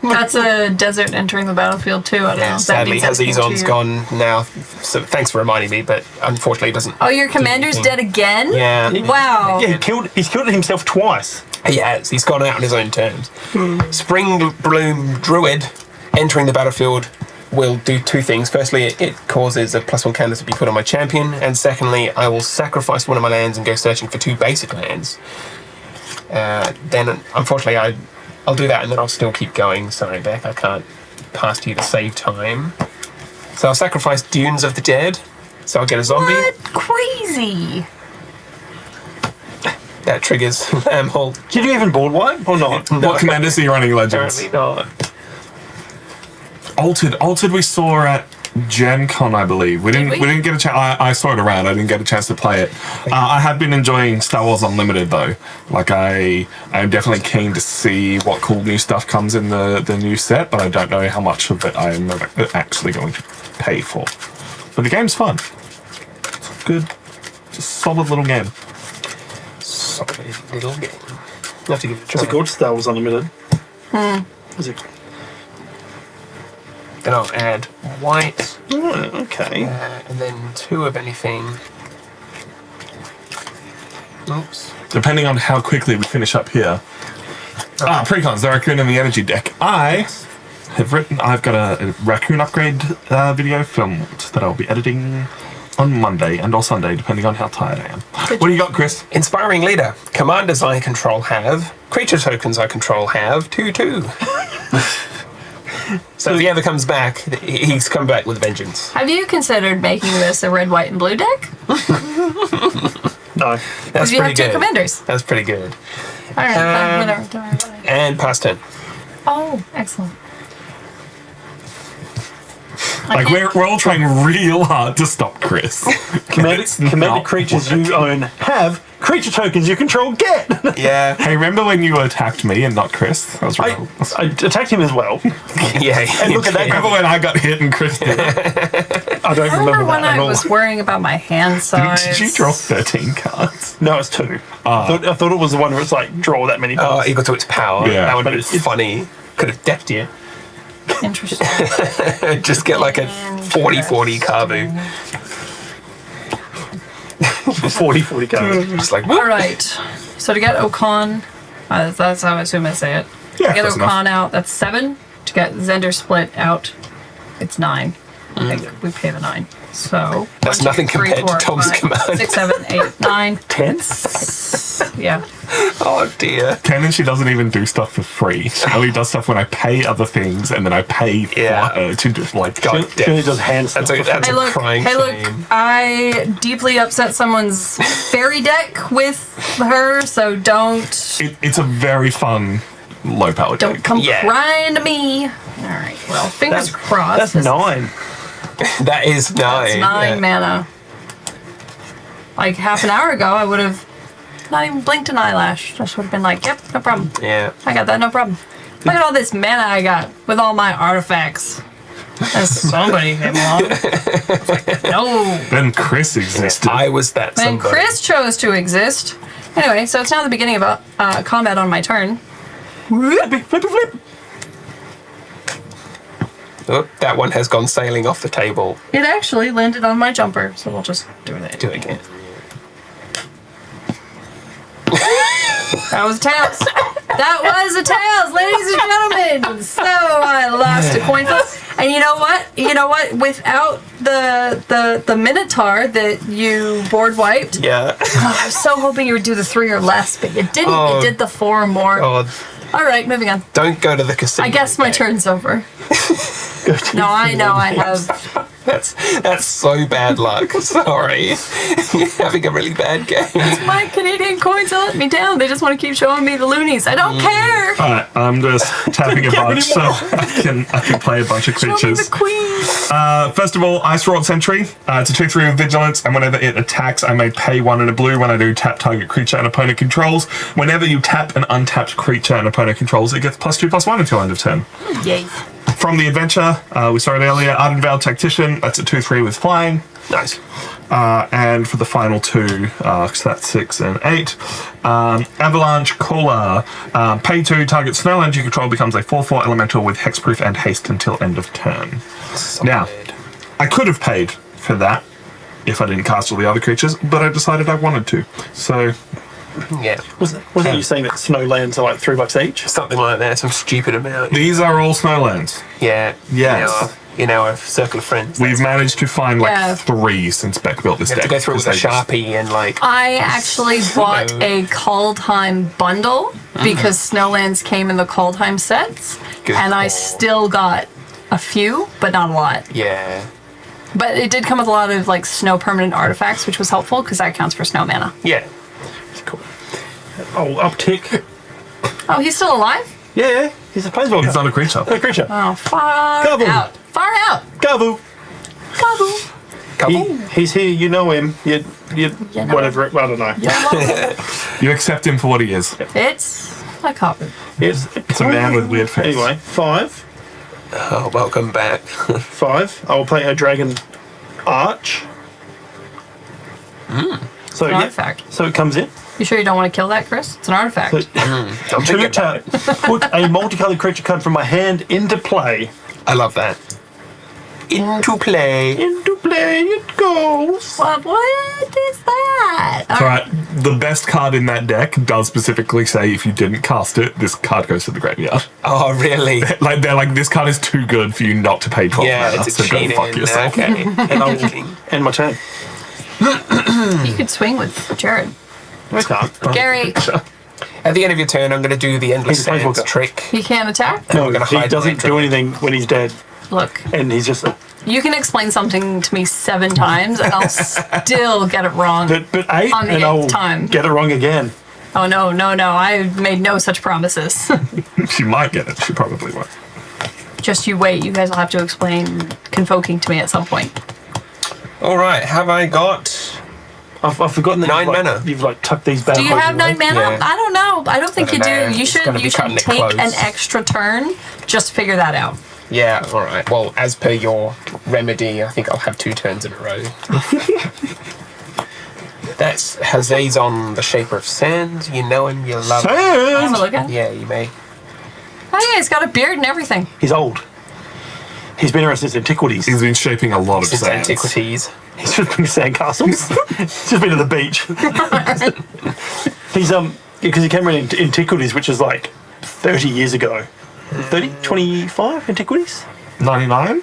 That's a desert entering the battlefield too. I don't know. Yeah, if that sadly, means anything to Hazizon's you. gone now, so thanks for reminding me, but unfortunately it doesn't. Oh, your commander's dead again? Yeah. Wow. Yeah, he's killed himself twice. He has. He's gone out on his own terms. Spring Bloom Druid entering the battlefield will do 2 things. Firstly, it causes a +1 counter to be put on my champion, and secondly, I will sacrifice one of my lands and go searching for 2 basic lands. Then, unfortunately, I'll do that and then I'll still keep going. Sorry, Beck, I can't pass to you to save time. So I'll sacrifice Dunes of the Dead. So I'll get a zombie. What? Crazy. That triggers Lambholt. Did you even board wipe or not? No. what commanders are you running, Legends? Apparently not. Altered we saw at Gen Con, I believe. We we? didn't get a chance. I saw it around. I didn't get a chance to play it. I have been enjoying Star Wars Unlimited though. Like I am definitely keen to see what cool new stuff comes in the new set, but I don't know how much of it I am actually going to pay for. But the game's fun. It's good. It's a solid little game. Solid little game. You have to give it a It's try. a good Star Wars Unlimited. Is it? Then I'll add white, Oh, okay. and then 2 of anything. Oops. Depending on how quickly we finish up here. Precons, the Raccoon and the Energy deck. I've got a Raccoon upgrade video filmed that I'll be editing on Monday and or Sunday, depending on how tired I am. What do you got, Chris? Inspiring Leader. Commanders I control have. Creature tokens I control have. 2/2. So if he ever comes back, he's come back with vengeance. Have you considered making this a red, white, and blue deck? No. That's You have pretty 2 good. commanders. That's pretty good. All right, whatever. And pass turn. Oh, excellent. Like, we're all trying real hard to stop Chris. Commanded not creatures you own have creature tokens you control get. Yeah. Hey, remember when you attacked me and not Chris? That was real. I attacked him as well. Yeah. And look at that. Remember when I got hit and Chris did? I don't I remember remember when that at I all. was worrying about my hand size. Did you draw 13 cards? No, it's 2. I thought it was the one where it's like draw that many Oh, cards. equal to its power. Yeah. That would But be it's- funny. Could have decked you. Interesting. Just get like a 40-40 Kavu. 40 cards. Just like, All right. So to get Okan, that's how I assume I say it. Yeah, To get close enough. Okan out, that's 7. To get Zender Split out, it's 9. I think we pay the 9. So That's 1, 2, nothing 3, compared to 4, Tom's 5, command. 6, 7, 8, 9. 10? Yeah. oh dear. Canon, she doesn't even do stuff for free. She only does stuff when I pay other things, and then I pay for Yeah. her to do, like, God She only does hand stuff. That's Hey a look, crying hey look, shame. I deeply upset someone's fairy deck with her, so don't it's a very fun low power don't deck. come Yeah. crying to me. Alright, well, fingers crossed. That's This is- 9. That is 9. That's 9 yeah. mana. Like half an hour ago, I would have not even blinked an eyelash. Just would have been like, yep, no problem. Yeah. I got that, no problem. Look at all this mana I got with all my artifacts. And somebody came along. It's like, no. Then Chris existed. I was that And somebody. Chris chose to exist. Anyway, so it's now the beginning of combat on my turn. Flippy, flippy, flip. Oh, that one has gone sailing off the table. It actually landed on my jumper, so we'll just do that. Do it again. That was a tails. That was a tails, ladies and gentlemen. So I lost a coin flip. And you know what? You know what? Without the Minotaur that you board wiped, Yeah. I was so hoping you would do the 3 or less, but you didn't. Oh. You did the 4 or more. God. All right, moving on. Don't go to the casino. I guess my turn's over. No, I know I have. That's so bad luck. Sorry. You're having a really bad game. My Canadian coins are letting me down. They just want to keep showing me the loonies. I don't care. Alright, I'm just tapping a bunch so I can play a bunch of Show me creatures. the queen. First of all, Ice Wrought Sentry. It's a 2/3 with Vigilance, and whenever it attacks, I may pay 1 in a blue. When I do, tap target creature an opponent controls. Whenever you tap an untapped creature an opponent controls, it gets +2/+1 until end of turn. Yay. From the adventure, we saw it earlier, Ardent Veiled Tactician. That's a 2/3 with flying. Nice. And for the final 2, so that's 6 and 8, Avalanche Caller. Pay 2, target Snowland you control becomes a 4/4 elemental with hexproof and haste until end of turn. Now, I could have paid for that if I didn't cast all the other creatures, but I decided I wanted to. So, Yeah. Wasn't you saying that Snowlands are like $3 each? Something like that. Some stupid amount. these are all Snowlands. Yeah. Yes. In our circle of friends. We've managed to find like Yeah. 3 since Beck built this You have deck. to go through with a 'cause they just- Sharpie and like. I actually bought a Kaldheim bundle because Snowlands came in the Kaldheim sets, Good and I call. still got a few, but not a lot. Yeah. But it did come with a lot of like snow permanent artifacts, which was helpful because that counts for snow mana. Yeah. Cool. Oh, uptick. Oh, he's still alive? Yeah, he's a planeswalker. It's not a creature. a creature. Oh, far Gobble. out. Far out. Gavu. Gobble. He's here. You know him. You know whatever. I don't know. You accept him for what he is. It's a copy. It's It's a man with weird face. Anyway, 5. Oh, welcome back. 5. I will play a dragon arch. So yeah, Artifact. so it comes in. You sure you don't want to kill that, Chris? It's an artifact. I'm thinking about it. Put a multicolored creature card from my hand into play. I love that. Into play. Into play it goes. What is that? All right. The best card in that deck does specifically say if you didn't cast it, this card goes to the graveyard. Oh, really? Like they're like, this card is too good for you not to pay 12 Yeah, mana, it's so a go cheat. fuck yourself. Okay. Interesting. End my turn. You could swing with Jared. I can't. Gary, At the end of your turn, I'm going to do the Endless He's a Sands planeswalker. trick. he can't attack? No, we're gonna he hide doesn't my do anything when he's dead, Look, and he's just. you can explain something to me 7 times and I'll still get it wrong. But 8, On the and 8th I'll time. get it wrong again. Oh, no. I made no such promises. She might get it. She probably won't. Just you wait. You guys will have to explain Convoking to me at some point. All right. Have I got... I've forgotten that 9 you've, mana. You've tucked these bad Do you boys have away. 9 mana? Yeah. I don't know. I don't think I you don't do. know. You It's should gonna be cutting it take close. an extra turn just to figure that out. Yeah, all right. Well, as per your remedy, I think I'll have 2 turns in a row. That's Hazazon, the Shaper of Sands. You know him, you love him. Have a look at him. Yeah, you may. Oh, yeah, he's got a beard and everything. He's old. He's been around since antiquities. He's been shaping a lot of Since sands. antiquities. He's just been sandcastles. He's just been to the beach. He's because he came around in antiquities, which is like 30 years ago. 30, 25 antiquities. 99?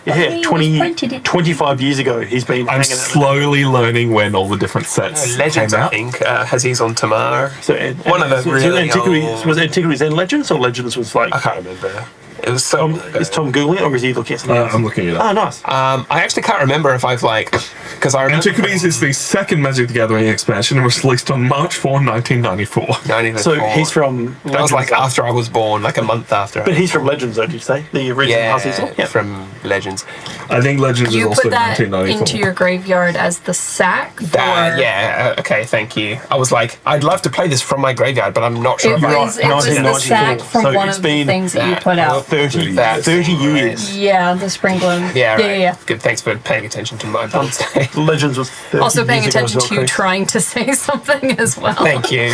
Yeah, he was 20, printed it. 25 years ago. He's been I'm hanging out. slowly learning when all the different sets Legends, came I out. think. Hazazon Tamar. So, One of the so really antiquities old- was Antiquities and Legends, or Legends was like I can't remember. It was so. Is Tom googling it, or is he looking at something else? I'm looking it up. Oh, nice. I actually can't remember if I've because I remember. Antiquities is the second Magic the Gathering expansion and was released on March 4, 1994. 94. So he's from. That was like Legends, after I was born, like a month after. But he's from Legends, though. Did you say the original yeah, Yeah. from Legends. I think Legends is You also put that 1994. into your graveyard as the sack. That, for- yeah, okay, thank you. I was like, I'd love to play this from my graveyard, but I'm not sure It if I. was, it was the 1994. sack from So one it's of the been things that you that put out. 30 years. Yeah, the spring bloom. Yeah, right. yeah. Good, thanks for paying attention to my birthday. Legends was 30 Also paying years ago attention as well, to you Chris. trying to say something as well. Thank you.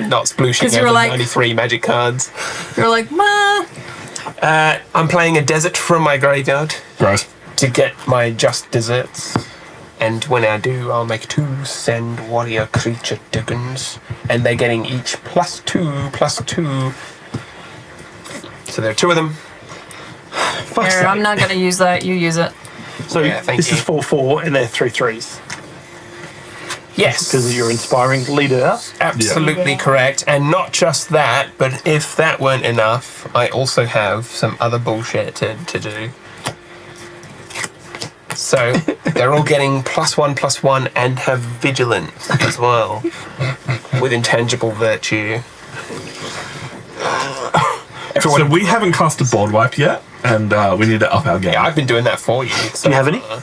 not splooshing 'Cause you were over like- 93 magic cards. You're like, ma. I'm playing a desert from my graveyard Gross. to get my just desserts. And when I do, I'll make 2 send warrior creature tokens. And they're getting each +2/+2. So there are 2 of them. Fuck's Here, I'm sake. not going to use that. You use it. So Yeah, thank this you. is 4/4, and they're 3/3s Yes. because you're inspiring leader. Absolutely Yeah. correct. And not just that, but if that weren't enough, I also have some other bullshit to do. So they're all getting +1/+1 and have vigilance as well with intangible virtue. Everyone, So we haven't cast a board wipe yet, and we need to up our game. yeah, I've been doing that for you. Do you have any? I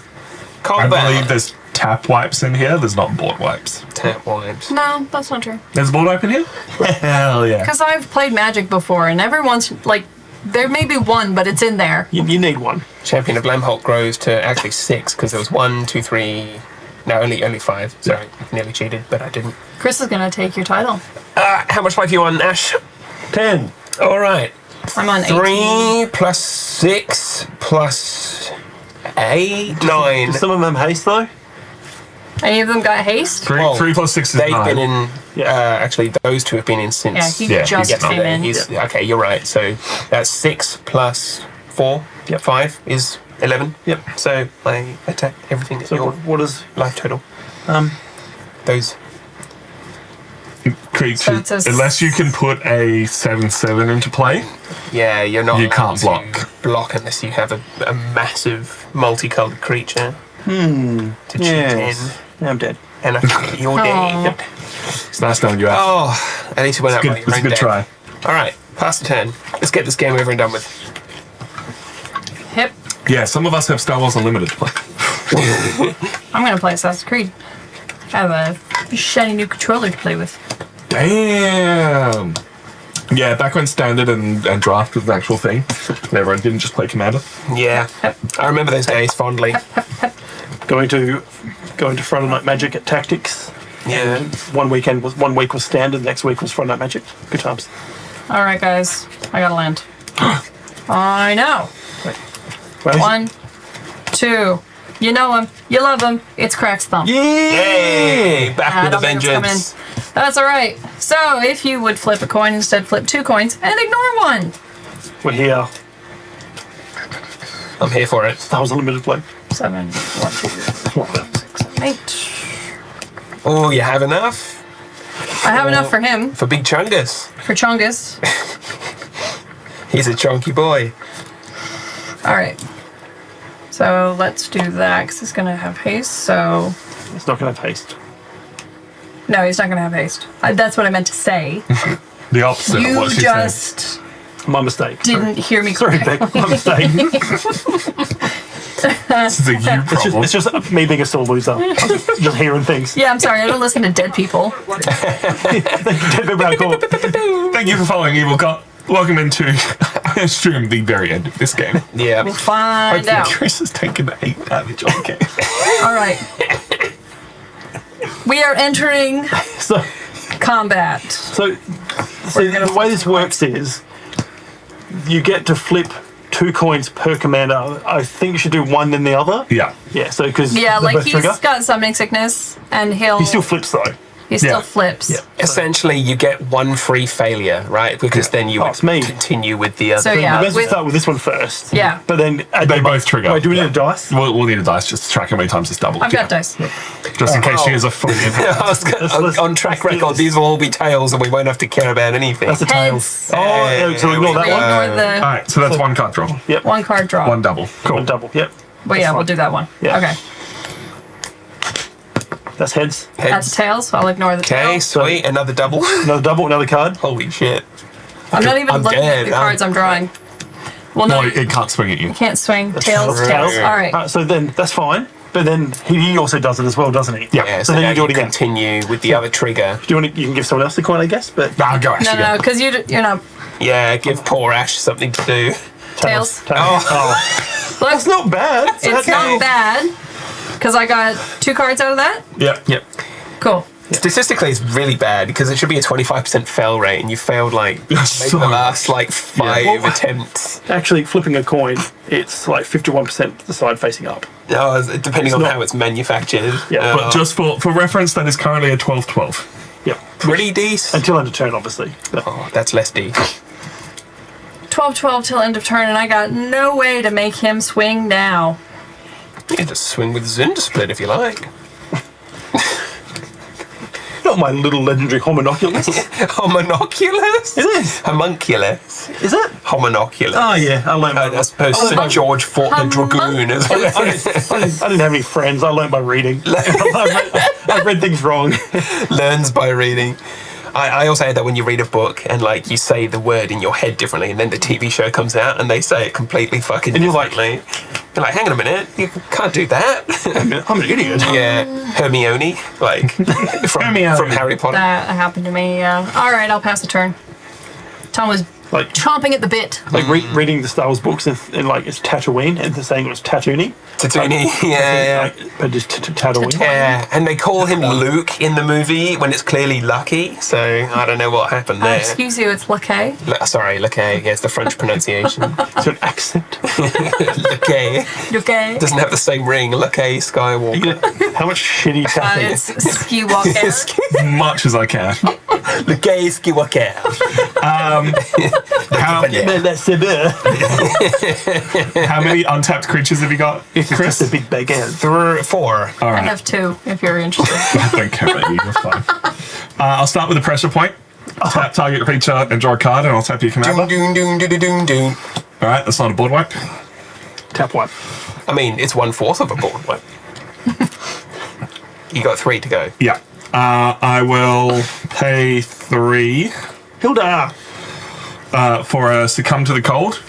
Combat. believe there's tap wipes in here. There's not board wipes. Tap wipes. No, that's not true. There's a board wipe in here? Hell yeah. Because I've played Magic before, and everyone's like, there may be one, but it's in there. You need one. Champion of Lamholt grows to actually 6 because there was 1, 2, 3. No, only 5. Sorry, nearly cheated, but I didn't. Chris is going to take your title. How much life are you on, Ash? 10. All right. I'm on 18. 3 plus 6 plus 8, 9. Do some of them haste though? Any of them got haste? Three, Well, 3 plus 6 is They've 9. been in. Yeah. Actually, those 2 have been in since. Yeah, he Yeah, just he gets came in. Okay, you're right. So that's 6 plus 4. Yep. 5 is 11. Yep. So I attack everything at So your what is life total. Those. Creature. So it's a Unless you can put a 7/7 into play. Yeah, you're not. You allowed can't to block. block unless you have a massive multicolored creature. To cheat yes? in. I'm dead. And I think you're Aw. dead. It's nice knowing you out. Oh, at least you went out Good, by your it's a own good deck. try. All right, pass the turn. Let's get this game over and done with. Hip. Yeah, some of us have Star Wars Unlimited to play. I'm going to play Assassin's Creed. I have a shiny new controller to play with. Damn. Yeah, back when Standard and Draft was an actual thing, and everyone didn't just play Commander. Yeah, I remember those days fondly. Going to Friday Night Magic at Tactics Yeah. One week was standard, next week was Friday Night Magic. Good times. All right, guys. I gotta land. I know. Where is it? 1, 2. You know him. You love him. It's Crack's Thumb. Yay! Back I with a don't think it's coming vengeance. in. That's all right. So if you would flip a coin, instead flip 2 coins and ignore 1. We're here. I'm here for it. That was a limited play. 7, 1, 2, 6, 7, 8. Oh, you have enough? I have enough for him. For Big Chungus. For Chungus. He's a chunky boy. All right. So let's do that because it's gonna have haste. So It's not going to have haste. no, he's not gonna have haste. That's what I meant to say. The opposite of You what she just My mistake. didn't hear me Sorry, correctly. Beck. My mistake. said. This is a you problem. It's just me being a sore loser. I'm just hearing things. Yeah, I'm sorry. I don't listen to dead people. Thank you for following Evil Cop. Welcome into, I assume, the very end of this game. Yeah. We'll find Hopefully out. Chris has taken 8 damage on game. All right. We are entering So, combat. see, the way this works is you get to flip 2 coins per commander. I think you should do one then the other. Yeah. Yeah, so because Yeah, like he's trigger. got summoning sickness, and He still flips though. he still Yeah. flips. Yeah. Essentially, you get 1 free failure, right? Because then you Oh, would it's me. continue with the other. So yeah, Let's with- start with this one first. Yeah. But then They both trigger. Wait, do we need a dice? We'll need a dice just to track how many times it's doubled. I've got dice. Just in case she is a fully I was gonna- on track record, these will all be tails, and we won't have to care about anything. That's the Heads. tails. Oh, yeah, so ignore We that one. ignore the Alright, so that's 1 card draw. Yep. 1 card draw. 1 double. Cool. One double. Yep. But yeah, we'll do that one. Yeah. Okay. That's heads. That's tails. I'll ignore the Okay, tails. sweet. Another double. Another double. Another card. Holy shit. I'm not even I'm looking at dead. the cards I'm drawing. Well, no, No, it can't swing at you. you can't swing. Tails, true. tails. Right. All right. So then that's fine. But then he also does it as well, doesn't he? Yeah, So then now you do it again. continue with the other trigger. Do you want to, you can give someone else the coin, I guess. But Nah, go Ash No, again. no, because you're not Yeah, give poor Ash something to do. tails. Oh, Look, that's not bad. it's not bad because I got 2 cards out of that. Yep. Yep. Cool. Statistically, it's really bad because it should be a 25% fail rate, and you failed like maybe So the last like 5 Well, attempts. Actually, flipping a coin, it's like 51% the side facing up. Oh, depending on not- how it's manufactured. Yeah, But just for reference, that is currently a 12-12. Yep. pretty decent. Until end of turn, obviously. But Oh, that's less D. 12-12 till end of turn, and I got no way to make him swing now. You can just swing with Zunder Split if you like. not my little legendary hominoculus. Homunculus? It is. Homunculus. Is it? Homunculus. Oh yeah, I learned. I suppose I learned St. George fought the dragoon as well. I didn't have any friends. I learned by reading. I read things wrong. Learns by reading. I also had that when you read a book and like you say the word in your head differently, and then the TV show comes out and they say it completely fucking And you're like- differently. You're like, hang on a minute, you can't do that. I'm an idiot. Yeah, Hermione, like from Harry Potter. That happened to me. All right, I'll pass the turn. Tom was Like chomping at the bit. like reading the Star Wars books and like it's Tatooine and they're saying it was Tatooine. Tatooine, yeah. Like, but just Tatooine. Yeah, and they call him Luke in the movie when it's clearly Lucky, so I don't know what happened there. Excuse you, it's Laquet. Sorry, Lucky, yeah, it's the French pronunciation. It's an accent. Lucky. Okay. Doesn't have the same ring, Lucky Skywalker. How much shitty tapping? It's Skiwalker. Much as I can. Lucky Skywalker. That's the How many untapped creatures have you got, It's Chris? just a big bag end. 4. All I right. have 2, if you're interested. I don't care about you. You're fine. I'll start with a pressure point. Tap target creature and draw a card, and I'll tap your commander. Doom, doom, doom, doom, doom, doom. All right, that's not a board wipe. Tap one. I mean, it's 1/4 of a board. What? You got 3 to go. Yeah. I will pay 3 Hilda. for a Succumb to the Cold.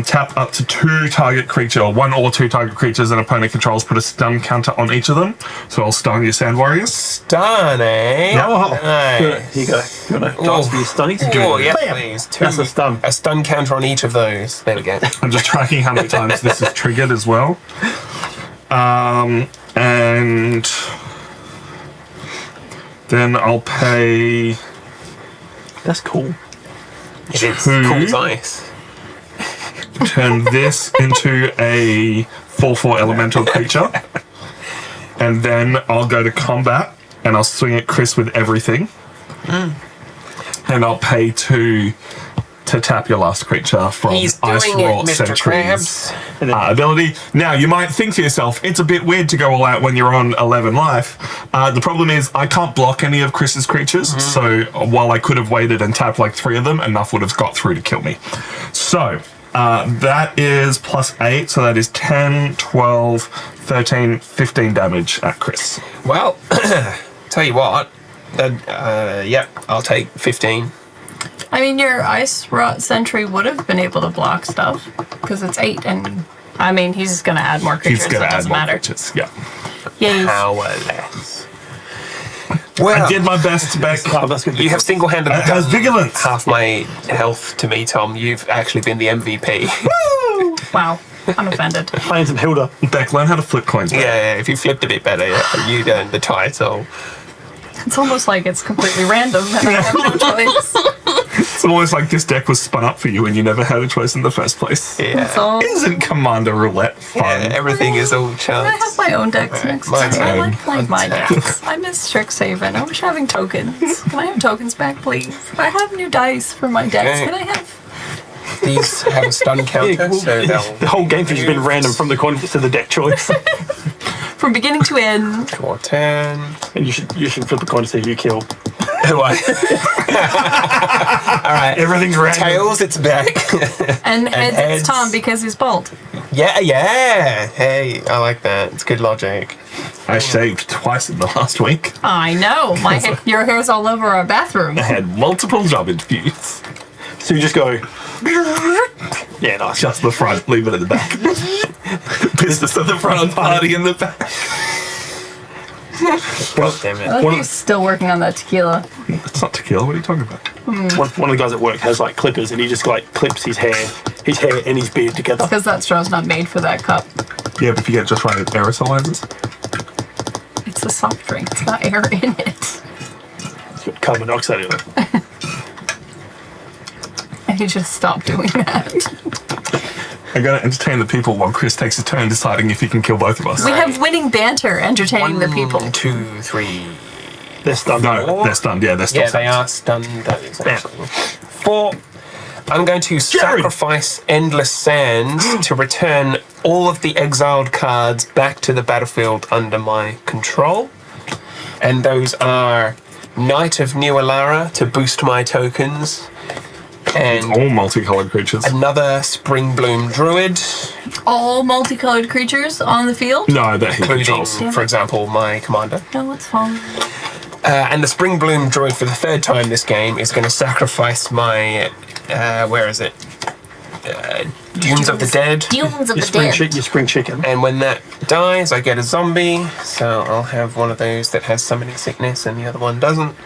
Tap up to 2 target creature, or 1 or 2 target creatures an opponent controls. Put a stun counter on each of them. So I'll stun your Sand Warriors. Stun, eh? Oh, Nice. here you go. You want to dice for your stunnies? Oh, yes, Bam. please. 2. That's a stun. A stun counter on each of those. There we go. I'm just tracking how many times this is triggered as well. Then I'll pay That's cool. It is Two. cool as ice. turn this into a 4/4 elemental creature. And then I'll go to combat and I'll swing at Chris with everything. And I'll pay 2 to tap your last creature from He's Ice doing it, Wrought Mr. Sentries Krabs. ability. Now, you might think to yourself, it's a bit weird to go all out when you're on 11 life. The problem is I can't block any of Chris's creatures, so while I could have waited and tapped like 3 of them, enough would have got through to kill me. So, that is +8, so that is 10, 12, 13, 15 damage at Chris. Well, tell you what. Yep, I'll take 15. I mean, your Ice Rot Sentry would have been able to block stuff because it's 8, and I mean, he's just going to add more creatures. He's going so to it add doesn't more matter. creatures, yeah. Yay. Powerless. Well, I did my best, Beck. Oh, that's good. you have single-handedly It has vigilance. half my health to me, Tom. You've actually been the MVP. Wow. I'm offended. Playing some Hilda. Beck, learn how to flip coins. Beck. Yeah, if you flipped a bit better, you'd earn the title. It's almost like it's completely random and I have no choice. It's almost like this deck was spun up for you and you never had a choice in the first place. Yeah. So Isn't Commander Roulette fun? Everything is all I have chance. my own decks next my time. I turn. like playing my Untap. decks. I miss Strixhaven. I wish having tokens. Can I have tokens back, please? I have new dice for my decks. Okay. Can I have... These have a stun counter, so they'll The whole game has been random from the coin to the deck choice. From beginning to end. draw 10. And you should flip a coin to see who you kill. All right. Everything's random. Tails, it's back. And heads, heads. it's Tom because he's bald. Yeah. Hey, I like that. It's good logic. I shaved twice in the last week. I know. Your hair's all over our bathroom. I had multiple job interviews. So you just go. Yeah, nice. Just the front, leave it at the back. Business at the front, party in the back. God damn it. I like he's still working on that tequila. It's not tequila, what are you talking about? One of the guys at work has like clippers, and he just like clips his hair and his beard together. Because that straw's not made for that cup. Yeah, but if you get just right, it aerosolizes. It's a soft drink. It's got air in it. It's got carbon dioxide in it. And he just stopped doing that. I gotta entertain the people while Chris takes a turn deciding if he can kill both of us. We have winning banter entertaining the people. 1, 2, 3. They're stunned. No, they're stunned. Yeah, they're still Yeah, they stunned. are stunned. Those, actually. 4. I'm going to sacrifice Endless Sands to return all of the exiled cards back to the battlefield under my control. And those are Knight of New Alara to boost my tokens. And All multicolored creatures. another Spring Bloom Druid, All multicolored creatures on the field? No, that he including, controls. for example, my commander. No, it's fine. And the Spring Bloom Druid for the 3rd time this game is going to sacrifice my, where is it? Dunes of the Dead. Dunes of Your the Dead. your spring chicken. And when that dies, I get a zombie. So I'll have one of those that has summoning sickness and the other one doesn't.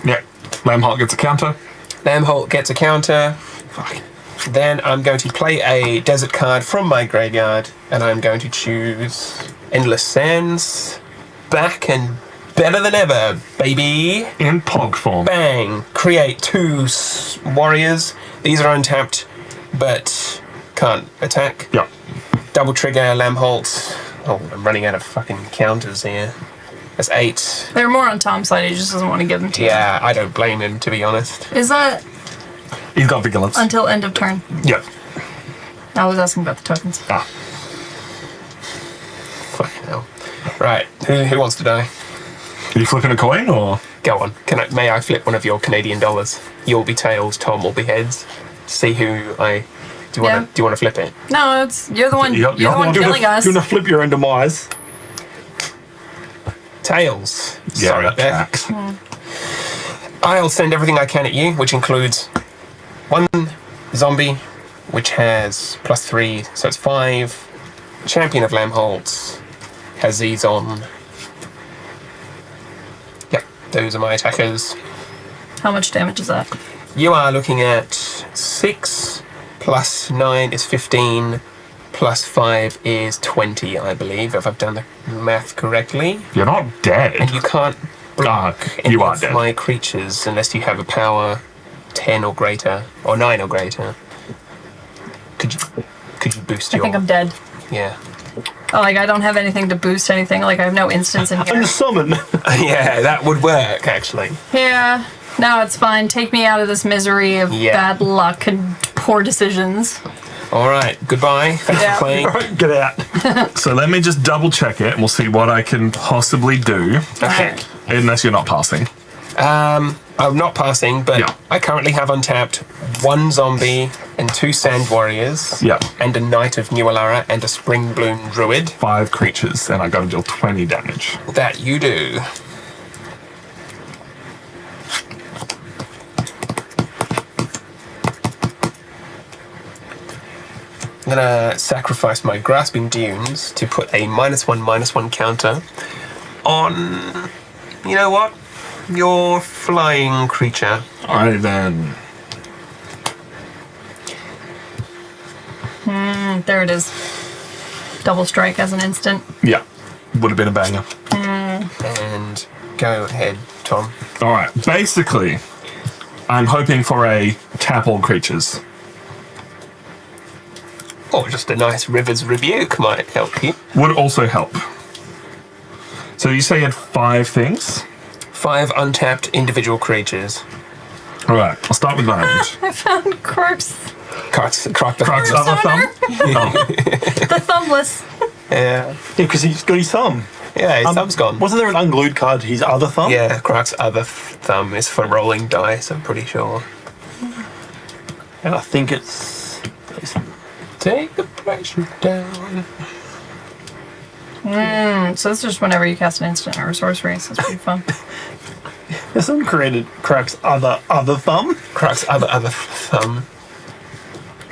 Yeah, Lambhawk gets a counter. Lambholt gets a counter. Fuck. Then I'm going to play a desert card from my graveyard, and I'm going to choose Endless Sands. Back and better than ever, baby. In Pog form. Bang! Create 2 warriors. These are untapped, but can't attack. Yeah. Double trigger, Lambholt. Oh, I'm running out of fucking counters here. That's 8. They're more on Tom's side. He just doesn't want to give them to Yeah, I don't blame him, to be honest. you. Is that He's got vigilance. until end of turn? Yeah. I was asking about the tokens. Ah. Fucking hell. Right, who wants to die? Are you flipping a coin or? Go on. May I flip one of your Canadian dollars? You'll be tails, Tom will be heads. See who I... Do you want to flip it? No, you're the one. Yep, You're the one Do you killing wanna- us. do you want to flip your own demise? Tails. Yeah, Sorry, that Beck. tracks. I'll send everything I can at you, which includes 1 zombie, which has +3, so it's 5. Champion of Lambholtz has these on. Yep, those are my attackers. How much damage is that? You are looking at 6 plus 9 is 15 plus 5 is 20, I believe, if I've done the math correctly. You're not dead. And you can't block you are of dead. my creatures unless you have a power 10 or greater, or 9 or greater. Could you boost I your... think I'm dead. Yeah. Oh, like I don't have anything to boost anything. Like I have no instants in here. Unsummon. Yeah, that would work, actually. Yeah. No, it's fine. Take me out of this misery of bad luck and poor decisions. All right, goodbye. Thanks for playing. All right, get out. So let me just double check it and we'll see what I can possibly do. Okay. Unless you're not passing. I'm not passing, but Yeah. I currently have untapped 1 zombie and 2 sand warriors. Yeah. And a knight of New Alara and a spring bloom druid. 5 creatures and I got to deal 20 damage. That you do. I'm gonna sacrifice my grasping dunes to put a -1/-1 counter on, you know what? Your flying creature. Alright then. There it is. Double strike as an instant. Yeah. Would have been a banger. And go ahead, Tom. Alright. Basically, I'm hoping for a tap all creatures. Or just a nice River's Rebuke might help you. Would also help. So you say you had 5 things? 5 untapped individual creatures. Alright, I'll start with diamond. I found Crux, Crux the Crux other thumb? Oh. the thumbless. Yeah. Yeah, because he's got his thumb. Yeah, his thumb's gone. Wasn't there an unglued card, his other thumb? Yeah, Crux other thumb is for rolling dice, I'm pretty sure. And I think it's... Take the pressure down. So it's just whenever you cast an instant or a sorcery, so it's pretty fun. There's someone created Crux other thumb? Crux other thumb.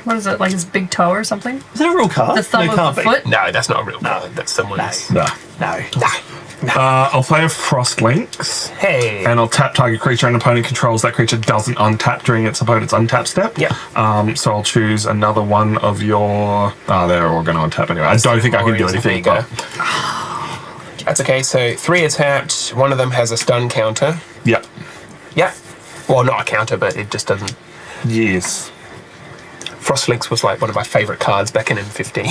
What is it, like his big toe or something? Is that a real card? The thumb No, it of can't the be. foot? No, that's not a real card. That's someone's. No. No. I'll play a Frost Lynx. Hey. And I'll tap target creature an opponent controls. That creature doesn't untap during its opponent's untap step. Yeah. So I'll choose another one of your... they're all going to untap anyway. I don't think I can do Warriors anything. and Vega. But That's okay, so 3 are tapped, one of them has a stun counter. yeah. Yeah. Well, not a counter, but it just doesn't. Yes. Frostlinks was like one of my favourite cards back in M15.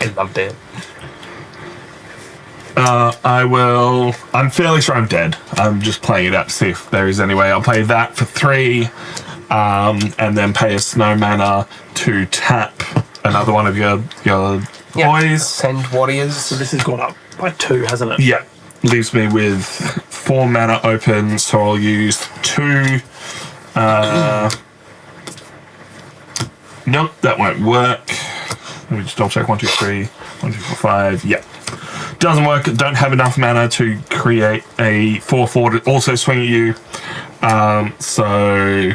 I loved it. I'm fairly sure I'm dead. I'm just playing it out to see if there is any way. I'll play that for 3, and then pay a snow mana to tap another one of your boys. Send warriors. So this has gone up by 2, hasn't it? Yeah. Leaves me with 4 mana open, so I'll use 2. Nope, that won't work. Let me just double check. 1, 2, 3, 1, 2, 4, 5. Yeah. Doesn't work. Don't have enough mana to create a 4/4 to also swing at you. So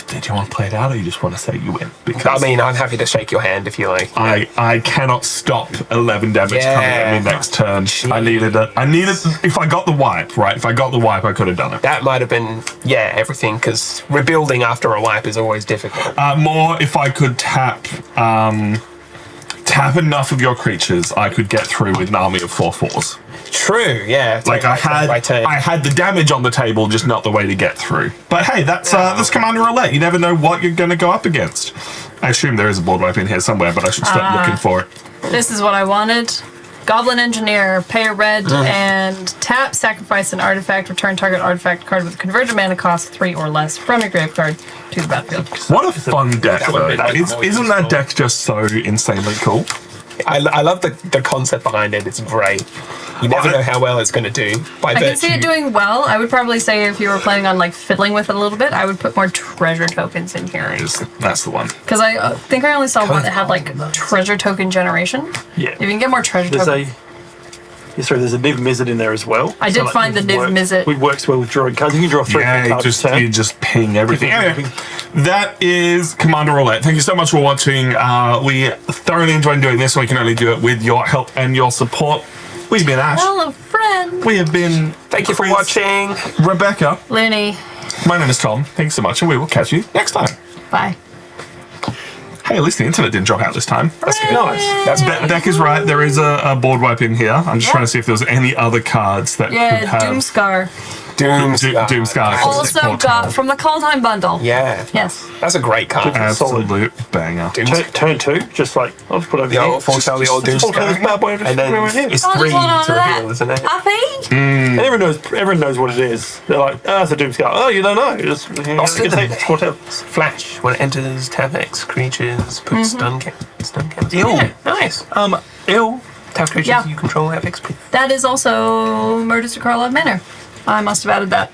did you want to play it out, or you just want to say you win? Because I mean, I'm happy to shake your hand if you like. I cannot stop 11 damage coming at me next turn. Jeez. I needed if I got the wipe, right? If I got the wipe, I could have done it. That might have been, everything, because rebuilding after a wipe is always difficult. More if I could tap enough of your creatures, I could get through with an army of 4/4s. True, yeah. Like I had the damage on the table, just not the way to get through. But hey, that's Commander Roulette. You never know what you're going to go up against. I assume there is a board wipe in here somewhere, but I should start looking for it. This is what I wanted. Goblin Engineer, pay a red and tap, sacrifice an artifact, return target artifact card with a converted mana cost 3 or less from your grave card to the battlefield. What a fun deck, That would though. be nice. Isn't that deck just so insanely cool? I love the concept behind it. It's great. You never know how well it's going to do. I can see it doing well. I would probably say if you were planning on like fiddling with it a little bit, I would put more treasure tokens in here. That's the one. Because I think I only saw one that had like treasure token generation. Yeah. If you can get more treasure tokens. There's a Niv Mizzet in there as well. I did find the Niv Mizzet. It works well with drawing cards. You can draw 3 cards. You just ping everything. Anyway, that is Commander Roulette. Thank you so much for watching. We thoroughly enjoyed doing this, and we can only do it with your help and your support. We've been Ash. Hello, friend. We have been. Thank you for watching. Rebecca. Looney. My name is Tom. Thanks so much, and we will catch you next time. Bye. Hey, at least the internet didn't drop out this time. That's good. Nice. That's Deck is right. There is a board wipe in here. I'm just trying to see if there was any other cards that could Yeah, have Doomscar. Doomscar. Also got from the Kaldheim bundle. Yeah. Yes. That's a great card. Absolute banger. Turn 2, just like, I'll just put it over The here. old foretell the old Just foretell this bad boy, Doomscar. just And then put it right here. it's Oh, just 3 hold on to to that. reveal, isn't it? Happy? And everyone knows what it is. They're like, oh, it's a Doomscar. Oh, you don't know. Just, you can say it's foretell. Flash. When it enters, tap X creatures, put stun counts. Yeah. Nice. Ew. Tap creatures Yeah. you control have XP. That is also Murders to Karlov Manor. I must have added that.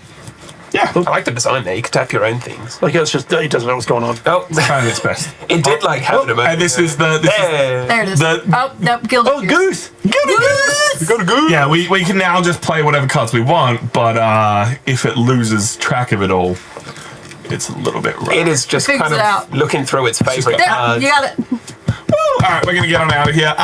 Yeah. I like the design there. You can tap your own things. Like, it's just, he doesn't know what's going on. Oh, Trying its best. it did like have it a moment. And this is the. There it is. Oh, no, Gilded Oh, Goose! Goose! You got a goose! Yeah, we can now just play whatever cards we want, but if it loses track of it all, it's a little bit rough. It is just Figures kind it of out. looking through its favorite There, cards. you got it. All right, we're going to get on out of here.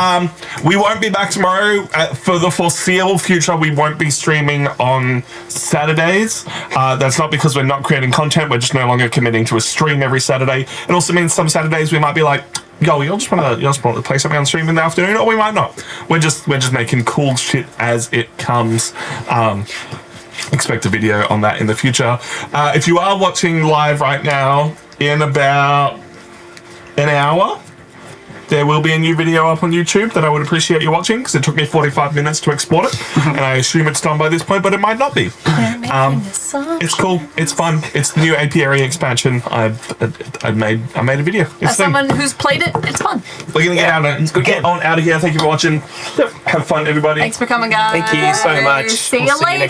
We won't be back tomorrow. For the foreseeable future, we won't be streaming on Saturdays. That's not because we're not creating content. We're just no longer committing to a stream every Saturday. It also means some Saturdays we might be like, yo, you just want to play something on stream in the afternoon, or we might not. We're just making cool shit as it comes. Expect a video on that in the future. If you are watching live right now, in about an hour, there will be a new video up on YouTube that I would appreciate you watching, because it took me 45 minutes to export it, and I assume it's done by this point, but it might not be. It's cool. It's fun. It's the new apiary expansion. I made a video. It's As someone who's played it, it's fun. We're gonna get on out of here. Thank you for watching. Have fun, everybody. Thanks for coming, guys. Thank you so much. See We'll you see you later. next